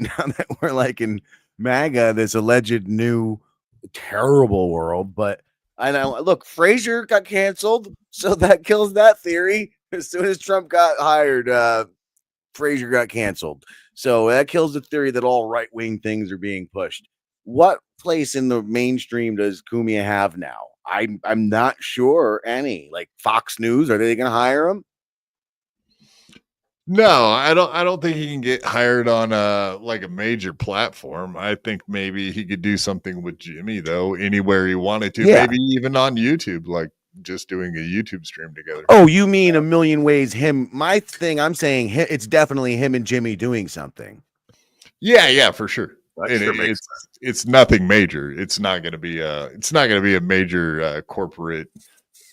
now that we're like in MAGA, this alleged new terrible world. But I know, look, Frasier got canceled, so that kills that theory. As soon as Trump got hired, Frasier got canceled. So that kills the theory that all right-wing things are being pushed. What place in the mainstream does Cumia have now? I'm not sure any. Like Fox News, are they going to hire him? No, I don't think he can get hired on a major platform. I think maybe he could do something with Jimmy though, anywhere he wanted to. Yeah. Maybe even on YouTube, like just doing a YouTube stream together. Oh, you mean a million ways him? My thing, I'm saying it's definitely him and Jimmy doing something. Yeah, for sure. It's nothing major. It's not going to be a major corporate.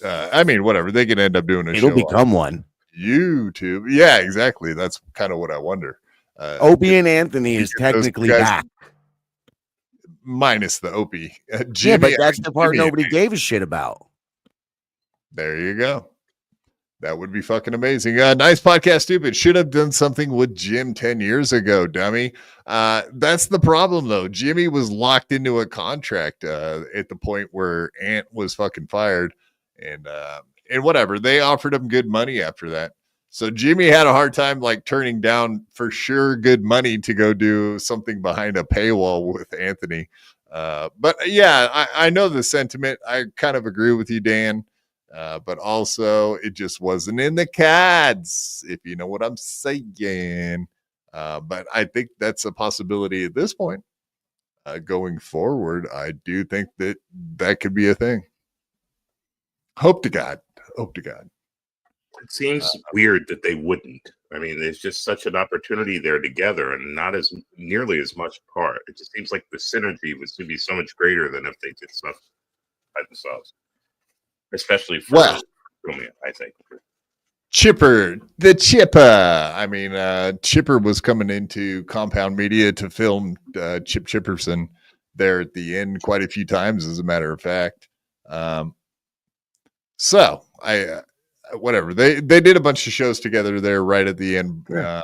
Whatever, they can end up doing It'll become one. YouTube. Yeah, exactly. That's kind of what I wonder. Opie and Anthony is technically back. minus the Opie. Yeah, but that's the part nobody gave a shit about. There you go. That would be fucking amazing. Nice podcast, stupid. Should have done something with Jim 10 years ago, dummy. That's the problem, though. Jimmy was locked into a contract at the point where Ant was fucking fired, and whatever. They offered him good money after that. So Jimmy had a hard time like turning down for sure good money to go do something behind a paywall with Anthony. But yeah, I know the sentiment. I kind of agree with you, Dan. But also it just wasn't in the cards, if you know what I'm saying. But I think that's a possibility at this point. Going forward, I do think that could be a thing. Hope to God. It seems weird that they wouldn't. I mean, there's just such an opportunity there together and not as nearly as much apart. It just seems like the synergy would be so much greater than if they did stuff by themselves. Especially for Cumia, I think. Chipper. I mean, Chipper was coming into Compound Media to film Chip Chipperson there at the end quite a few times, as a matter of fact. So whatever, they did a bunch of shows together there right at the end. But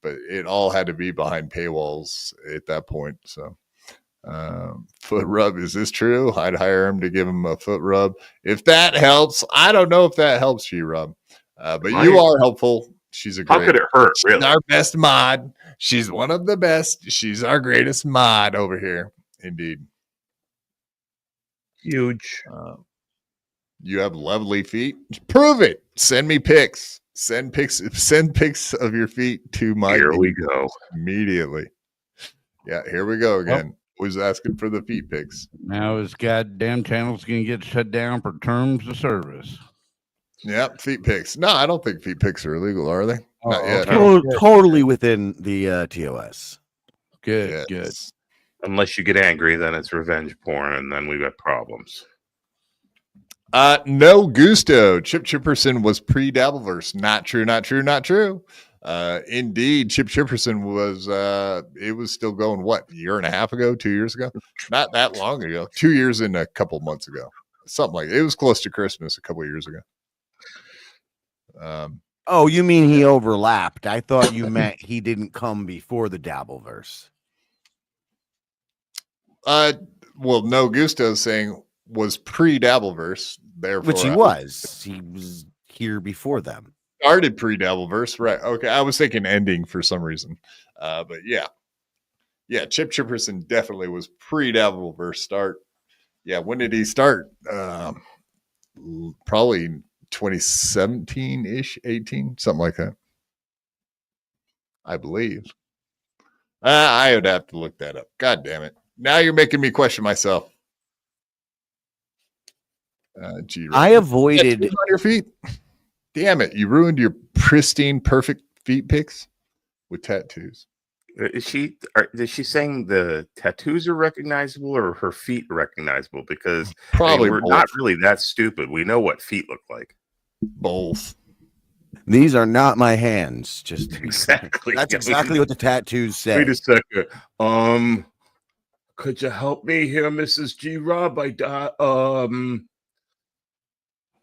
it all had to be behind paywalls at that point. So foot rub, is this true? I'd hire him to give him a foot rub if that helps. I don't know if that helps you, Rob, but you are helpful. She's a great, how could it hurt, really? She's our best mod. She's one of the best. She's our greatest mod over here, indeed. Huge. You have lovely feet. Prove it. Send me pics. Send pics of your feet to my Here we go. Immediately. Yeah, here we go again. Was asking for the feet pics. Now his goddamn channel's gonna get shut down for terms of service. Yep, feet pics. No, I don't think feet pics are illegal, are they? Not yet. Totally within the TOS. Good. Unless you get angry, then it's revenge porn, and then we got problems. No gusto. Chip Chipperson was pre-dabbleverse. Not true. Indeed, Chip Chipperson was it was still going, what, a year and a half ago, 2 years ago? Not that long ago. 2 years and a couple months ago. Something like that. It was close to Christmas a couple of years ago. Oh, you mean he overlapped? I thought you meant he didn't come before the dabbleverse. Well, no gusto saying was pre-dabbleverse, therefore, which he was here before them. Started pre-dabbleverse, right? Okay, I was thinking ending for some reason, but yeah, Chip Chipperson definitely was pre-dabbleverse start. Yeah, when did he start? Probably 2017-ish, 18, something like that, I believe. I would have to look that up. God damn it! Now you're making me question myself. I avoided on your feet. Damn it! You ruined your pristine, perfect feet pics with tattoos. Is she saying the tattoos are recognizable or her feet recognizable? Because probably we're not really that stupid. We know what feet look like. Both. These are not my hands. Just exactly. That's exactly what the tattoos say. Wait a second. Could you help me here, Mrs. G. Rob? I don't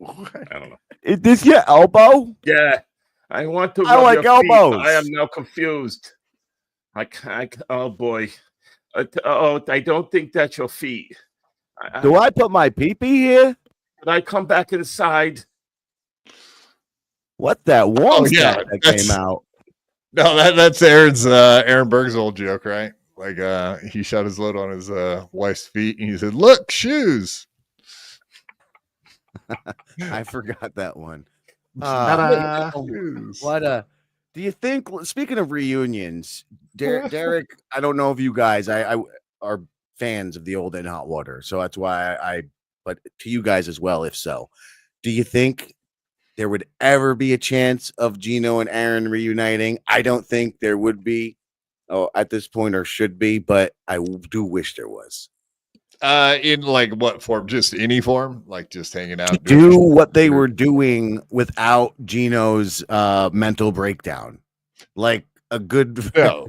know. Is this your elbow? Yeah, I want to. I rub like your feet. elbows. I am now confused. Oh boy. I don't think that's your feet. Do I put my pee-pee here? Can I come back inside? What that one that came out? No, that's Aaron Berg's old joke, right? Like he shot his load on his wife's feet and he said, "Look, shoes." I forgot that one. What do you think? Speaking of reunions, Derek, I don't know if you guys I are fans of the old In Hot Water, so that's why but to you guys as well, if so, do you think there would ever be a chance of Gino and Aaron reuniting? I don't think there would be at this point, or should be, but I do wish there was. In like what form? Just any form? Like just hanging out? Do what they were doing without Gino's mental breakdown. Like a good... No.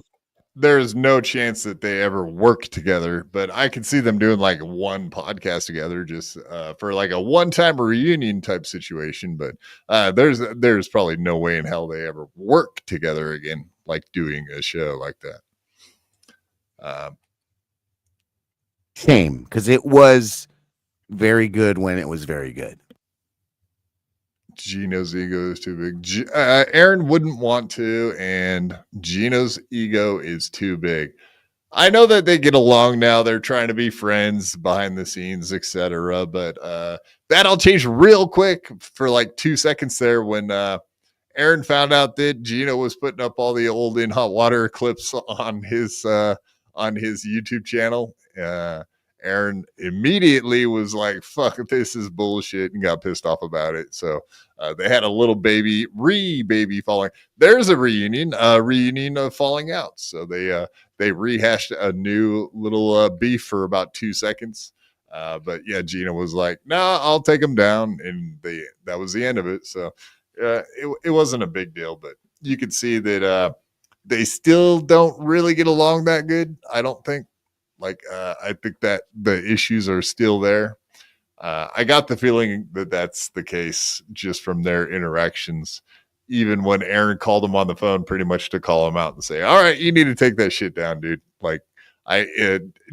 there's no chance that they ever work together, but I can see them doing like one podcast together just for like a one-time reunion type situation. But there's probably no way in hell they ever work together again, like doing a show like that. Shame, because it was very good when it was very good. Gino's ego is too big. Aaron wouldn't want to, and Gino's ego is too big. I know that they get along now. They're trying to be friends behind the scenes, etc. But that all changed real quick for like 2 seconds there when Aaron found out that Gino was putting up all the old In Hot Water clips on his YouTube channel. Aaron immediately was like, fuck, this is bullshit, and got pissed off about it. So they had a little baby falling. There's a reunion of falling out. So they rehashed a new little beef for about 2 seconds. But yeah, Gino was like, nah, I'll take him down. And that was the end of it. So it wasn't a big deal, but you could see that they still don't really get along that good, I don't think. Like, I think that the issues are still there. I got the feeling that that's the case just from their interactions. Even when Aaron called him on the phone pretty much to call him out and say, all right, you need to take that shit down, dude. Like,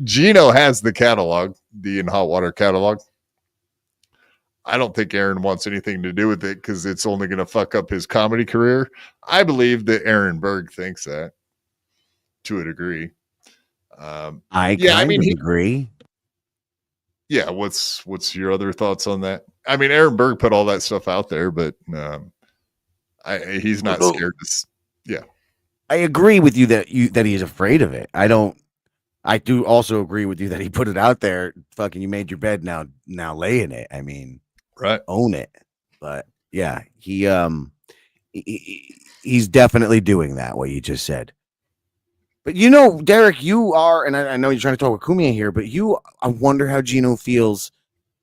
Gino has the catalog, the In Hot Water catalog. I don't think Aaron wants anything to do with it because it's only going to fuck up his comedy career. I believe that Aaron Berg thinks that to a degree. I agree. Yeah, what's your other thoughts on that? I mean, Aaron Berg put all that stuff out there, but he's not scared to. Yeah, I agree with you that he's afraid of it. I do also agree with you that he put it out there. Fucking, you made your bed, now lay in it. I mean, right, own it. But yeah, he's definitely doing that. What you just said. But you know, Derek, you are, and I know you're trying to talk with Cumia here, but I wonder how Gino feels.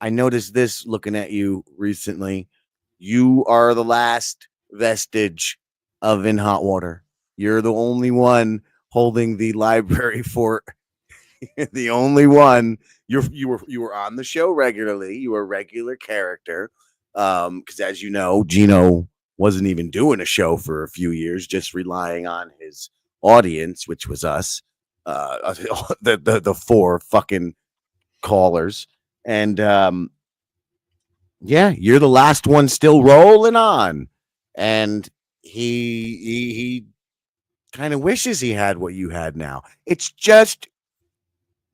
I noticed this looking at you recently. You are the last vestige of In Hot Water. You're the only one holding the library fort. The only one. You were on the show regularly. You were a regular character. Because as you know, Gino wasn't even doing a show for a few years, just relying on his audience, which was us, the four fucking callers, and yeah, you're the last one still rolling on, and he kind of wishes he had what you had now. It's just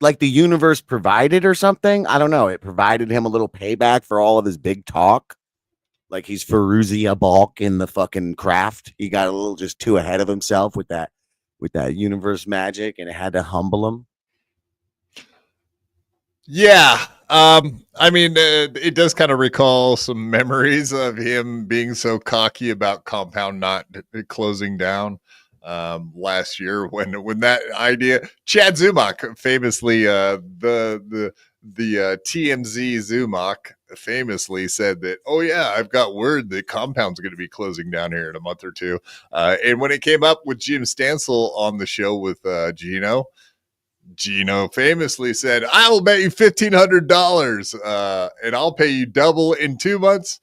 like the universe provided or something. I don't know. It provided him a little payback for all of his big talk. Like he's Fairuza Balk in the fucking craft. He got a little just too ahead of himself with that universe magic, and it had to humble him. Yeah. I mean, it does kind of recall some memories of him being so cocky about Compound not closing down last year when that idea, Chad Zumach famously, the TMZ Zumach famously said that, oh yeah, I've got word that Compound's going to be closing down here in a month or two. And when it came up with Jim Stansel on the show with Gino famously said, I will bet you $1,500 and I'll pay you double in 2 months,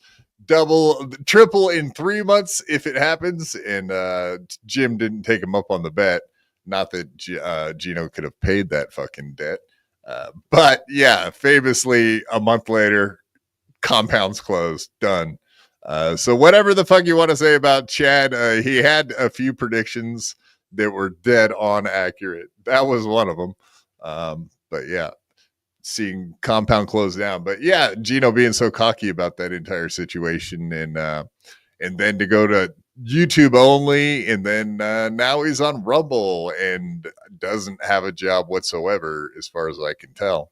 triple in 3 months if it happens. And Jim didn't take him up on the bet. Not that Gino could have paid that fucking debt. But yeah, famously a month later, Compound's closed, done. So whatever the fuck you want to say about Chad, he had a few predictions that were dead on accurate. That was one of them. But yeah, seeing Compound close down. But yeah, Gino being so cocky about that entire situation, and then to go to YouTube only, and then now he's on Rumble and doesn't have a job whatsoever, as far as I can tell.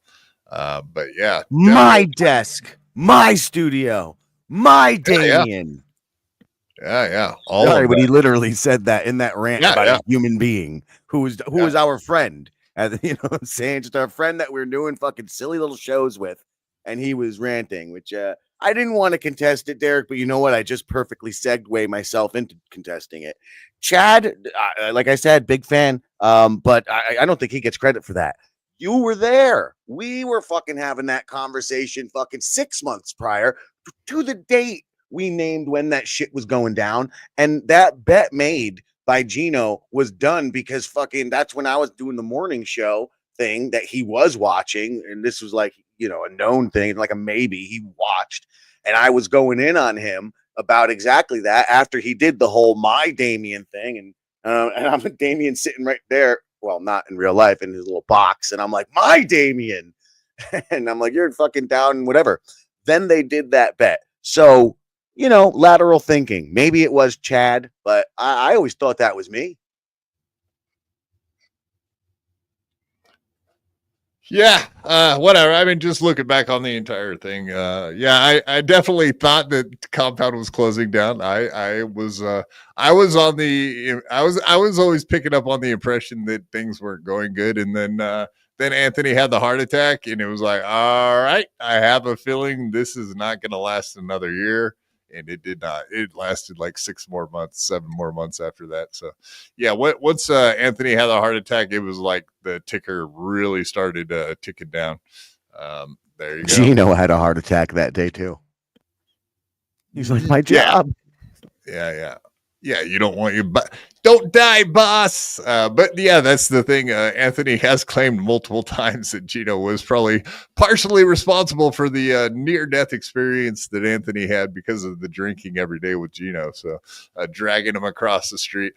But yeah, my desk, my studio, my Damien. Yeah. Sorry, but he literally said that in that rant about a human being who was our friend. You know what I'm saying? Just our friend that we're doing fucking silly little shows with. And he was ranting, which I didn't want to contest it, Derek, but you know what? I just perfectly segue myself into contesting it. Chad, like I said, big fan. But I don't think he gets credit for that. You were there. We were fucking having that conversation fucking 6 months prior to the date we named when that shit was going down. And that bet made by Gino was done because fucking that's when I was doing the morning show thing that he was watching. And this was like, you know, a known thing, like a maybe he watched. And I was going in on him about exactly that after he did the whole my Damien thing. And I'm with Damien sitting right there. Well, not in real life, in his little box. And I'm like, my Damien. And I'm like, you're fucking down, whatever. Then they did that bet. So, you know, lateral thinking. Maybe it was Chad, but I always thought that was me. Yeah, whatever. I mean, just looking back on the entire thing, yeah, I definitely thought that Compound was closing down. I was always picking up on the impression that things weren't going good, and then Anthony had the heart attack, and it was like, all right, I have a feeling this is not going to last another year. And it did not. It lasted like 7 more months after that. So, yeah, once Anthony had a heart attack, it was like the ticker really started ticking down. There you go. Gino had a heart attack that day too. He's like, my job. Yeah. You don't want your don't die, boss. But yeah, that's the thing. Anthony has claimed multiple times that Gino was probably partially responsible for the near-death experience that Anthony had because of the drinking every day with Gino. So dragging him across the street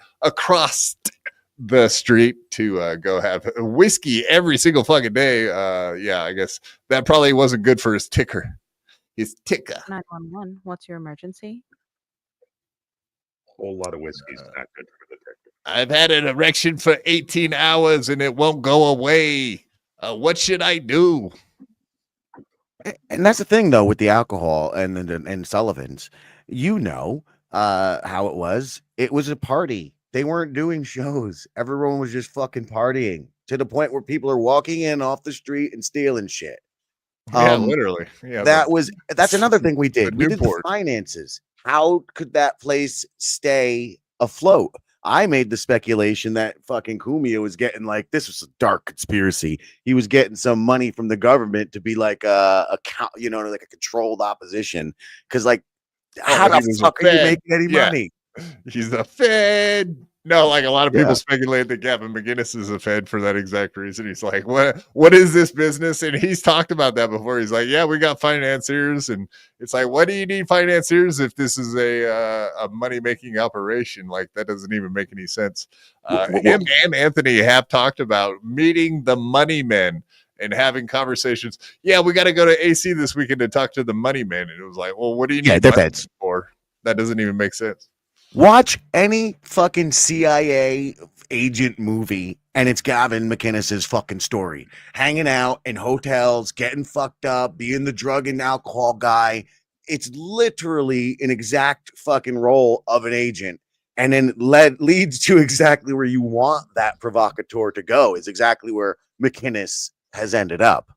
to go have whiskey every single fucking day. Yeah, I guess that probably wasn't good for his ticker. His ticker. 911. What's your emergency? Whole lot of whiskey is not good for the ticker. I've had an erection for 18 hours and it won't go away. What should I do? And that's the thing, though, with the alcohol and Sullivan's. You know how it was. It was a party. They weren't doing shows. Everyone was just fucking partying to the point where people are walking in off the street and stealing shit. Yeah, literally. Yeah, that's another thing we did. We did the Newport. finances. How could that place stay afloat? I made the speculation that fucking Cumia was getting like, this was a dark conspiracy. He was getting some money from the government to be like a controlled opposition. Because like, how the fuck are you making any money? He's a Fed. No, like a lot of people speculate that Gavin McInnes is a Fed for that exact reason. He's like, what is this business? And he's talked about that before. He's like, yeah, we got financiers. And it's like, what do you need financiers if this is a money-making operation? Like, that doesn't even make any sense. Him and Anthony have talked about meeting the money men and having conversations. Yeah, we got to go to AC this weekend to talk to the money men. And it was like, well, what do you need they're Feds for? That doesn't even make sense. Watch any fucking CIA agent movie, and it's Gavin McInnes's fucking story. Hanging out in hotels, getting fucked up, being the drug and alcohol guy. It's literally an exact fucking role of an agent. And then leads to exactly where you want that provocateur to go. Is exactly where McInnes has ended up.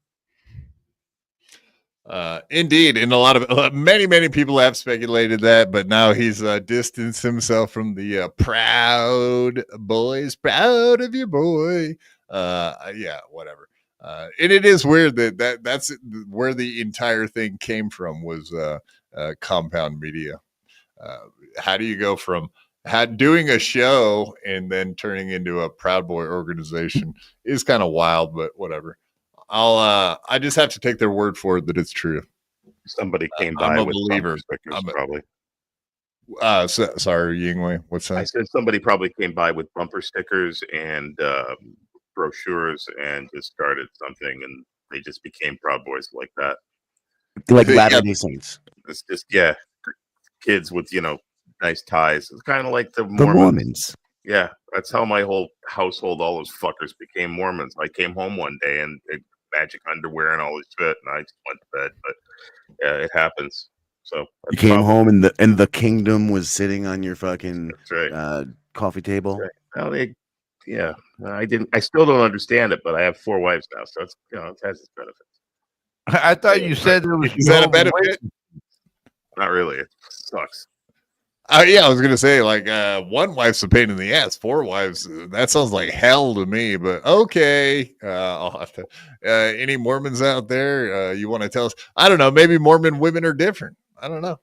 Indeed, and a lot of many people have speculated that, but now he's distanced himself from the proud boys. Proud of you, boy. Yeah, whatever. And it is weird that's where the entire thing came from was Compound Media. How do you go from doing a show and then turning into a Proud Boy organization is kind of wild, but whatever. I just have to take their word for it that it's true. Somebody came by with bumper stickers, probably. Sorry, Yingui. What's that? I said somebody probably came by with bumper stickers and brochures and just started something, and they just became Proud Boys like that. Like Latter-day Saints. It's just kids with nice ties. It's kind of like the Mormons. Yeah, that's how my whole household, all those fuckers became Mormons. I came home one day and magic underwear and all this shit, and I just went to bed. But yeah, it happens. So you came home and the kingdom was sitting on your fucking coffee table. Right. Well, I still don't understand it, but I have 4 wives now, so it's it has its benefits. I thought you said there was a benefit? Not really. It sucks. Yeah, I was gonna say like one wife's a pain in the ass. 4 wives, that sounds like hell to me. But okay, I'll have to. Any Mormons out there? You want to tell us? I don't know. Maybe Mormon women are different. I don't know.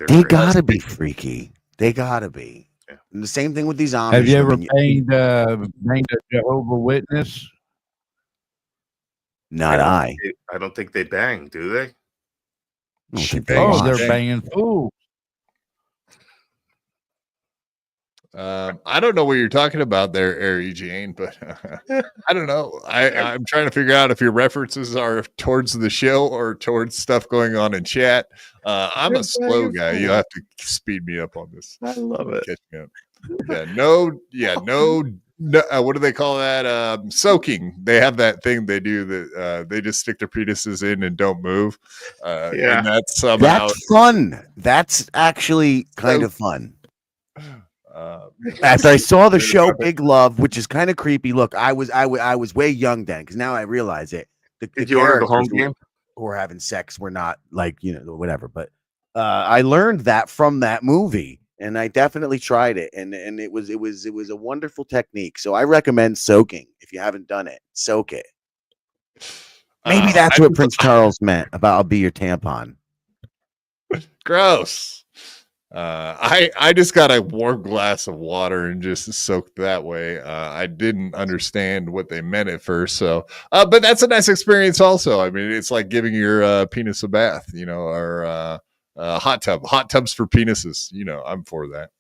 They gotta be freaky. They gotta be. Yeah. And the same thing with these Amish. Have you ever women. banged a Jehovah Witness? Not I. I don't think they bang, do they? Oh, they're banging fools. I don't know what you're talking about there, Jane, but I don't know. I'm trying to figure out if your references are towards the show or towards stuff going on in chat. I'm a slow guy. You have to speed me up on this. I love it. Catch me up. No. What do they call that? Soaking. They have that thing they do that they just stick their penises in and don't move. And that's somehow fun. That's actually kind of fun. As I saw the show Big Love, which is kind of creepy. Look, I was way young then, because now I realize it. Did you order the home game? Who were having sex were not like, whatever. But I learned that from that movie, and I definitely tried it, and it was a wonderful technique. So I recommend soaking if you haven't done it. Soak it. Maybe that's what Prince Charles meant about "I'll be your tampon." Gross. I just got a warm glass of water and just soaked that way. I didn't understand what they meant at first. So, but that's a nice experience also. I mean, it's like giving your penis a bath, or hot tubs for penises. I'm for that.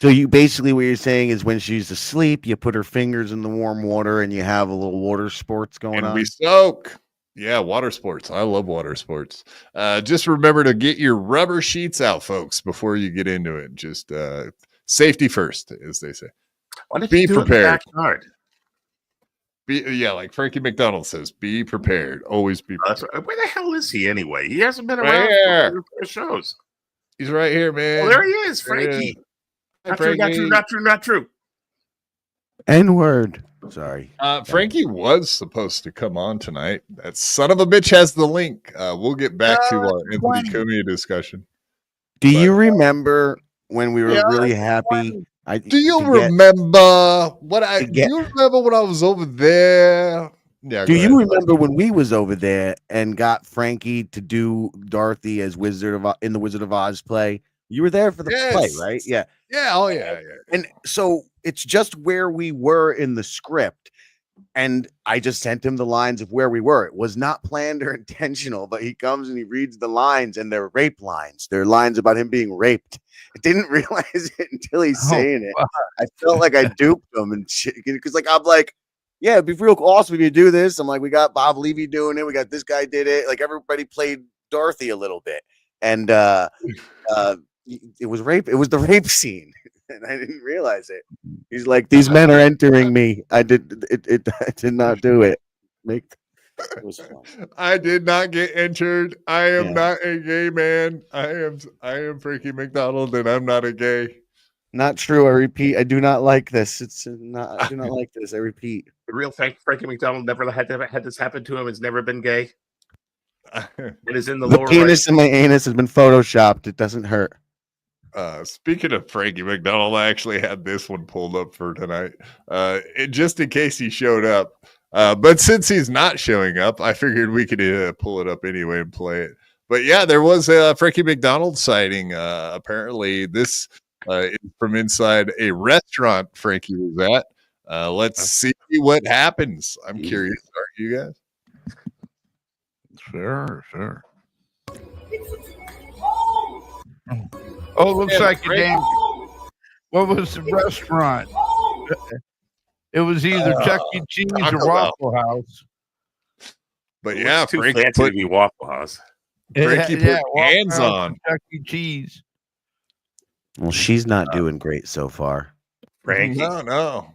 So you basically, what you're saying is when she's asleep, you put her fingers in the warm water and you have a little water sports going on. We soak. Yeah, water sports. I love water sports. Just remember to get your rubber sheets out, folks, before you get into it. Just safety first, as they say. Be prepared. Like Frankie McDonald says, be prepared. Always be prepared. Where the hell is he anyway? He hasn't been Right around here. for shows. He's right here, man. Oh, there he is, Frankie. Not true. N-word. Sorry. Frankie was supposed to come on tonight. That son of a bitch has the link. We'll get back to our Anthony Cumia discussion. Do you remember when we were really happy? Do you remember when I was over there? Yeah. Do you remember when we was over there and got Frankie to do Dorothy as in the Wizard of Oz play? You were there for the play, right? Yeah. Yeah. Oh, yeah. And so it's just where we were in the script. And I just sent him the lines of where we were. It was not planned or intentional, but he comes and he reads the lines, and they're rape lines. They're lines about him being raped. I didn't realize it until he's saying it. I felt like I duped him and shit. Because I'm like, yeah, it'd be real awesome if you do this. I'm like, we got Bob Levy doing it. We got this guy did it. Like everybody played Dorothy a little bit. And it was rape. It was the rape scene. And I didn't realize it. He's like, these men are entering me. I did not do it. It was fun. I did not get entered. I am not a gay man. I am Frankie McDonald, and I'm not a gay. Not true. I repeat. I do not like this. I do not like this. I repeat. The real Frankie McDonald never had this happen to him. Has never been gay. It is in the lower penis in my anus has been photoshopped. It doesn't hurt. Speaking of Frankie McDonald, I actually had this one pulled up for tonight, just in case he showed up. But since he's not showing up, I figured we could pull it up anyway and play it. But yeah, there was a Frankie McDonald sighting. Apparently, this is from inside a restaurant Frankie was at. Let's see what happens. I'm curious. Are you guys? Sure. Oh, looks like a damn. What was the restaurant? It was either Chuck E. Cheese or Waffle House. But yeah, Frankie put me Waffle House. Frankie put hands on Chuck E. Cheese. Well, she's not doing great so far. Frankie, no.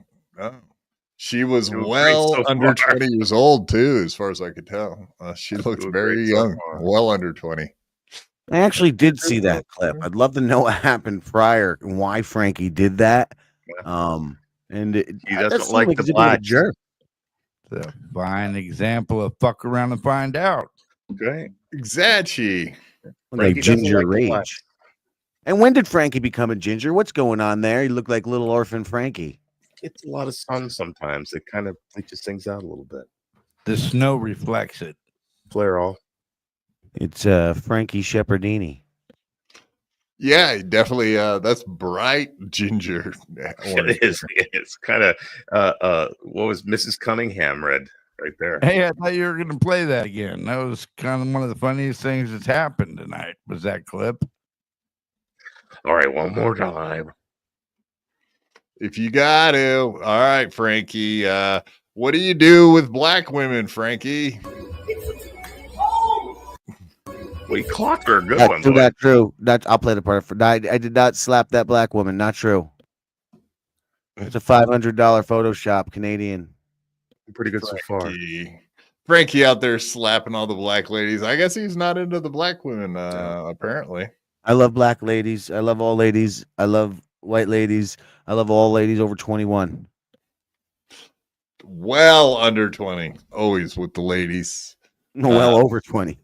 She was well under 20 years old too, as far as I could tell. She looked very young, well under 20. I actually did see that clip. I'd love to know what happened prior and why Frankie did that. And he doesn't like the black jerk. The fine example of fuck around and find out. Great. Exactly. Like ginger rage. And when did Frankie become a ginger? What's going on there? He looked like little orphan Frankie. It's a lot of sun sometimes. It kind of bleaches things out a little bit. The snow reflects it. Flare off. It's Frankie Shepherdini. Yeah, definitely. That's bright ginger. It is. It's kind of what was Mrs. Cunningham read right there. Hey, I thought you were going to play that again. That was kind of one of the funniest things that's happened tonight. Was that clip? All right, one more time. If you got to. All right, Frankie. What do you do with black women, Frankie? We clocked her a good That's one. true, Boy. not true. I'll play the part. I did not slap that black woman. Not true. It's a $500 Photoshop Canadian. Pretty good so far. Frankie out there slapping all the black ladies. I guess he's not into the black women, apparently. I love black ladies. I love all ladies. I love white ladies. I love all ladies over 21. Well under 20. Always with the ladies. Well over 20.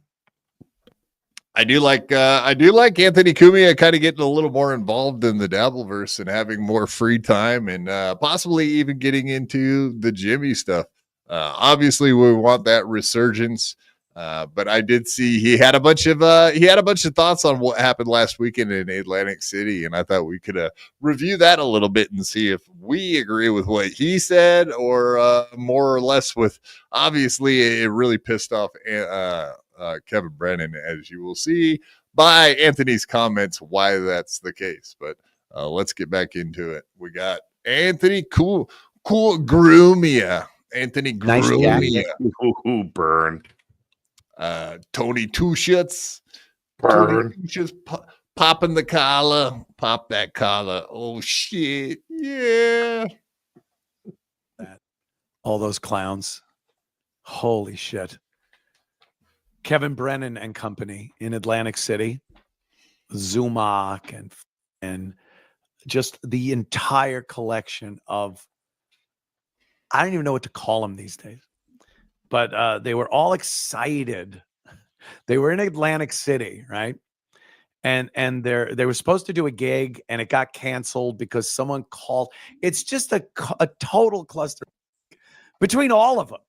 I do like Anthony Cumia kind of getting a little more involved in the dabbleverse and having more free time and possibly even getting into the Jimmy stuff. Obviously, we want that resurgence, but I did see he had a bunch of thoughts on what happened last weekend in Atlantic City, and I thought we could review that a little bit and see if we agree with what he said or more or less with. Obviously, it really pissed off Kevin Brennan, as you will see by Anthony's comments, why that's the case. But let's get back into it. We got Anthony Cool Groomia. Anthony Groomia. Ooh, burn. Tony Two Shits. Burn. Just popping the collar. Pop that collar. Oh, shit. Yeah. All those clowns. Holy shit. Kevin Brennan and company in Atlantic City, Zumach and just the entire collection of, I don't even know what to call them these days, but they were all excited. They were in Atlantic City, right? And they were supposed to do a gig and it got canceled because someone called. It's just a total cluster between all of them.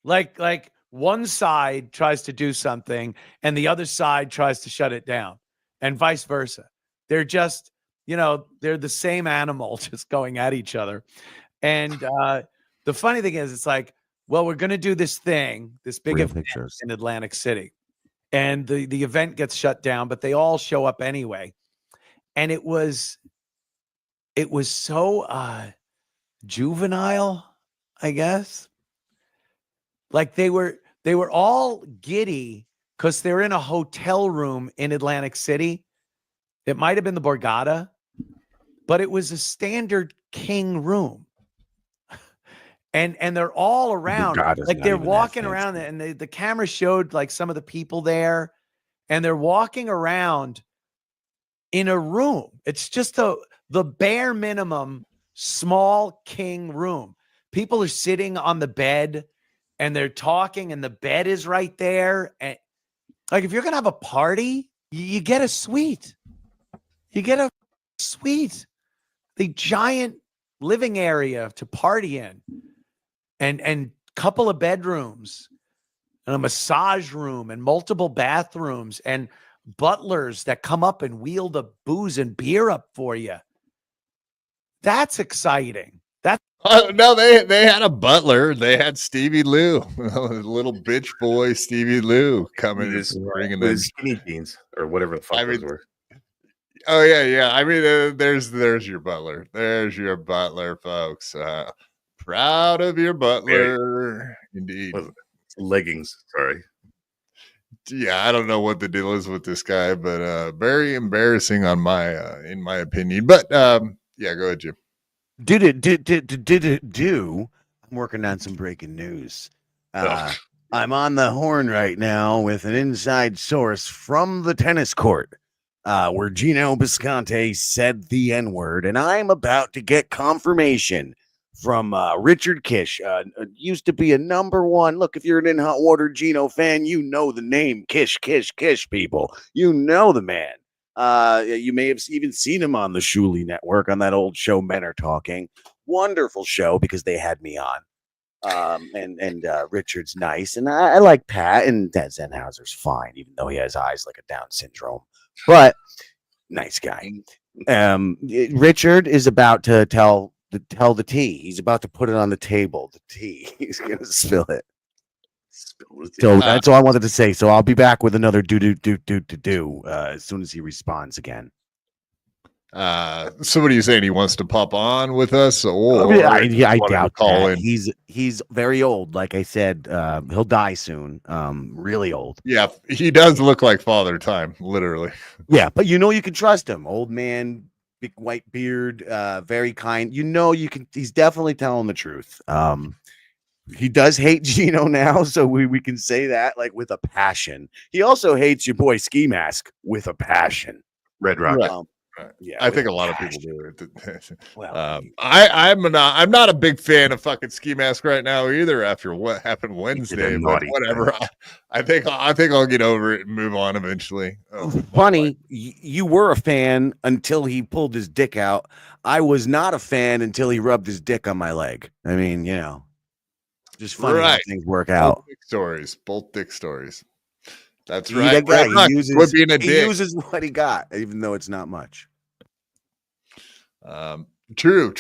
Like one side tries to do something and the other side tries to shut it down and vice versa. They're just, they're the same animal just going at each other. And the funny thing is, it's like, well, we're going to do this thing, this big event in Atlantic City. And the event gets shut down, but they all show up anyway. And it was so juvenile, I guess. Like they were all giddy because they're in a hotel room in Atlantic City. It might have been the Borgata, but it was a standard king room. And they're all around, like they're walking around, and the camera showed like some of the people there, and they're walking around in a room. It's just the bare minimum small king room. People are sitting on the bed and they're talking, and the bed is right there. And like, if you're going to have a party, you get a suite. You get a suite, the giant living area to party in, and couple of bedrooms and a massage room and multiple bathrooms and butlers that come up and wheel the booze and beer up for you. That's exciting. No, they had a butler. They had Stevie Lou, little bitch boy Stevie Lou coming and bringing his skinny jeans or whatever the fuck those were. Oh yeah. I mean, there's your butler. There's your butler, folks. Proud of your butler, indeed. Leggings, sorry. Yeah, I don't know what the deal is with this guy, but very embarrassing in my opinion. But yeah, go ahead, Jim. I'm working on some breaking news. I'm on the horn right now with an inside source from the tennis court where Gino Bisconte said the N-word, and I'm about to get confirmation from Richard Kish. Used to be a #1. Look, if you're an In Hot Water Gino fan, you know the name Kish, people. You know the man. You may have even seen him on the Shuli Network on that old show, Men Are Talking. Wonderful show because they had me on. And Richard's nice, and I like Pat, and Dad Zenhauser's fine, even though he has eyes like a Down syndrome. But nice guy. Richard is about to tell the tea. He's about to put it on the table. The tea. He's gonna spill it. So that's all I wanted to say. So I'll be back with another do as soon as he responds again. So what are you saying? He wants to pop on with us, or I doubt that. He's very old. Like I said, he'll die soon. Really old. Yeah, he does look like Father Time, literally. Yeah, but you can trust him. Old man, big white beard, very kind. You can. He's definitely telling the truth. He does hate Gino now, so we can say that like with a passion. He also hates your boy Ski Mask with a passion. Red Rock. Right. Yeah, I think a lot of people do. Well, I'm not a big fan of fucking Ski Mask right now either. After what happened Wednesday, but whatever. I think I'll get over it and move on eventually. Funny, you were a fan until he pulled his dick out. I was not a fan until he rubbed his dick on my leg. I mean, just funny how things work out. Both dick stories. That's He right. uses what he got, even though it's not much. True.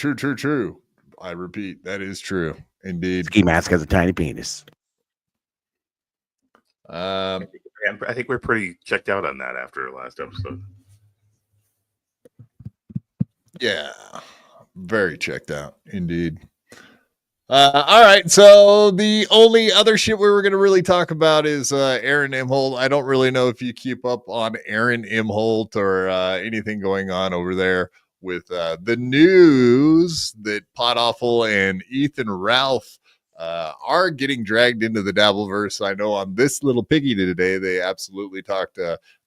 I repeat, that is true. Indeed. Ski Mask has a tiny penis. I think we're pretty checked out on that after last episode. Yeah, very checked out. Indeed. All right, so the only other shit we were going to really talk about is Aaron Imholt. I don't really know if you keep up on Aaron Imholt or anything going on over there with the news that Pot Awful and Ethan Ralph are getting dragged into the dabbleverse. I know on this little piggy today, they absolutely talked.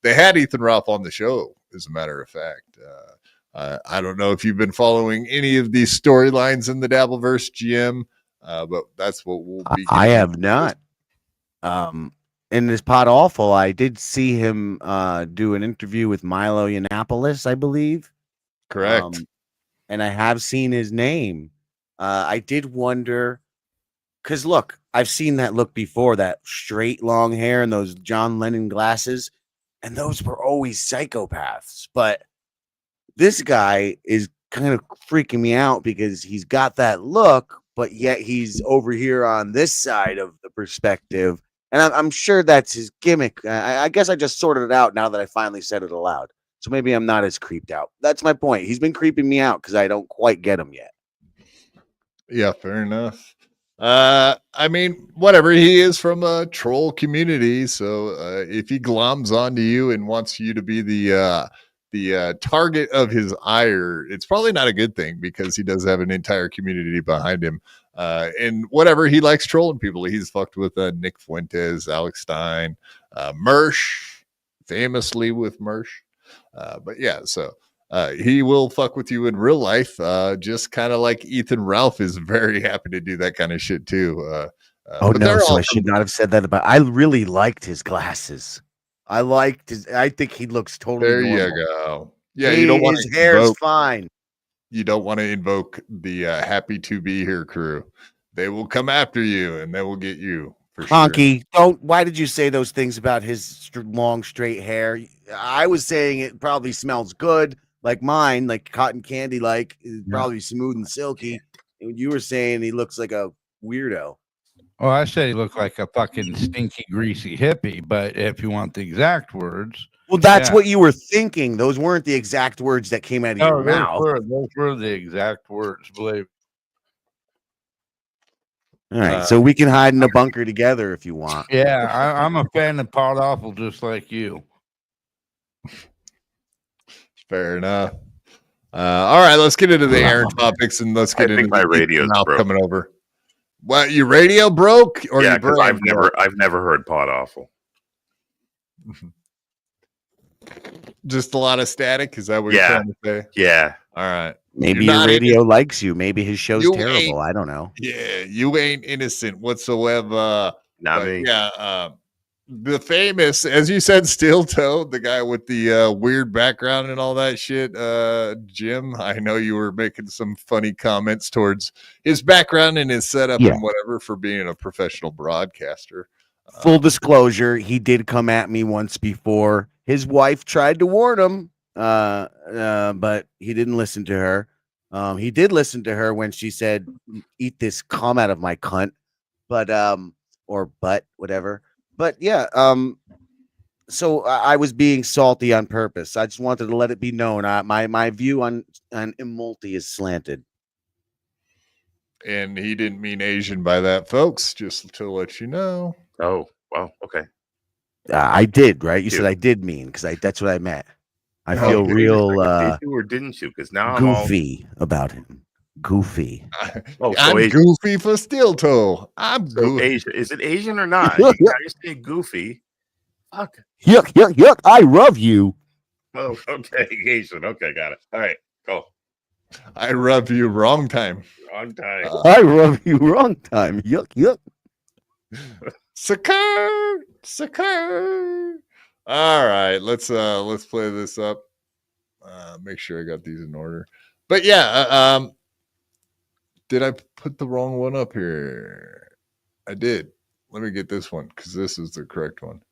They had Ethan Ralph on the show, as a matter of fact. I don't know if you've been following any of these storylines in the dabbleverse, GM, but that's what we'll be. I have not. In this Pot Awful, I did see him do an interview with Milo Yiannopoulos, I believe. Correct. And I have seen his name. I did wonder, because look, I've seen that look before, that straight long hair and those John Lennon glasses, and those were always psychopaths. But this guy is kind of freaking me out because he's got that look, but yet he's over here on this side of the perspective. And I'm sure that's his gimmick. I guess I just sorted it out now that I finally said it aloud. So maybe I'm not as creeped out. That's my point. He's been creeping me out because I don't quite get him yet. Yeah, fair enough. I mean, whatever. He is from a troll community. So if he gloms onto you and wants you to be the target of his ire, it's probably not a good thing because he does have an entire community behind him. And whatever, he likes trolling people. He's fucked with Nick Fuentes, Alex Stein, Mersh, famously with Mersh. But yeah, so he will fuck with you in real life, just kind of like Ethan Ralph is very happy to do that kind of shit too. Oh no, so I should not have said that about. I really liked his glasses. I think he looks totally there normal. You go. Yeah, you don't want his hair is fine. You don't want to invoke the happy to be here crew. They will come after you and they will get you for Honky, don't. Why did you say those things about his long straight hair? I was saying it probably smells good, like mine, like cotton candy, like probably smooth and silky. And you were saying he looks like a weirdo. Well, I said he looked like a fucking stinky, greasy hippie, but if you want the exact words. Well, that's what you were thinking. Those weren't the exact words that came out of your mouth. Those were the exact words, believe. All right, so we can hide in a bunker together if you want. Yeah, I'm a fan of Pot Awful just like you. Fair enough. All right, let's get into the Aaron topics and let's get into my radio's coming over. What, your radio broke? Or yeah, because I've never heard Pot Awful. Just a lot of static. Is that what you're trying to say? Yeah. All right. Maybe your radio likes you. Maybe his show's terrible. I don't know. Yeah, you ain't innocent whatsoever. Not me. Yeah. the famous, as you said, Steel Toe, the guy with the weird background and all that shit, Jim. I know you were making some funny comments towards his background and his setup Yeah. and whatever for being a professional broadcaster. Full disclosure, he did come at me once before. His wife tried to warn him, but he didn't listen to her. He did listen to her when she said, "Eat this cum out of my cunt," but or butt, whatever. But yeah, so I was being salty on purpose. I just wanted to let it be known. My view on Imholte is slanted. And he didn't mean Asian by that, folks, just to let you know. Oh, well, okay. I did, right? You said I did mean, because that's what I meant. I feel real Did you or didn't you? Because now I'm all goofy about him. Goofy. Oh, so I'm Asian. goofy for Steel Toe. I'm So goofy. Asian. Is it Asian or not? You gotta say goofy. Fuck. Yuck, yuck, yuck. I love you. Oh, okay. Asian. Okay, got it. All right, go. I rub you wrong time. Wrong time. I love you wrong time. Yuck, yuck. Sucker. All right, let's play this up. Make sure I got these in order. But yeah, did I put the wrong one up here? I did. Let me get this one because this is the correct one.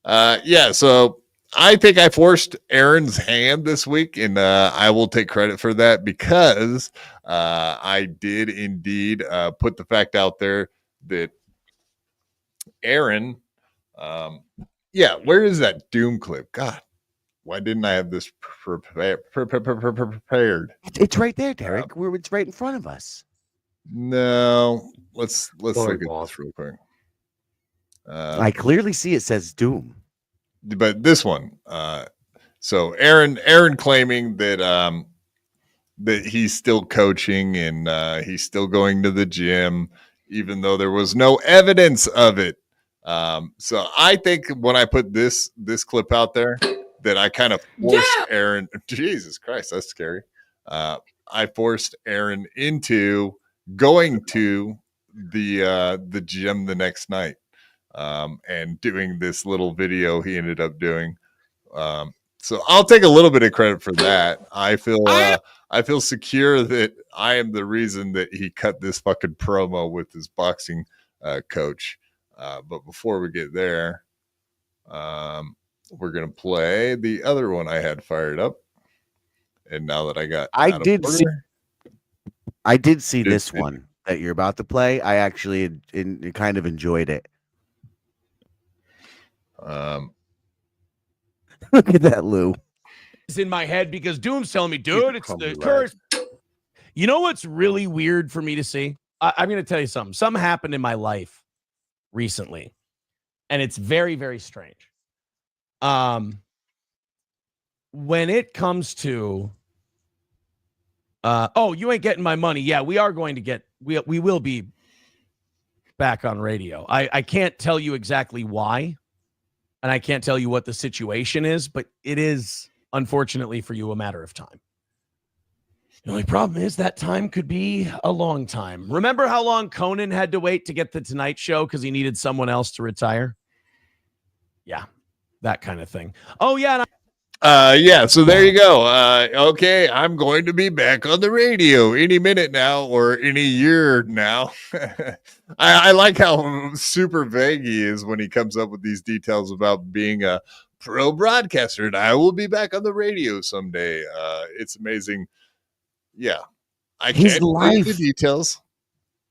Yeah, so I think I forced Aaron's hand this week, and I will take credit for that because I did indeed put the fact out there that Aaron, yeah, where is that Doom clip? God, why didn't I have this prepared? It's right there, Derek. It's right in front of us. No, let's look at this real quick. I clearly see it says Doom. But this one, so Aaron claiming that that he's still coaching and he's still going to the gym, even though there was no evidence of it. So I think when I put this clip out there, that I kind of forced Aaron. Jesus Christ, that's scary. I forced Aaron into going to the gym the next night. And doing this little video he ended up doing. So I'll take a little bit of credit for that. I feel secure that I am the reason that he cut this fucking promo with his boxing coach. But before we get there, we're gonna play the other one I had fired up. And now that I did see this one that you're about to play. I actually kind of enjoyed it. Look at that, Lou. It's in my head because Doom's telling me, dude, it's the curse. You know what's really weird for me to see? I'm going to tell you something. Something happened in my life recently, and it's very, very strange. When it comes to, oh, you ain't getting my money. Yeah, we are going to get. We will be back on radio. I can't tell you exactly why. And I can't tell you what the situation is, but it is, unfortunately for you, a matter of time. The only problem is that time could be a long time. Remember how long Conan had to wait to get the Tonight Show because he needed someone else to retire? Yeah, that kind of thing. Oh, yeah. Yeah, so there you go. Okay, I'm going to be back on the radio any minute now or any year now. I like how super vague he is when he comes up with these details about being a pro broadcaster, and I will be back on the radio someday. It's amazing. Yeah, I His can't life the details.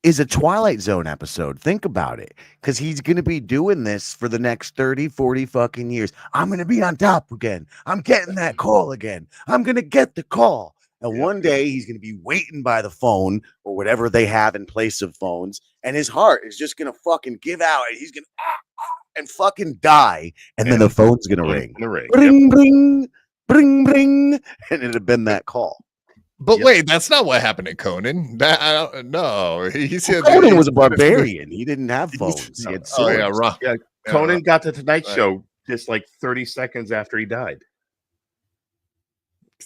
Is a Twilight Zone episode. Think about it. Because he's going to be doing this for the next 30, 40 fucking years. I'm going to be on top again. I'm getting that call again. I'm going to get the call. And one day he's going to be waiting by the phone or whatever they have in place of phones. And his heart is just going to fucking give out. And he's going to and fucking die. And then the phone's going to ring. Bring, bring, bring, bring. And it'd have been that call. But wait, that's not what happened to Conan. No, he said Conan was a barbarian. He didn't have phones. He had swords. Yeah, wrong. Yeah, Conan got the Tonight Show just like 30 seconds after he died.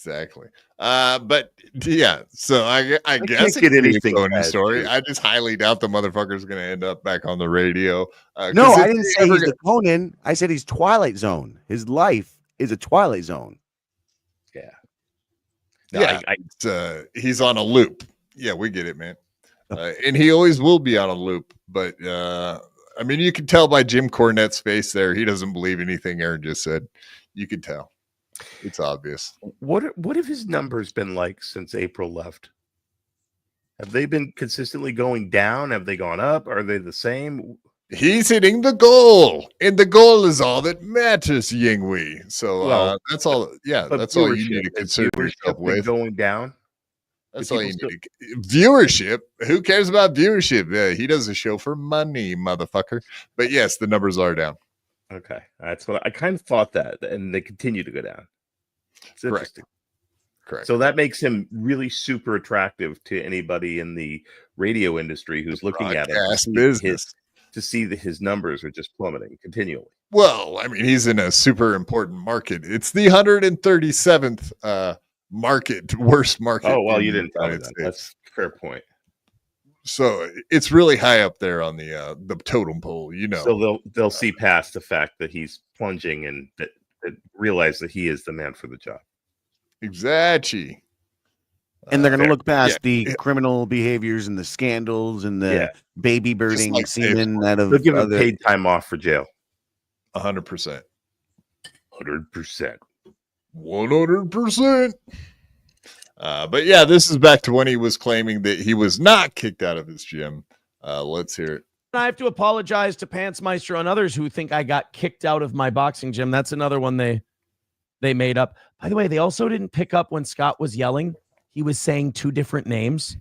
Exactly. But yeah, so I guess can't get anything going bad, story. dude. I just highly doubt the motherfucker's gonna end up back on the radio. No, 'Cause I if didn't they say ever he's get- the Conan. I said he's Twilight Zone. His life is a Twilight Zone. Yeah. Yeah, he's on a loop. Yeah, we get it, man. And he always will be on a loop. But I mean, you can tell by Jim Cornette's face there. He doesn't believe anything Aaron just said. You could tell. It's obvious. What have his numbers been like since April left? Have they been consistently going down? Have they gone up? Are they the same? He's hitting the goal, and the goal is all that matters, Yingui. So that's all. Yeah, but that's all you need to viewership- concern viewership yourself been with. going down. That's Do all you people need. Viewership. Who cares about viewership? Yeah, he does a show for money, motherfucker. But yes, the numbers are down. Okay, that's what I kind of thought that, and they continue to go down. It's interesting. Correct. So that makes him really super attractive to anybody in the radio industry who's looking at him broadcast business. to see that his numbers are just plummeting continually. Well, I mean, he's in a super important market. It's the 137th worst market. Oh well, in you the didn't tell me United that. States. That's a fair point. So it's really high up there on the totem pole, you know. So they'll see past the fact that he's plunging and that realize that he is the man for the job. Exactly. And they're going to Fair. look past Yeah. the criminal behaviors and the scandals and the Yeah. baby birding like semen out of They'll give him other- paid time off for jail. 100%. 100%. 100%. But yeah, this is back to when he was claiming that he was not kicked out of his gym. Let's hear it. I have to apologize to Pantsmeister and others who think I got kicked out of my boxing gym. That's another one they made up. By the way, they also didn't pick up when Scott was yelling. He was saying two different names.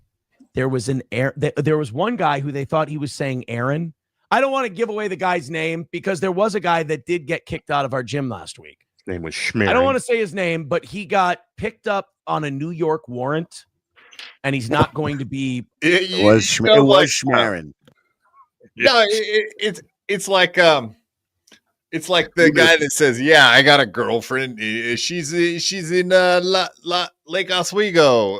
There was there was one guy who they thought he was saying Aaron. I don't want to give away the guy's name because there was a guy that did get kicked out of our gym last week. His name was Schmear. I don't want to say his name, but he got picked up on a New York warrant, and he's not going to be. It was Schmerin. No, it's like the guy that says, "Yeah, I got a girlfriend. She's in Lake Oswego.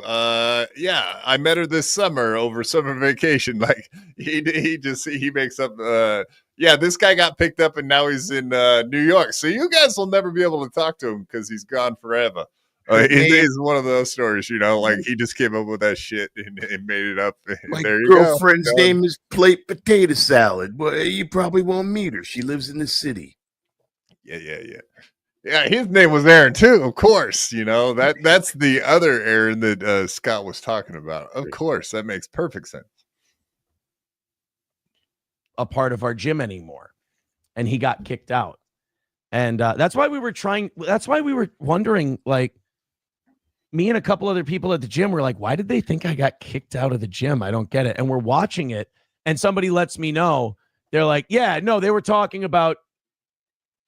Yeah, I met her this summer over summer vacation." Like he makes up. Yeah, this guy got picked up and now he's in New York. So you guys will never be able to talk to him because he's gone forever. It is one of those stories, you know, like he just came up with that shit and made it up. My There you girlfriend's go. name is Plate Potato Salad. Well, you probably won't meet her. She lives in the city. Yeah, his name was Aaron too, of course. You know, that's the other Aaron that Scott was talking about. Of course, that makes perfect sense. A part of our gym anymore, and he got kicked out, and that's why we were wondering, like, me and a couple other people at the gym were like, why did they think I got kicked out of the gym? I don't get it. And we're watching it, and somebody lets me know. They're like, yeah, no, they were talking about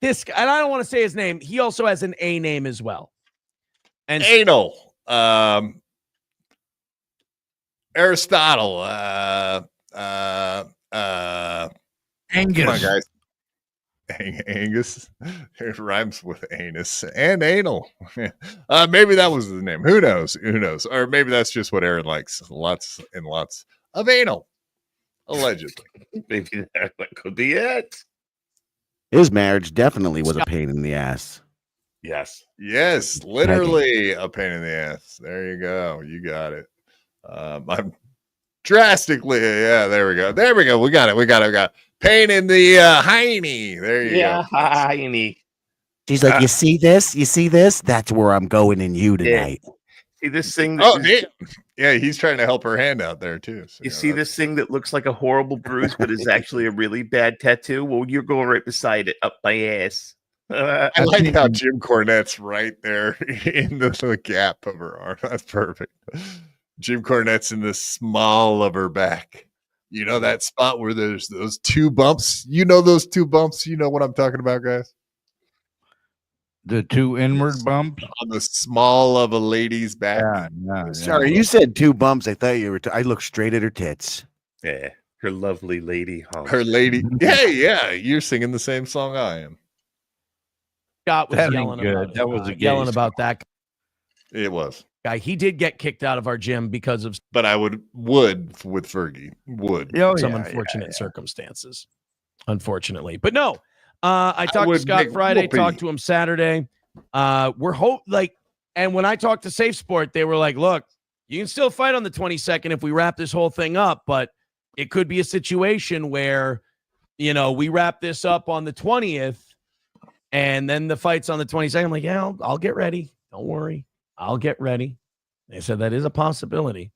this guy, and I don't want to say his name. He also has an A name as well. And Anal, Aristotle, Angus. Come on, guys. Angus. It rhymes with anus and anal. Maybe that was the name. Who knows? Or maybe that's just what Aaron likes. Lots and lots of anal. Allegedly. Maybe that could be it. His marriage definitely was a pain in the ass. Yes, Literally a pain in the ass. There you go. You got it. I'm drastically. Yeah, there we go. We got it. Pain in the hiney. There you go. Hiney. She's like, you see this? That's where I'm going in you tonight. See this thing? Yeah, he's trying to help her hand out there too. So, You see this thing that looks like a horrible bruise, but is actually a really bad tattoo? Well, you're going right beside it, up my ass. I like how Jim Cornette's right there in the gap of her arm. That's perfect. Jim Cornette's in the small of her back. You know that spot where there's those two bumps? You know those two bumps? You know what I'm talking about, guys? The two inward bumps on the small of a lady's back. Sorry, you said two bumps. I thought you were. I looked straight at her tits. Yeah, her lovely lady. Her lady. Yeah. You're singing the same song I am. Scott was That ain't yelling good. about That was a yelling gay about that. It was. Guy, he did get kicked out of our gym because of But I would with Fergie. Would. some unfortunate circumstances. Unfortunately. But no. I talked to would Scott make Friday, whoopee. talked to him Saturday. And when I talked to Safe Sport, they were like, look, you can still fight on the 22nd if we wrap this whole thing up, but it could be a situation where, we wrap this up on the 20th and then the fight's on the 22nd. I'm like, yeah, I'll get ready. Don't worry. I'll get ready. They said that is a possibility.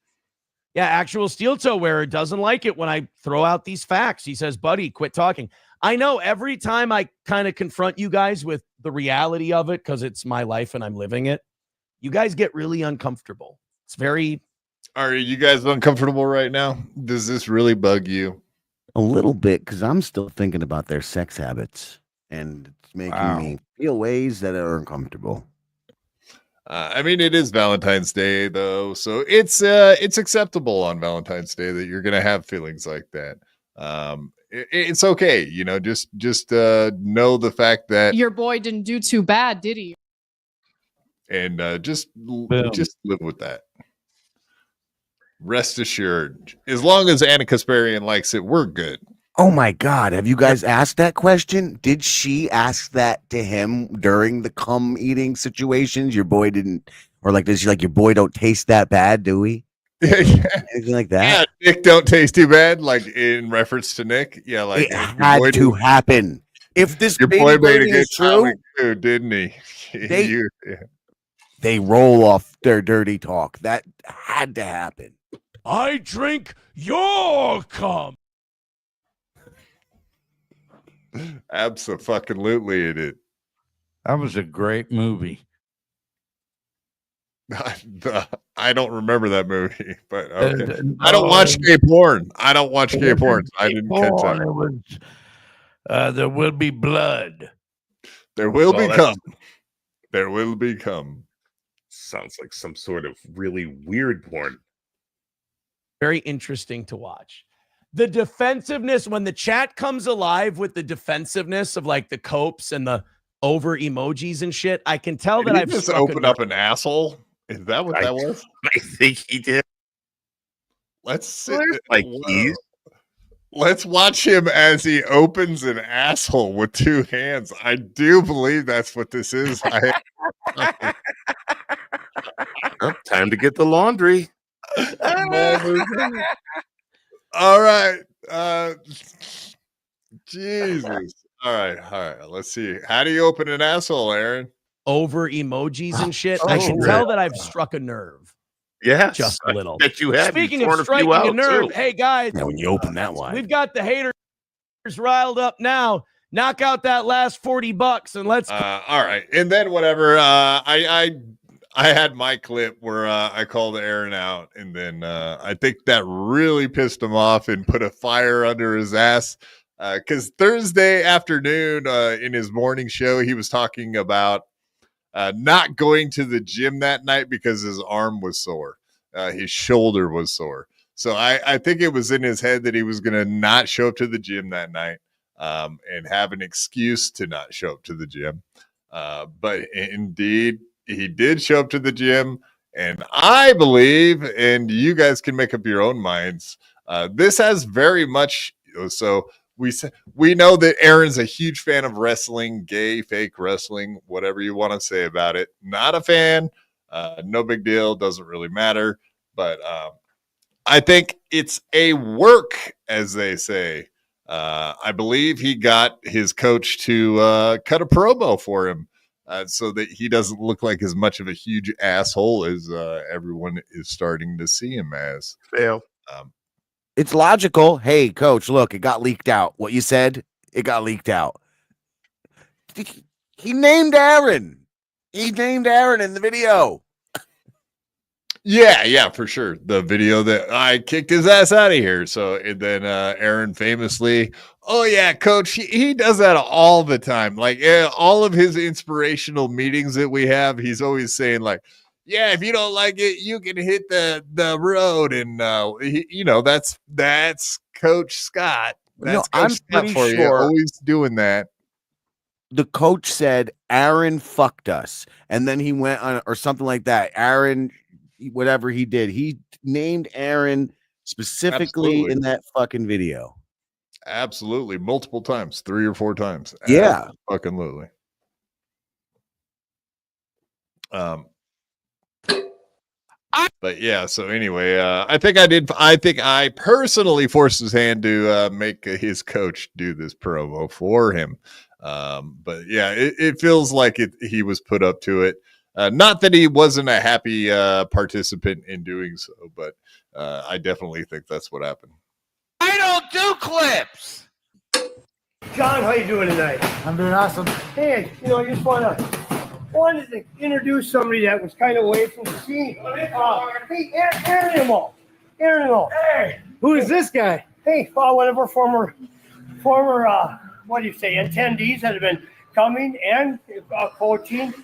Yeah, actual steel toe wearer doesn't like it when I throw out these facts. He says, buddy, quit talking. I know every time I kind of confront you guys with the reality of it, because it's my life and I'm living it, you guys get really uncomfortable. It's very... Are you guys uncomfortable right now? Does this really bug you? A little bit, because I'm still thinking about their sex habits, and it's making me feel ways that are uncomfortable. I mean, it is Valentine's Day, though, so it's acceptable on Valentine's Day that you're gonna have feelings like that. It's okay, just know the fact that Your boy didn't do too bad, did he? and just live with that. Rest assured, as long as Anna Kasparian likes it, we're good. Oh my God. Have you guys asked that question? Did she ask that to him during the cum eating situations? Your boy didn't, or like, does she like, your boy don't taste that bad, do we? Anything like that? Yeah, Nick don't taste too bad, like in reference to Nick. Yeah, like It had to happen. If this your baby boy made a burning good is true, too, didn't he? they roll off their dirty talk. That had to happen. I drink your cum. Absolutely, it did. That was a great movie. I don't remember that movie, but okay. I don't watch gay porn. I don't watch gay porn. I didn't catch that. It was, there will be blood. There will be cum. There will be cum. Sounds like some sort of really weird porn. Very interesting to watch. The defensiveness, when the chat comes alive with the defensiveness of like the copes and the over emojis and shit, I can tell Did that he I've just struck a opened up nerve. an asshole. Is that what that was? I think he did. Let's sit. Like keys. Let's watch him as he opens an asshole with two hands. I do believe that's what this is. Time to get the laundry. All right. Jesus. All right. Let's see. How do you open an asshole, Aaron? Over emojis and shit. I can tell that I've struck a nerve. Yeah, just a little. That you have. Speaking of striking a nerve, hey guys, when you open that wide, we've got the haters riled up now. Knock out that last $40 and let's. All right, and then whatever. I had my clip where I called Aaron out, and then I think that really pissed him off and put a fire under his ass. Because Thursday afternoon in his morning show, he was talking about not going to the gym that night because his arm was sore. His shoulder was sore. So I think it was in his head that he was going to not show up to the gym that night and have an excuse to not show up to the gym. But indeed, he did show up to the gym. And I believe, and you guys can make up your own minds, this has very much so. We know that Aaron's a huge fan of wrestling, gay, fake wrestling, whatever you want to say about it. Not a fan. No big deal. Doesn't really matter. But I think it's a work, as they say. I believe he got his coach to cut a promo for him so that he doesn't look like as much of a huge asshole as everyone is starting to see him as. Fail. It's logical. Hey, coach, look, it got leaked out. What you said, it got leaked out. He named Aaron. He named Aaron in the video. Yeah, for sure. The video that I kicked his ass out of here. So and then Aaron famously, oh yeah, coach, he does that all the time. Like all of his inspirational meetings that we have, he's always saying like, yeah, if you don't like it, you can hit the road. And that's Coach Scott. That's Coach I'm Scott pretty for you. sure Always doing that. the coach said Aaron fucked us, and then he went on or something like that. Aaron, whatever he did, he named Aaron specifically in that fucking video. Absolutely, multiple times, 3 or 4 times. Yeah, fucking literally. But yeah, so anyway, I think I personally forced his hand to make his coach do this promo for him. But yeah, it feels like he was put up to it. Not that he wasn't a happy participant in doing so, but I definitely think that's what happened. I don't do clips. John, how you doing tonight? I'm doing awesome. Hey, I just wanted to introduce somebody that was kind of away from the scene. Hey, Aaron Imholt. Aaron Imholt. Hey, who is this guy? Hey, one of our former, what do you say, attendees that have been coming and coaching.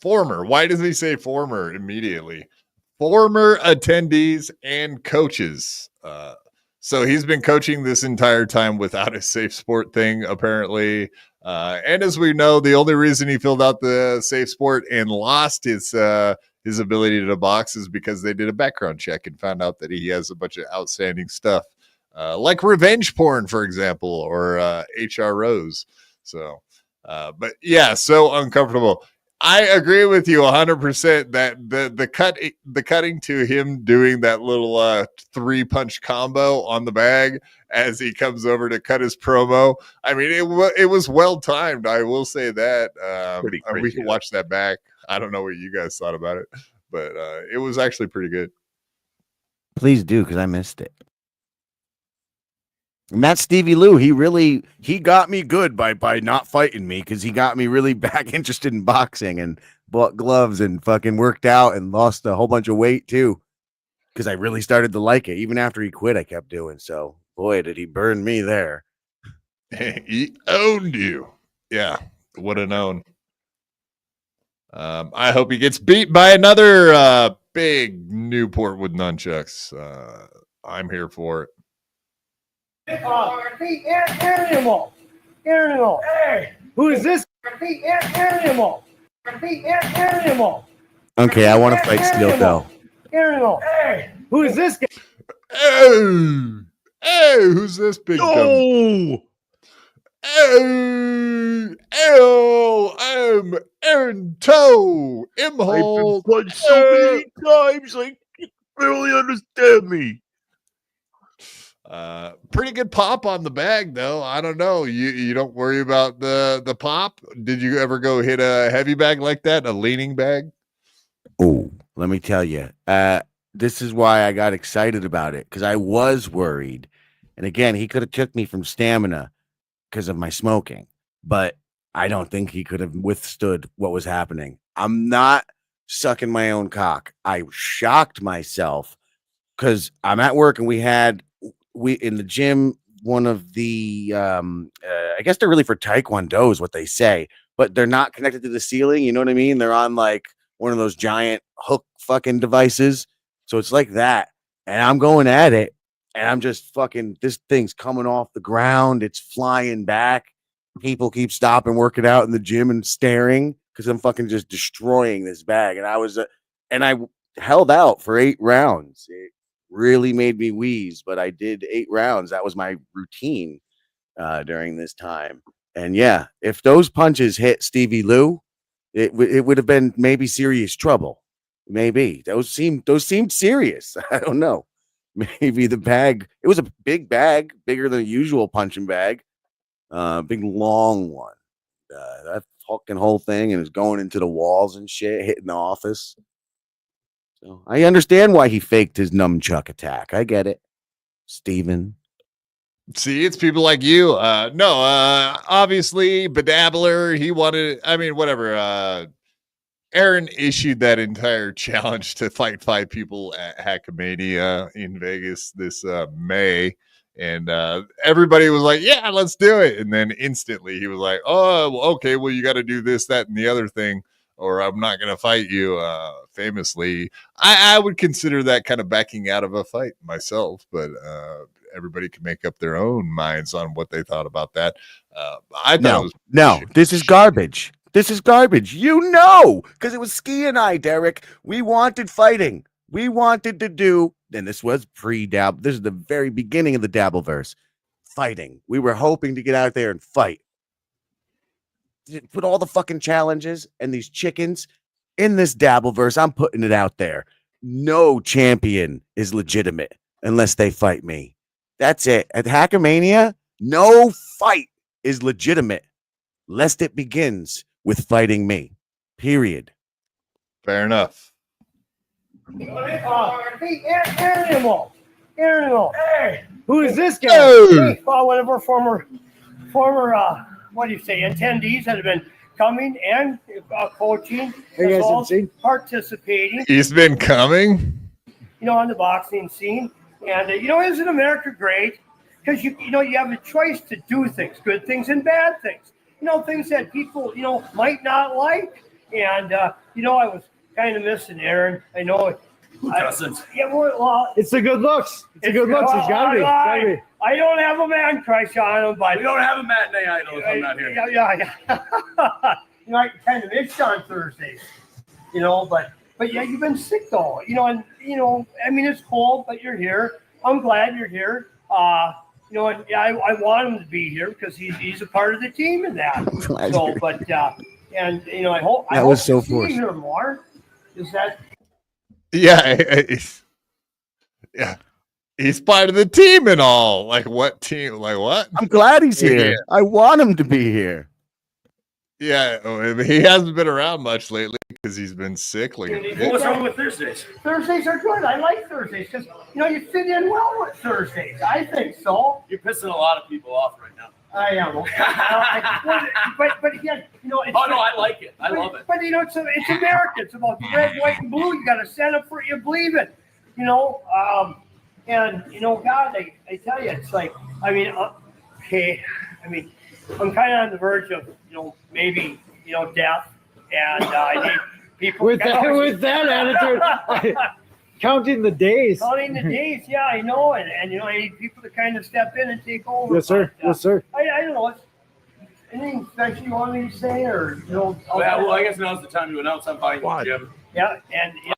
Former. Why does he say former immediately? Former attendees and coaches. So he's been coaching this entire time without a safe sport thing, apparently. And as we know, the only reason he filled out the safe sport and lost his ability to box is because they did a background check and found out that he has a bunch of outstanding stuff, like revenge porn, for example, or HROs. So, but yeah, so uncomfortable. I agree with you 100% that the cutting to him doing that little 3-punch combo on the bag as he comes over to cut his promo. I mean, it was well timed. I will say that. We can watch that back. I don't know what you guys thought about it, but it was actually pretty good. Please do, because I missed it. And that's Stevie Lou. He got me good by not fighting me, because he got me really back interested in boxing and bought gloves and fucking worked out and lost a whole bunch of weight too, because I really started to like it. Even after he quit, I kept doing so. Boy, did he burn me there. He owned you. Yeah, what an own. I hope he gets beat by another big Newport with nunchucks. I'm here for it. Hey, Aaron Imholt. Aaron Imholt. Hey, who is this? Hey, Aaron Imholt. Hey, Aaron Imholt. Okay, I want to fight still, though. Aaron Imholt. Hey, who is this guy? Hey, who's this big dumb? I'm Aaron Toe. Imholt. I've been punched so many times, like, you barely understand me. Pretty good pop on the bag, though. I don't know. You don't worry about the pop. Did you ever go hit a heavy bag like that, a leaning bag? Oh, let me tell you. This is why I got excited about it, because I was worried. And again, he could have took me from stamina because of my smoking, but I don't think he could have withstood what was happening. I'm not sucking my own cock. I shocked myself because I'm at work and we in the gym, one of the I guess they're really for Taekwondo is what they say, but they're not connected to the ceiling. You know what I mean? They're on like one of those giant hook fucking devices. So it's like that. And I'm going at it and I'm just fucking, this thing's coming off the ground. It's flying back. People keep stopping, working out in the gym and staring because I'm fucking just destroying this bag. And I held out for 8 rounds. It really made me wheeze, but I did 8 rounds. That was my routine during this time. And yeah, if those punches hit Stevie Lou, it would have been maybe serious trouble. Maybe those seemed serious. I don't know. Maybe the bag. It was a big bag, bigger than a usual punching bag. Big long one. That fucking whole thing, and it's going into the walls and shit, hitting the office. So I understand why he faked his nunchuck attack. I get it, Steven. See, it's people like you. Obviously, Bedabbler, he wanted, I mean, whatever. Aaron issued that entire challenge to fight 5 people at Hackamania in Vegas this May. And everybody was like, yeah, let's do it. And then instantly he was like, oh, okay, well, you got to do this, that, and the other thing, or I'm not going to fight you. Famously, I would consider that kind of backing out of a fight myself, but everybody can make up their own minds on what they thought about that. I thought it was No, this is garbage. This is garbage. Because it was Ski and I, Derek. We wanted fighting. We wanted to do, and this was pre-dab. This is the very beginning of the dabbleverse. Fighting. We were hoping to get out there and fight. Put all the fucking challenges and these chickens in this dabbleverse. I'm putting it out there. No champion is legitimate unless they fight me. That's it. At Hackermania, no fight is legitimate lest it begins with fighting me. Period. Fair enough. Hey, Aaron Imholte. Hey, who is this guy? Hey. One of our former, what do you say, attendees that have been coming and coaching, as well as participating. He's been coming. On the boxing scene, and isn't America great? Because you have a choice to do things, good things and bad things. Things that people might not like, and I was kind of missing Aaron. I know. Who doesn't? Well, it's the good looks. It's good looks. It's gotta be. I don't have a man crush on him, but we don't have a matinee idol if I'm not here. Yeah. I kind of missed on Thursdays, but yeah, you've been sick though, and I mean it's cold, but you're here. I'm glad you're here. And I want him to be here because he's a part of the team in that. So, but I hope that was so to see you here more. Is that? Yeah, yeah. He's part of the team and all. Like what team? Like what? I'm glad he's here. I want him to be here. Yeah, he hasn't been around much lately because he's been sick. What's wrong with Thursdays? Thursdays are good. I like Thursdays because you fit in well with Thursdays. I think so. You're pissing a lot of people off right now. I am. But again, it's oh no, I like it. I love it. But it's America. It's about the red, white, and blue. You got to stand up for what you believe in. And God, I tell you, it's like, I'm kind of on the verge of, maybe, death, and I need people with that attitude, counting the days. Counting the days, yeah, I know, and I need people to kind of step in and take over. Yes, sir. Yes, sir. I don't know. Anything special you want me to say, or well, I guess now's the time to announce I'm buying the gym. Yeah,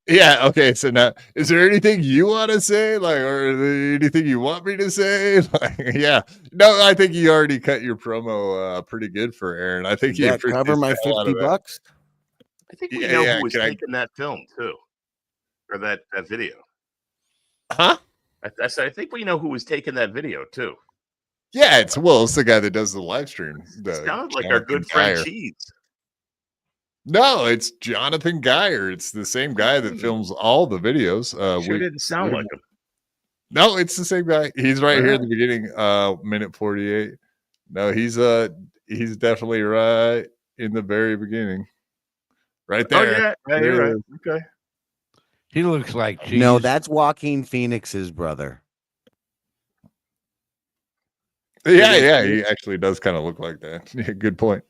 yeah. Okay, so now, is there anything you want to say, or anything you want me to say? Yeah, no, I think you already cut your promo pretty good for Aaron. I think you cover my $50. I think we know who was taking that film too, or that video. Huh? I think we know who was taking that video too. Yeah, it's the guy that does the live stream. Sounds like our good friend Cheese. No, it's Jonathan Geyer. It's the same guy that films all the videos. Sure didn't sound like him. No, it's the same guy. He's right here at the beginning, minute 48. No, he's definitely right in the very beginning. Right there. Oh, yeah, you're right. Okay. He looks like cheese. No, that's Joaquin Phoenix's brother. Yeah, he actually does kind of look like that. Yeah, good point.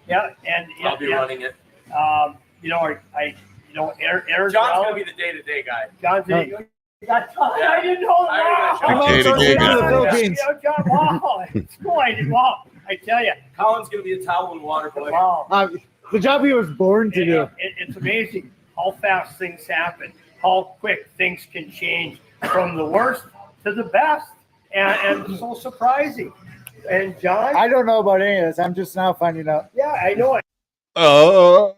Yeah, and I'll be running it. Aaron. John's gonna be the day-to-day guy. I didn't know that. Wow, it's cool. Wow, I tell you, Colin's gonna be a towel and water boy. Wow, the job he was born to do. It's amazing how fast things happen, how quick things can change from the worst to the best, and so surprising. And John, I don't know about any of this. I'm just now finding out. Yeah, I know it. Oh,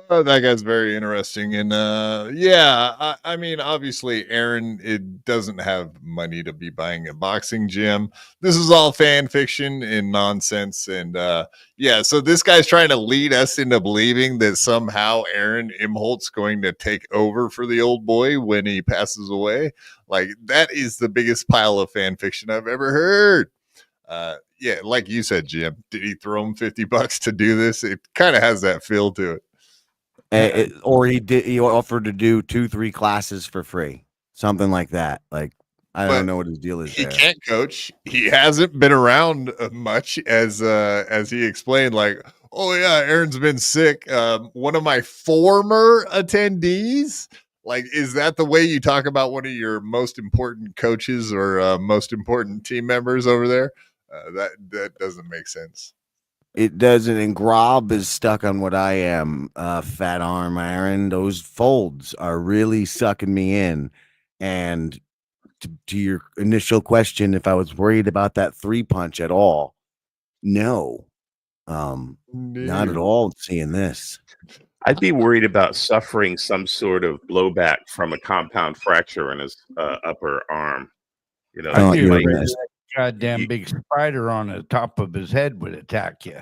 that guy's very interesting. And I mean, obviously, Aaron, it doesn't have money to be buying a boxing gym. This is all fan fiction and nonsense. And so this guy's trying to lead us into believing that somehow Aaron Imholt's going to take over for the old boy when he passes away. Like, that is the biggest pile of fan fiction I've ever heard. Like you said, Jim, did he throw him $50 to do this? It kind of has that feel to it. Or he offered to do 2-3 classes for free, something like that. Like, I don't know what his deal is. He can't coach. He hasn't been around much, as he explained. Like, oh yeah, Aaron's been sick. One of my former attendees Like, is that the way you talk about one of your most important coaches or most important team members over there? That doesn't make sense. It doesn't. And Grob is stuck on what I am. Fat arm, Aaron. Those folds are really sucking me in. And to your initial question, if I was worried about that 3-punch at all, no. Not at all. Seeing this. I'd be worried about suffering some sort of blowback from a compound fracture in his upper arm. You know, I knew that goddamn big spider on the top of his head would attack you.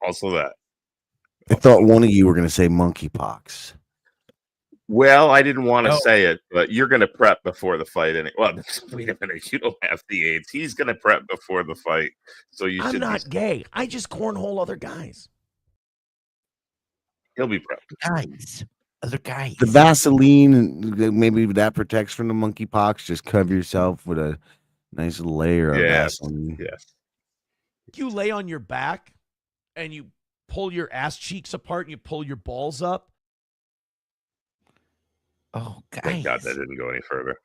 Also that. I thought one of you were going to say monkeypox. Well, I didn't want to say it, but you're going to prep before the fight. Well, wait a minute. You don't have the AIDS. He's going to prep before the fight. So you I'm should not gay. I just cornhole other guys. He'll be prepped. Guys. Other guys. The Vaseline, maybe that protects from the monkeypox. Just cover yourself with a nice layer of Vaseline. Yes. You lay on your back and you pull your ass cheeks apart and you pull your balls up. Oh, guys. Thank God that didn't go any further.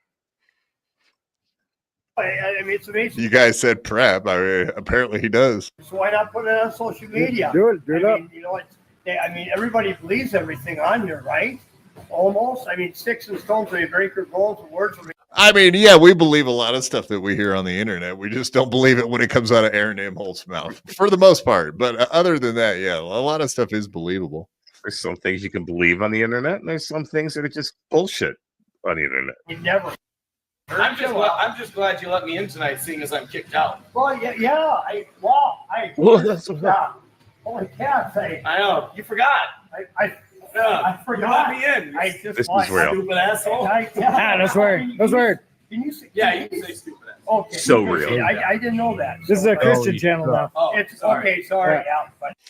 I mean, it's amazing. You guys said prep. I mean, apparently he does. So why not put it on social media? Do it. Do it up. I mean, you know, everybody believes everything on here, right? Almost. I mean, sticks and stones may break your bones, and words will be. I mean, yeah, we believe a lot of stuff that we hear on the internet. We just don't believe it when it comes out of Aaron Imholt's mouth, for the most part. But other than that, yeah, a lot of stuff is believable. There's some things you can believe on the internet, and there's some things that are just bullshit on the internet. You never. I'm just glad you let me in tonight, seeing as I'm kicked out. Well, yeah. That's Holy cats! I know. You forgot. I forgot. You let me in. I just This is real. Stupid asshole. That's weird. That's weird. Can you say? Yeah, you can say stupid ass. Okay. So real. I didn't know that. This is a Christian channel now. Oh, it's okay. Sorry.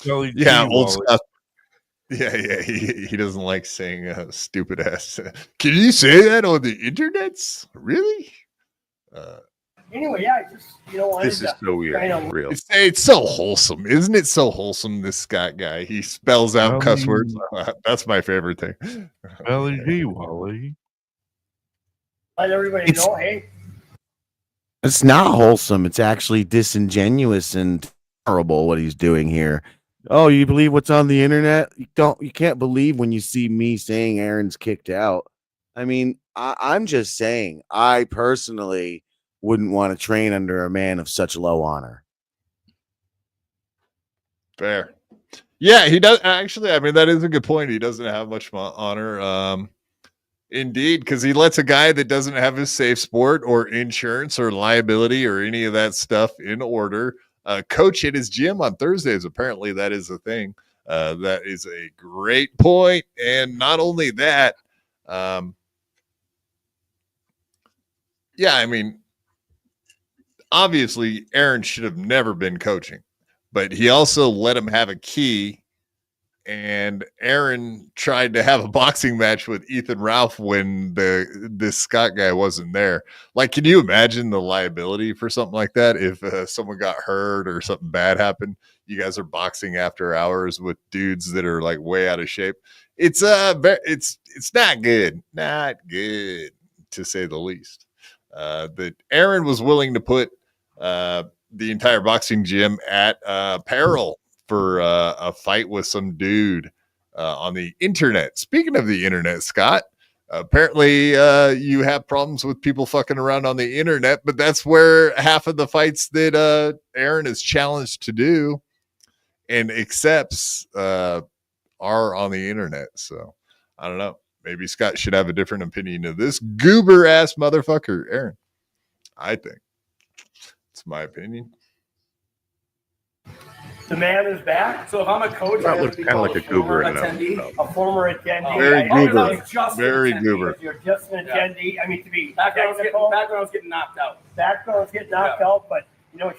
Yeah. Yeah, old stuff. Yeah, he doesn't like saying stupid ass. Can you say that on the internets? Really? Anyway, yeah, I just This is so weird. Real. It's so wholesome, isn't it? So wholesome. This Scott guy, he spells out cuss words. That's my favorite thing. Wally. Let everybody know. Hey, It's not wholesome. It's actually disingenuous and terrible what he's doing here. Oh, you believe what's on the internet? You can't believe when you see me saying Aaron's kicked out. I mean, I'm just saying, I personally wouldn't want to train under a man of such low honor. Fair. Yeah, he does actually. I mean, that is a good point. He doesn't have much honor. Indeed, because he lets a guy that doesn't have his safe sport or insurance or liability or any of that stuff in order coach at his gym on Thursdays. Apparently that is a thing. That is a great point. And not only that, yeah, I mean, obviously Aaron should have never been coaching, but he also let him have a key. And Aaron tried to have a boxing match with Ethan Ralph when this Scott guy wasn't there. Like, can you imagine the liability for something like that? If someone got hurt or something bad happened, you guys are boxing after hours with dudes that are like way out of shape. It's not good, to say the least. That Aaron was willing to put the entire boxing gym at peril for a fight with some dude on the internet. Speaking of the internet, Scott, apparently you have problems with people fucking around on the internet, but that's where half of the fights that Aaron is challenged to do and accepts are on the internet. So I don't know. Maybe Scott should have a different opinion of this goober ass motherfucker, Aaron. I think it's my opinion. the man is back. So if I'm a coach, That I have looks to kind of become like a goober in A former attendee. Very I- goober. just an Very attendee. goober. If you're just an attendee, I mean, to be Background's technical, getting knocked out. backgrounds get knocked out, but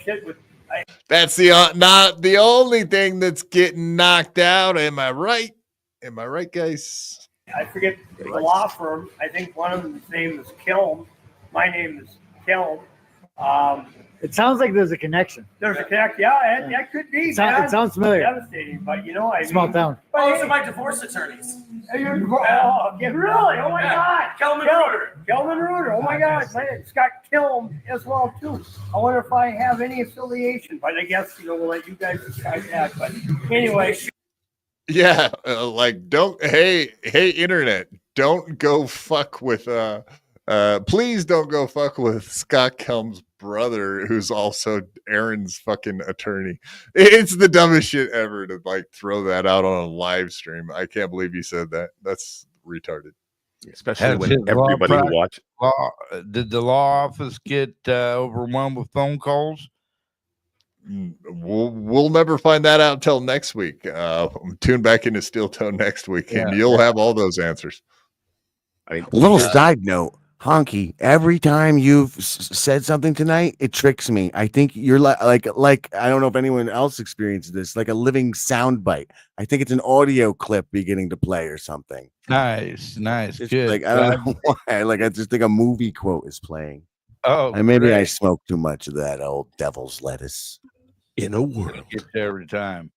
shit with. That's not the only thing that's getting knocked out. Am I right? Am I right, guys? I forget the law firm. I think one of them's name is Kelm. My name is Kelm. It sounds like there's a connection. There's a connect. Yeah, that could be. It sounds familiar. Devastating, but you know, Small town. Oh, those are my divorce attorneys. Really? Oh my God. Kelman Reuter. Kelman Reuter. Oh my God. Scott Kilm as well too. I wonder if I have any affiliation, but I guess we'll let you guys decide that. But anyway. Yeah, hey internet, don't go fuck with please don't go fuck with Scott Kelm's brother, who's also Aaron's fucking attorney. It's the dumbest shit ever to throw that out on a live stream. I can't believe you said that. That's retarded. Especially when everybody watch. Did the law office get overwhelmed with phone calls? We'll never find that out till next week. Tune back into Steel Toe next week, and you'll have all those answers. Little side note, Honky, every time you've said something tonight, it tricks me. I think you're like I don't know if anyone else experienced this, like a living sound bite. I think it's an audio clip beginning to play or something. Nice, It's good. I don't know why. I just think a movie quote is playing. Oh, and maybe I great. smoked too much of that old devil's lettuce. In a world, Gets every time.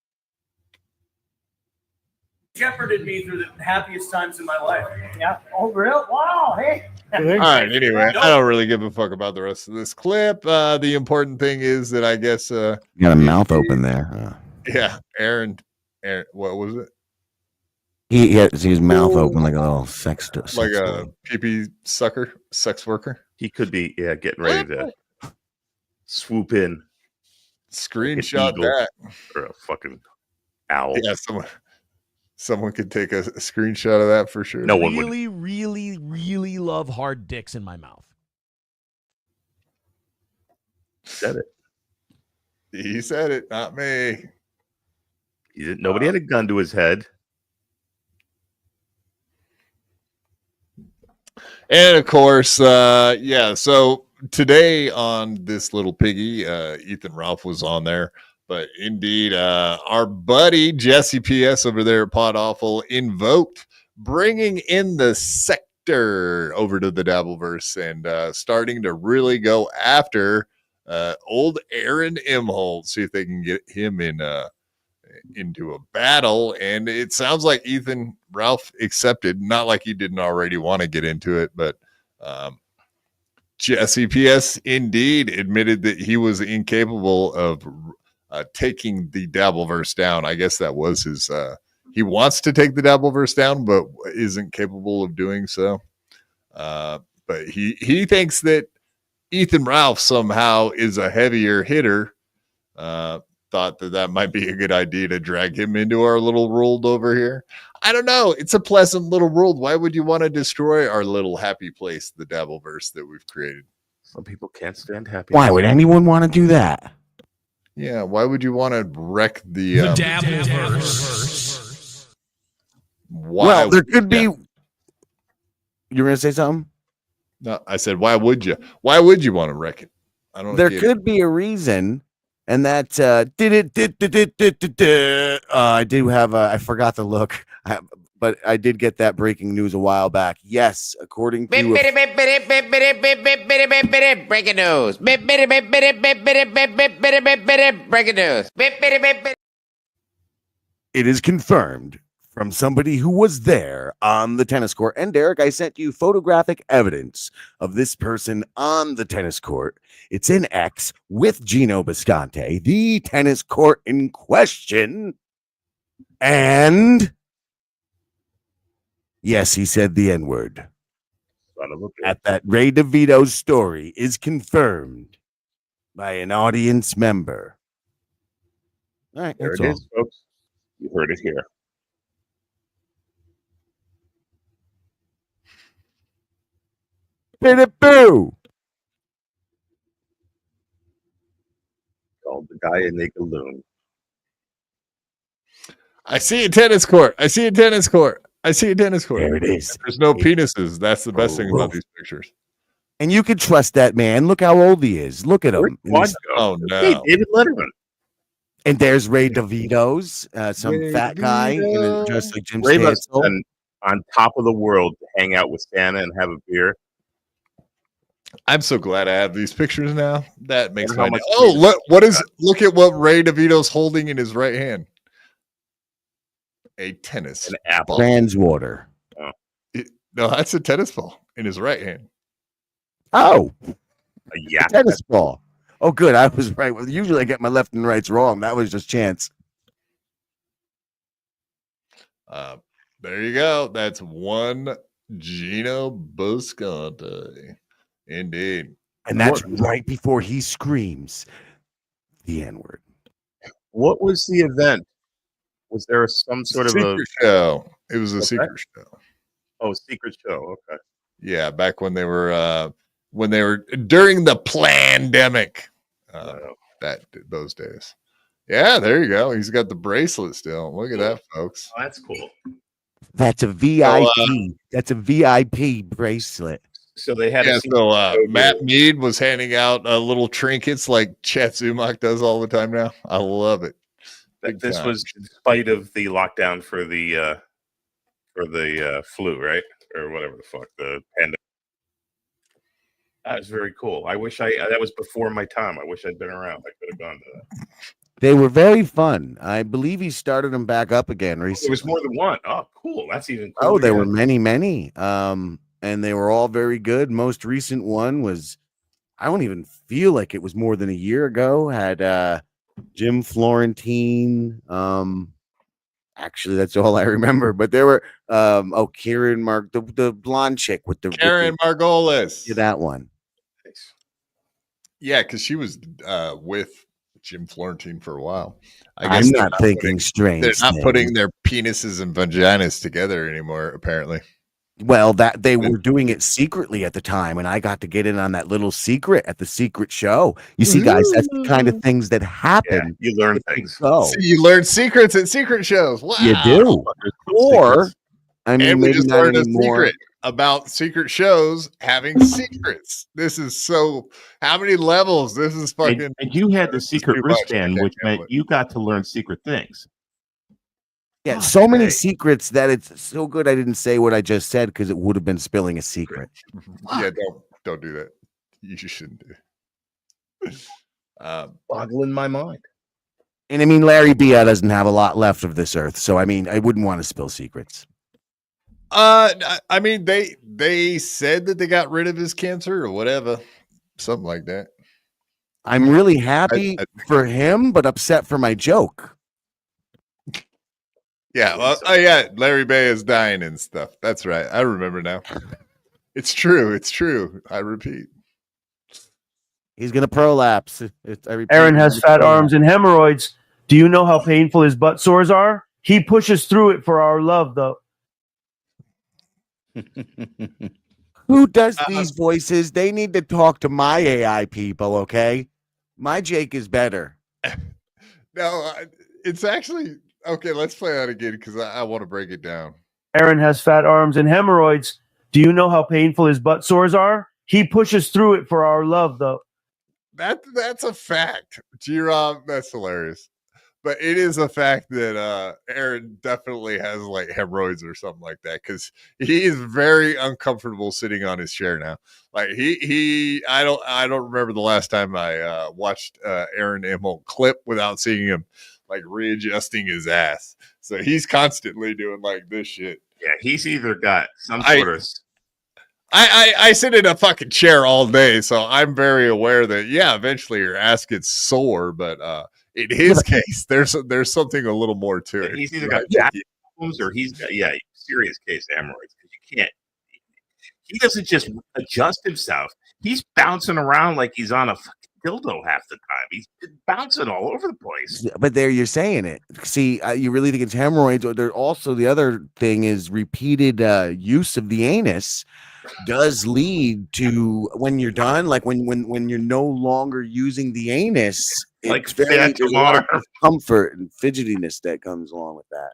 Shepherded me through the happiest times in my life. Yeah. Oh, real? Wow. Hey. All right. Anyway, I don't really give a fuck about the rest of this clip. The important thing is that I guess You got a mouth open there. yeah, Aaron, what was it? He has his mouth open like a little sex Like a pee-pee sucker, sex worker. he could be getting ready to swoop in. Screenshot eagle. that. Or a fucking owl. Yeah, someone could take a screenshot of that for sure. No one would. Really, really, really love hard dicks in my mouth. Said it. He said it, not me. Nobody had a gun to his head. And of course, so today on this little piggy, Ethan Ralph was on there. But indeed, our buddy Jesse PS over there at Pod Awful invoked bringing in the sector over to the dabbleverse and starting to really go after old Aaron Imholt, see if they can get him into a battle. And it sounds like Ethan Ralph accepted, not like he didn't already want to get into it, but Jesse PS indeed admitted that he was incapable of taking the dabbleverse down. I guess that was his he wants to take the dabbleverse down but isn't capable of doing so. But he thinks that Ethan Ralph somehow is a heavier hitter. Thought that might be a good idea to drag him into our little world over here. I don't know. It's a pleasant little world. Why would you want to destroy our little happy place, the dabbleverse that we've created? Some people can't stand happy. Why would anyone want to do that? Yeah, why would you want to wreck the dabbleverse? Well, there could be. You were gonna say something? No, I said, why would you? Why would you want to wreck it? I don't. There could be a reason, and that I do have. I forgot to look, but I did get that breaking news a while back. Yes, according to breaking news. Breaking news. it is confirmed from somebody who was there on the tennis court. And Derek, I sent you photographic evidence of this person on the tennis court. It's in X with Gino Bisconte, the tennis court in question. And yes, he said the N-word. At that Ray DeVito's story is confirmed by an audience member. All right, There that's it all. is, folks. You heard it here. Boo! Called the guy a Nickeloon. I see a tennis court. I see a tennis court. I see a tennis court. There it is. If there's no penises. That's the best thing about these pictures. And you can trust that man. Look how old he is. Look at him. Oh no. Hey, David Letterman. And there's Ray DeVito's, some fat guy dressed like Jim Ray must have Stansel. been on top of the world to hang out with Santa and have a beer. I'm so glad I have these pictures now. That makes Wonder how my much Oh, weed look! Look at what Ray DeVito's holding in his right hand. A tennis ball. Transwater. No, that's a tennis ball in his right hand. Oh, yeah, tennis ball. Oh, good. I was right. Well, usually I get my left and rights wrong. That was just chance. There you go. That's one Gino Buscante. Indeed. And that's right before he screams the N-word. What was the event? Was there some sort of a secret show? It was a What's secret that? show. Oh, secret show. Okay. Yeah, back when they were during the pandemic. Those days. Yeah, there you go. He's got the bracelet still. Look at that, folks. Oh, that's cool. That's a VIP. That's a VIP bracelet. So they had Matt Mead was handing out little trinkets like Chet Zumach does all the time now. I love it. This was in spite of the lockdown for the flu, right? Or whatever the fuck, the pandemic. That was very cool. I wish that was before my time. I wish I'd been around. I could have gone to that. They were very fun. I believe he started them back up again recently. There was more than one. Oh, cool. That's even cool. Oh, there were many. And they were all very good. Most recent one was, I don't even feel like it was more than a year ago. Had Jim Florentine. Actually, that's all I remember. But there were Karen the blonde chick with the Karen Margolis. Yeah, that one. Yeah, because she was with Jim Florentine for a while. I'm not thinking strange. They're not putting their penises and vaginas together anymore, apparently. Well, that they were doing it secretly at the time, and I got to get in on that little secret at the secret show. You see, guys, that's the kind of things that happen. Yeah, you learn things. So you learn secrets at secret shows. Wow. You do. Or, I mean, and we maybe just not learned anymore. a secret about secret shows having secrets. This is so. How many levels? This is fucking. And you had the secret wristband, which meant you got to learn secret things. Yeah, so many secrets that it's so good I didn't say what I just said because it would have been spilling a secret. Yeah, don't do that. You shouldn't do. Boggling my mind. And I mean, Larry B doesn't have a lot left of this earth, so I mean, I wouldn't want to spill secrets. I mean, they said that they got rid of his cancer or whatever, something like that. I'm really happy for him, but upset for my joke. Yeah, well, yeah, Larry Bay is dying and stuff. That's right. I remember now. It's true. It's true. I repeat. He's gonna prolapse. Aaron has fat arms and hemorrhoids. Do you know how painful his butt sores are? He pushes through it for our love, though. Who does these voices? They need to talk to my AI people, okay? My Jake is better. No, it's actually okay. Let's play that again because I want to break it down. Aaron has fat arms and hemorrhoids. Do you know how painful his butt sores are? He pushes through it for our love, though. That's a fact, G-Rob. That's hilarious. But it is a fact that Aaron definitely has like hemorrhoids or something like that because he is very uncomfortable sitting on his chair now. Like I don't remember the last time I watched Aaron Imholt clip without seeing him like readjusting his ass. So he's constantly doing like this shit. Yeah, he's either got some sort of. I sit in a fucking chair all day, so I'm very aware that eventually your ass gets sore, but in his case, there's something a little more to it. He's either got problems or he's got serious case of hemorrhoids because you can't. He doesn't just adjust himself. He's bouncing around like he's on a fucking dildo half the time. He's bouncing all over the place. But there, you're saying it. See, you really think it's hemorrhoids? Or there also the other thing is repeated use of the anus does lead to when you're done, like when you're no longer using the anus, like there's a lot of comfort and fidgetiness that comes along with that.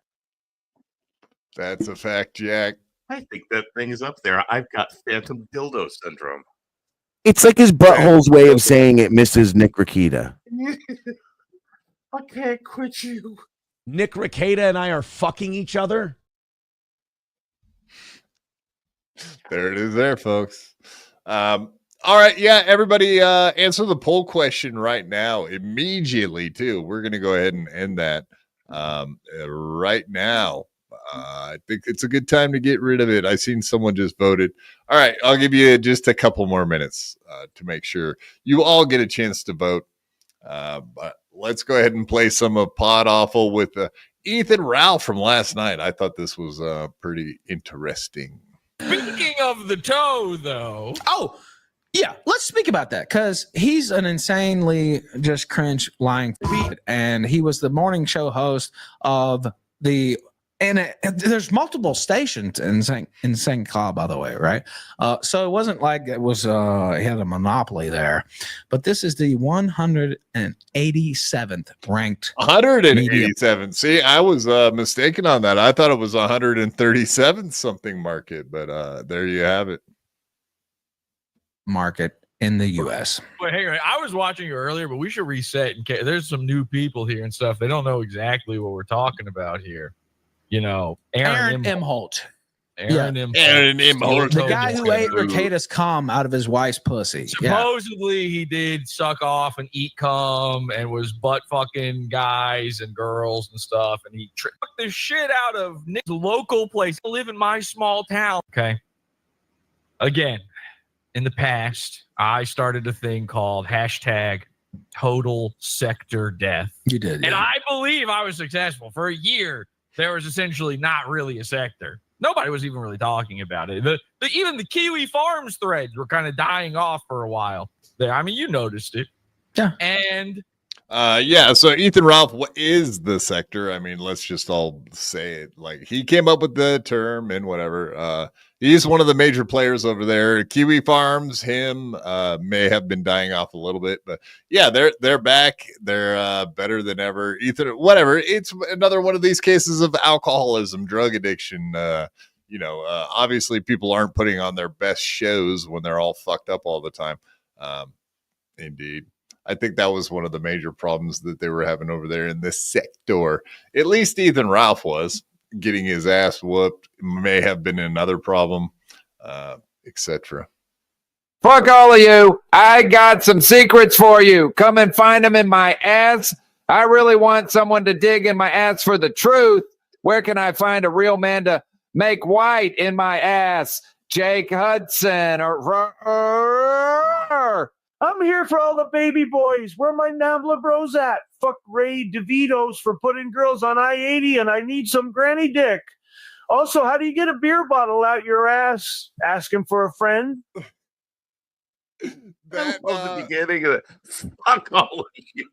That's a fact, Jack. I think that thing is up there. I've got phantom dildo syndrome. It's like his butthole's way of saying it misses Nick Rakita. I can't quit you. Nick Rakita and I are fucking each other. There it is there, folks. All right. Yeah, everybody answer the poll question right now, immediately, too. We're going to go ahead and end that right now. I think it's a good time to get rid of it. I seen someone just voted. All right. I'll give you just a couple more minutes to make sure you all get a chance to vote. But let's go ahead and play some of Pod Awful with Ethan Ralph from last night. I thought this was pretty interesting. Speaking of the toe, though. Oh, yeah. Let's speak about that because he's an insanely just cringe lying. And he was the morning show host of the. And there's multiple stations in St. Cloud, by the way, right? So it wasn't like it was he had a monopoly there, but this is the 187th ranked. 187. See, I was mistaken on that. I thought it was 137th something market, but there you have it. Market in the U.S. Wait, hey, I was watching you earlier, but we should reset in case there's some new people here and stuff. They don't know exactly what we're talking about here. You know, Aaron Imholt. Aaron Imholt. The guy who ate Ricatus cum out of his wife's pussy. Supposedly he did suck off and eat cum and was butt fucking guys and girls and stuff. And he tricked the shit out of Nick's local place. I live in my small town. Okay. Again, in the past, I started a thing called hashtag total sector death. You did. And I believe I was successful. For a year, there was essentially not really a sector. Nobody was even really talking about it. Even the Kiwi Farms threads were kind of dying off for a while there. I mean, you noticed it. Yeah. And so Ethan Ralph, what is the sector? I mean, let's just all say it. Like, he came up with the term and whatever. He's one of the major players over there. Kiwi Farms, him, may have been dying off a little bit, but yeah, they're back. They're better than ever. Ethan, whatever. It's another one of these cases of alcoholism, drug addiction. Obviously people aren't putting on their best shows when they're all fucked up all the time. Indeed. I think that was one of the major problems that they were having over there in this sector. At least Ethan Ralph was. Getting his ass whooped may have been another problem, etc. Fuck all of you. I got some secrets for you. Come and find them in my ass. I really want someone to dig in my ass for the truth. Where can I find a real man to make white in my ass? Jake Hudson or I'm here for all the baby boys. Where my Navla bros at? Fuck Ray DeVito's for putting girls on I-80, and I need some granny dick. Also, how do you get a beer bottle out your ass? Asking for a friend? That was the beginning of it. Fuck all of you.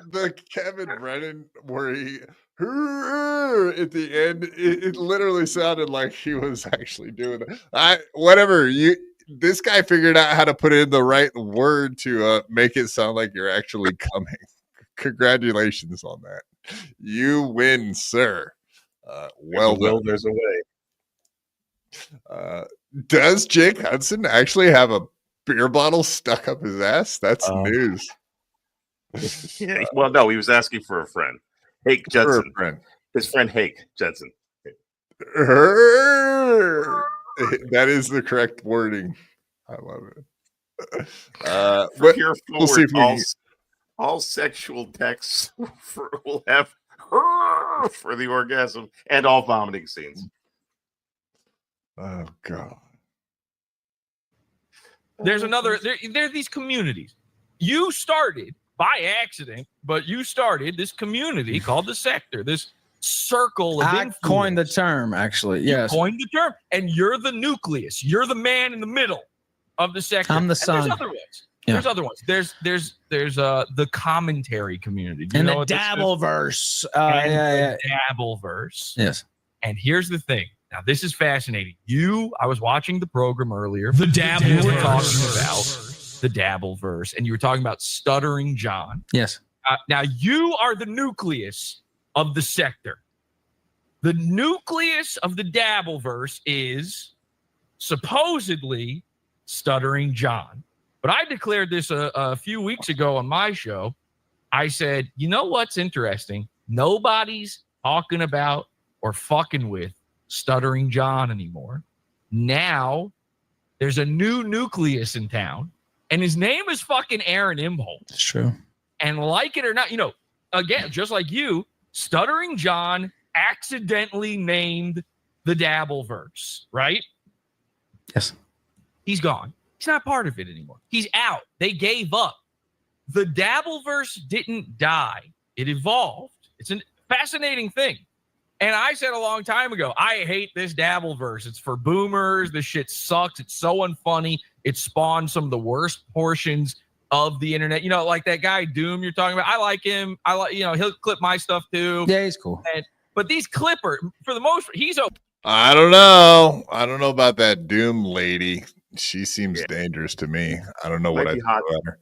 The Kevin Brennan where he at the end, it literally sounded like he was actually doing it. This guy figured out how to put in the right word to make it sound like you're actually coming. Congratulations on that. You win, sir. Well done. There's a way. Does Jake Hudson actually have a beer bottle stuck up his ass? That's news. Yeah, well, no, he was asking for a friend. Hake Judson. His friend Hake Judson. That is the correct wording. I love it. From here forward, we'll see if all sexual texts will have for the orgasm and all vomiting scenes. Oh God. There's another. There are these communities. You started by accident, but you started this community called the sector. This circle of I coined the term, actually. Yes. You coined the term, and you're the nucleus. You're the man in the middle of the sector. I'm the and sun. There's other ones. Yeah. There's other ones. There's the commentary community. Do you And know the what this is? dabbleverse. The dabbleverse. Yes. And here's the thing. Now this is fascinating. I was watching the program earlier. The You were talking dabbleverse. about the dabbleverse, and you were talking about Stuttering John. Yes. Now you are the nucleus of the sector. The nucleus of the dabbleverse is supposedly Stuttering John. But I declared this a few weeks ago on my show. I said, you know what's interesting? Nobody's talking about or fucking with Stuttering John anymore. Now, There's a new nucleus in town, and his name is fucking Aaron Imholt. It's true. And like it or not, again, just like you, Stuttering John accidentally named the dabbleverse, right? Yes. He's gone. He's not part of it anymore. He's out. They gave up. The dabbleverse didn't die. It evolved. It's a fascinating thing. And I said a long time ago, I hate this dabbleverse. It's for boomers. This shit sucks. It's so unfunny. It spawned some of the worst portions of the internet. Like that guy Doom you're talking about. I like him. I like, he'll clip my stuff too. Yeah, he's cool. But these clippers, for the most part, he's okay. I don't know. I don't know about that Doom lady. She seems dangerous to me. I don't know what I think about her.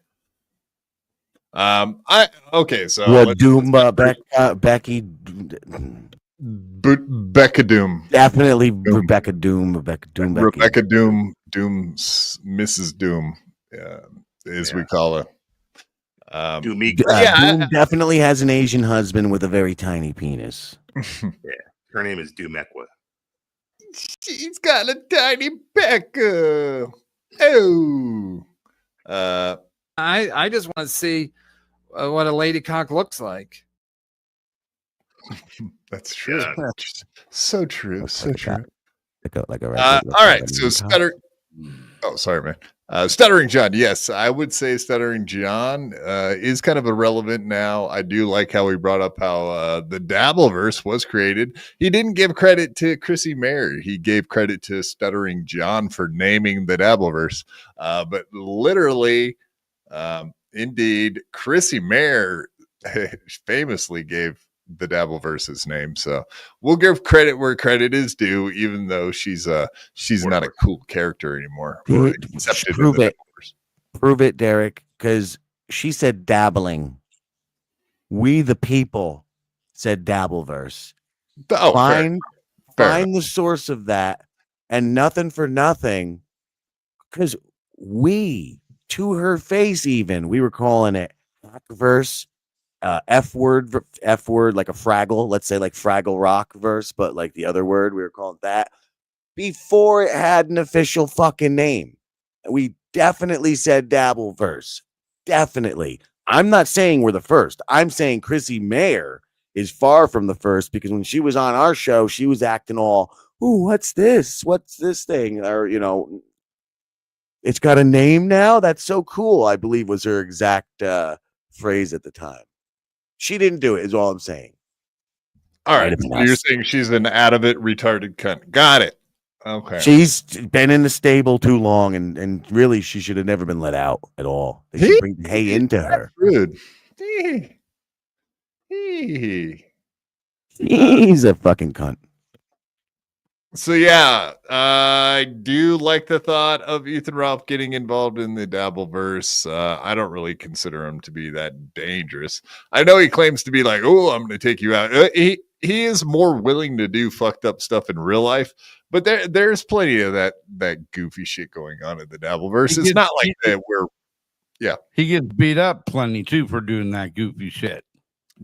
Okay, so what Doom Becky Becca Doom. Definitely Rebecca Doom. Rebecca Doom. Mrs. Doom, as we call her. Doom definitely has an Asian husband with a very tiny penis. Her name is Doomekwa. She's got a tiny pecker. Oh. I just want to see what a lady cock looks like. That's true. Yeah. So true. So true. Like a all right. So Stuttering. Oh, sorry, man. Stuttering John. Yes, I would say Stuttering John is kind of irrelevant now. I do like how he brought up how the dabbleverse was created. He didn't give credit to Chrissy Mayer. He gave credit to Stuttering John for naming the dabbleverse. But literally, indeed, Chrissy Mayer famously gave the dabbleverse's name. So we'll give credit where credit is due, even though she's not a cool character anymore. Prove it, Derek, because she said dabbling. We the people said dabbleverse. Find the source of that, and nothing for nothing, because we, to her face, even we were calling it verse. F word, like a Fraggle, let's say like Fraggle Rock verse, but like the other word, we were calling that before it had an official fucking name. We definitely said dabbleverse. Definitely. I'm not saying we're the first. I'm saying Chrissy Mayer is far from the first, because when she was on our show, she was acting all, ooh, what's this? What's this thing? Or, it's got a name now? That's so cool, I believe was her exact phrase at the time. She didn't do it, is all I'm saying. All right. So you're saying she's an out of it retarded cunt. Got it. Okay. She's been in the stable too long, and really she should have never been let out at all. They should bring hay into her. Rude. He's a fucking cunt. So yeah, I do like the thought of Ethan Ralph getting involved in the dabbleverse. I don't really consider him to be that dangerous. I know he claims to be like, oh, I'm going to take you out. He is more willing to do fucked up stuff in real life, but there's plenty of that goofy shit going on in the dabbleverse. It's not like that where, he gets beat up plenty too for doing that goofy shit.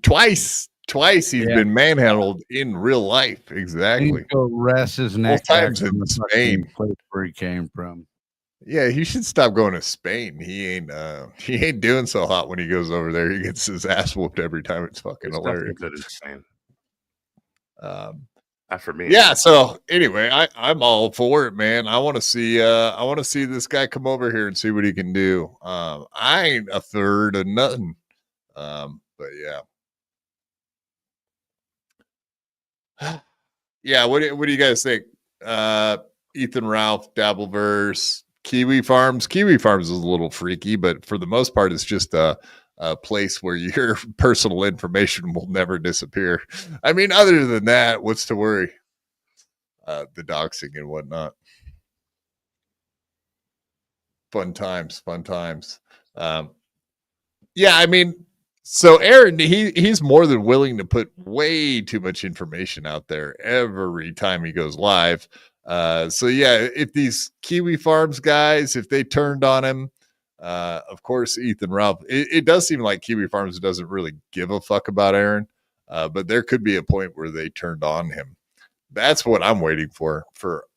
Twice he's been manhandled in real life. Exactly. Go rest his neck. Both times in Spain, place where he came from. Yeah, he should stop going to Spain. He ain't doing so hot when he goes over there. He gets his ass whooped every time. It's fucking hilarious. Good in Spain. Not for me. Yeah. So anyway, I'm all for it, man. I want to see this guy come over here and see what he can do. I ain't a third of nothing. But yeah. Yeah, what do you guys think? Ethan Ralph, dabbleverse, Kiwi Farms. Kiwi Farms is a little freaky, but for the most part, it's just a place where your personal information will never disappear. I mean, other than that, what's to worry? The doxing and whatnot. Fun times. Yeah, I mean, so Aaron, he's more than willing to put way too much information out there every time he goes live. So yeah, if these Kiwi Farms guys, if they turned on him, of course, Ethan Ralph, it does seem like Kiwi Farms doesn't really give a fuck about Aaron, but there could be a point where they turned on him. That's what I'm waiting for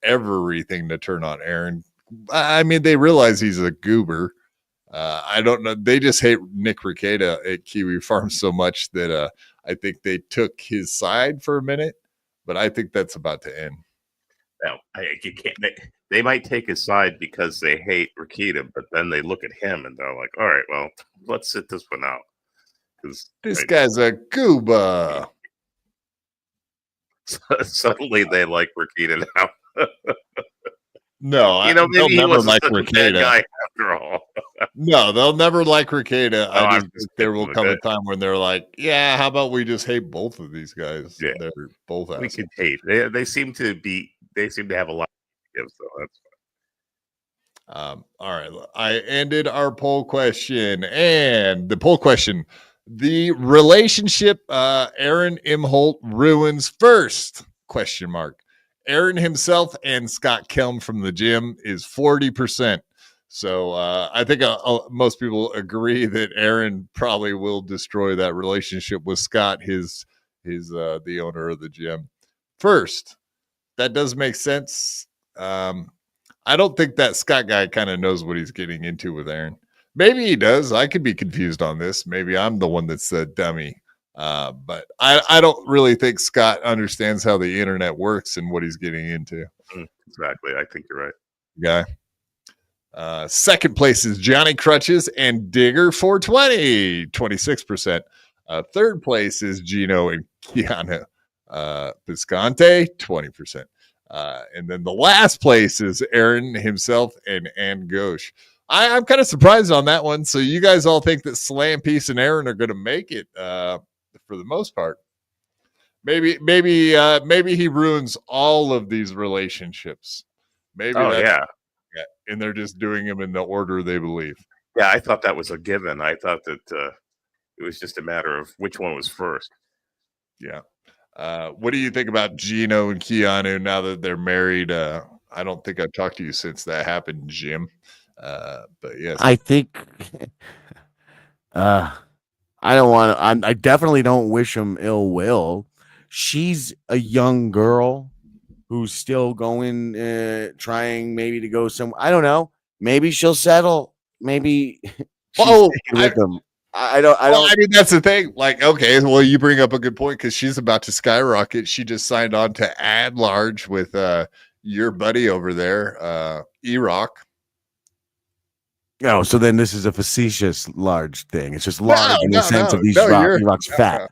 everything to turn on Aaron. I mean, they realize he's a goober. I don't know. They just hate Nick Rekieta at Kiwi Farm so much that I think they took his side for a minute, but I think that's about to end. No, you can't. They might take his side because they hate Rekieta, but then they look at him and they're like, all right, well, let's sit this one out. Because this guy's a gooba. Suddenly they like Rekieta now. No, maybe he never wasn't like such a bad Rekieta. guy after all. No, they'll never like Rekieta. No, I I'm just just think there will kidding come with a time when they're like, yeah, how about we just hate both of these guys? Yeah. They're both We assholes. could hate. They seem to have a lot to give, so that's All right. I ended our poll question, and the poll question: the relationship Aaron Imholt ruins first? Question mark. Aaron himself and Scott Kelm from the gym is 40%. So I think most people agree that Aaron probably will destroy that relationship with Scott, his the owner of the gym. First, that does make sense. I don't think that Scott guy kind of knows what he's getting into with Aaron. Maybe he does. I could be confused on this. Maybe I'm the one that's a dummy. But I don't really think Scott understands how the internet works and what he's getting into. exactly. I think you're right. Guy. Second place is Johnny Crutches and Digger 420, 26%. Third place is Gino and Keanu Piscante, 20%. And then the last place is Aaron himself and Ann Gosch. I'm kind of surprised on that one. So you guys all think that Slam Piece and Aaron are going to make it for the most part. Maybe he ruins all of these relationships. Maybe. Yeah. And they're just doing them in the order they believe. Yeah, I thought that was a given. I thought that it was just a matter of which one was first. Yeah. What do you think about Gino and Keanu now that they're married? I don't think I've talked to you since that happened, Jim. But yes, I think I don't want to. I definitely don't wish him ill will. She's a young girl who's still going, trying maybe to go somewhere. I don't know. Maybe she'll settle. Maybe. With them. I don't. I mean, that's the thing. Like, okay, well, you bring up a good point because she's about to skyrocket. She just signed on to Ad Large with your buddy over there, E-Rock. No, so then this is a facetious large thing. It's just large in the sense of these E-Rock's fat.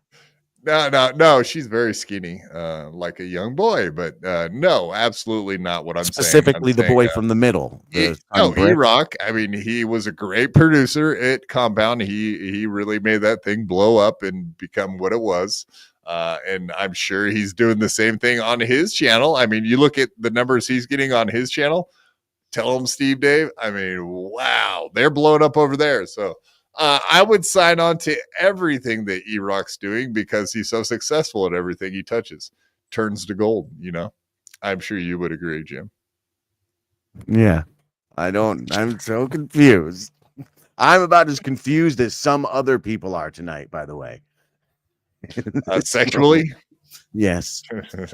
No, she's very skinny, like a young boy, but no, absolutely not what I'm Specifically saying. the boy from the middle. E-Rock. I mean, he was a great producer at Compound. He really made that thing blow up and become what it was. And I'm sure he's doing the same thing on his channel. I mean, you look at the numbers he's getting on his channel. Tell him, Steve Dave. I mean, wow, they're blowing up over there. So I would sign on to everything that E-Rock's doing because he's so successful at everything he touches. Turns to gold, you know? I'm sure you would agree, Jim. Yeah. I'm so confused. I'm about as confused as some other people are tonight, by the way. Sexually? Yes.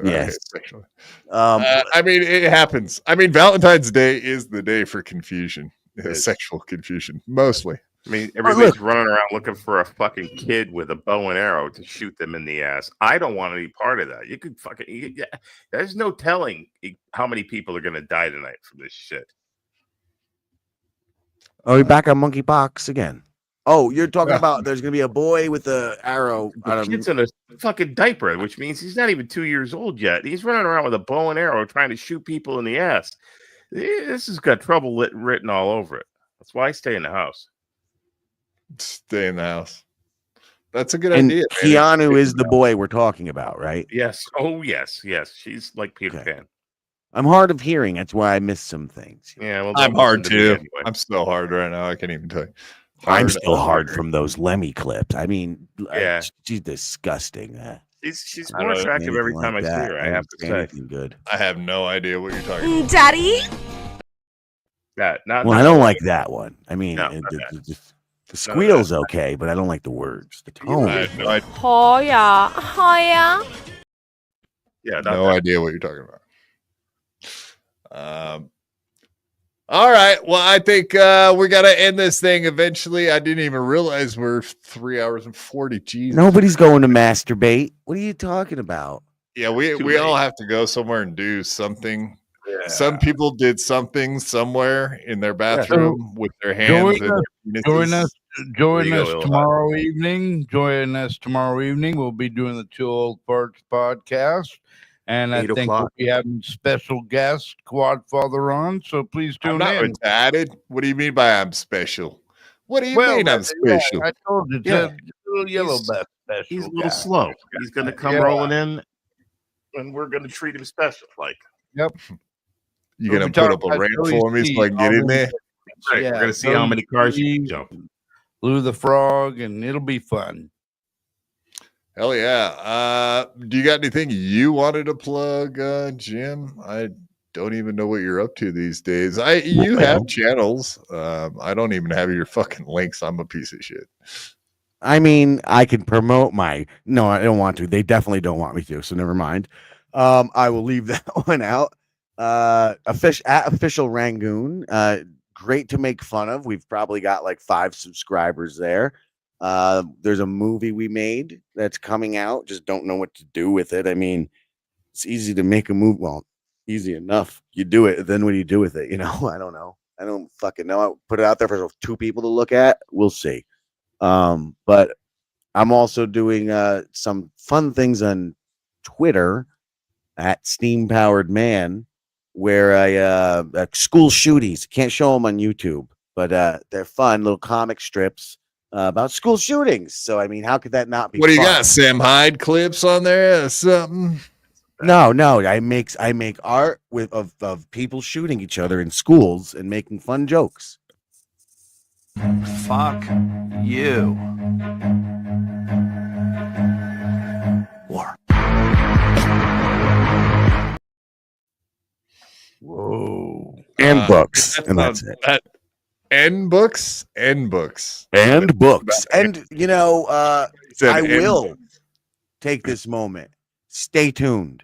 Yes. Sexually. I mean, it happens. I mean, Valentine's Day is the day for confusion, sexual confusion, mostly. I mean, everybody's running around looking for a fucking kid with a bow and arrow to shoot them in the ass. I don't want any part of that. You could fucking. There's no telling how many people are going to die tonight from this shit. Are we back on monkeypox again? Oh, you're talking about there's going to be a boy with an arrow. The kid's in a fucking diaper, which means he's not even 2 years old yet. He's running around with a bow and arrow trying to shoot people in the ass. This has got trouble written all over it. That's why I stay in the house. Stay in the house. That's a good and idea. Keanu is the boy we're talking about, right? Yes. Oh, yes. Yes. She's like Peter Pan. I'm hard of hearing. That's why I missed some things. Yeah. Well, I'm hard too. Anyway. I'm so hard right now. I can't even tell you. I'm still hard from those Lemmy clips. I mean, yeah, she's disgusting. She's more attractive every time I see her. I have to say, good. I have no idea what you're talking about, Daddy. Yeah, well, I don't like that one. I mean, the squeal's okay, but I don't like the words, the tone. Hoya. Yeah, no idea what you're talking about. All right. Well, I think we got to end this thing eventually. I didn't even realize we're 3 hours and 40. Jesus. Nobody's going to masturbate. What are you talking about? Yeah, we all have to go somewhere and do something. Yeah. Some people did something somewhere in their bathroom with their hands. Join us tomorrow evening. Join us tomorrow evening. We'll be doing the Two Old Parts podcast. And I think we'll be having special guest Quadfather on, so please tune in. Retarded? What do you mean by I'm special? What do you mean I'm special? I told you, a little yellow back special. He's a little slow. He's going to come rolling in, and we're going to treat him special. Like, yep. You're going to put up a ramp for me so I can get in there? Right. We're going to see how many cars you can jump. Lou the Frog, and it'll be fun. Hell yeah. Do you got anything you wanted to plug, Jim? I don't even know what you're up to these days. You have channels. I don't even have your fucking links. I'm a piece of shit. I mean, I can promote no, I don't want to. They definitely don't want me to, so never mind. I will leave that one out. Official Rangoon. Great to make fun of. We've probably got like 5 subscribers there. There's a movie we made that's coming out. Just don't know what to do with it. I mean, it's easy to make a movie. Well, easy enough. You do it. Then what do you do with it? You know, I don't know. I don't fucking know. I put it out there for 2 people to look at. We'll see. But I'm also doing some fun things on Twitter at Steam Powered Man, where I school shooties. Can't show them on YouTube, but they're fun little comic strips about school shootings. So I mean, how could that not be? What do you got? Sam Hyde clips on there or something? No. I make art of people shooting each other in schools and making fun jokes. Fuck you. War. Whoa. And books, and that's it. And books. And you know, I will take this moment. Stay tuned.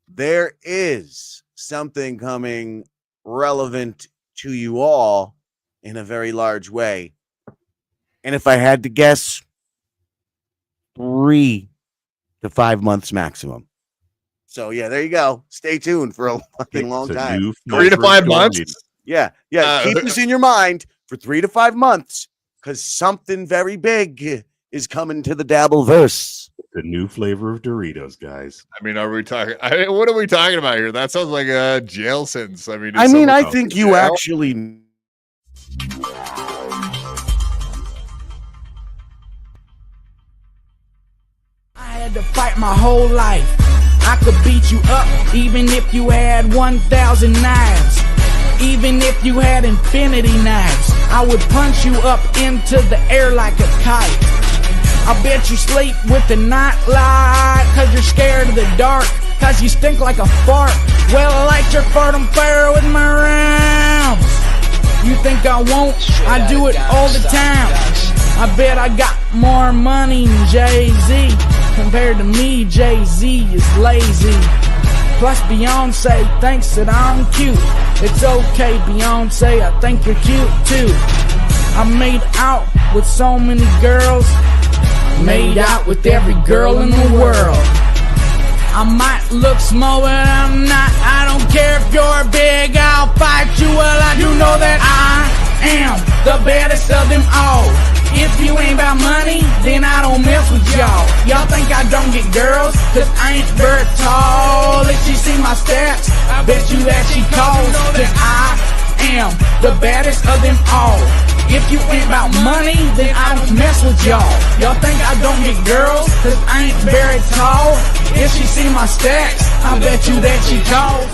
There is something coming relevant to you all in a very large way. And if I had to guess, 3 to 5 months maximum. So yeah, there you go. Stay tuned for a fucking long time. 3 to 5 months. Yeah. Keep this in your mind for 3 to 5 months, because something very big is coming to the dabbleverse. The new flavor of Doritos, guys. I mean, are we talking? What are we talking about here? That sounds like a jail sentence. I mean, I think you actually. I had to fight my whole life. I could beat you up even if you had 1,000 knives. Even if you had infinity knives, I would punch you up into the air like a kite. I bet you sleep with the night light, cause you're scared of the dark, cause you stink like a fart. Well, I like your fart on fire with my rounds. You think I won't? I do it all the time. I bet I got more money than Jay-Z. Compared to me, Jay-Z is lazy. Plus Beyonce thinks that I'm cute. It's okay, Beyonce, I think you're cute too. I made out with so many girls. I made out with every girl in the world. I might look small, but I'm not. I don't care if you're big, I'll fight you. Well, I do know that I am the baddest of them all. If you ain't about money, then I don't mess with y'all. Y'all think I don't get girls, cause I ain't very tall. If she see my stats, I bet you that she calls. Cause I am the baddest of them all. If you ain't about money, then I don't mess with y'all. Y'all think I don't get girls, cause I ain't very tall. If she see my stats, I bet you that she calls.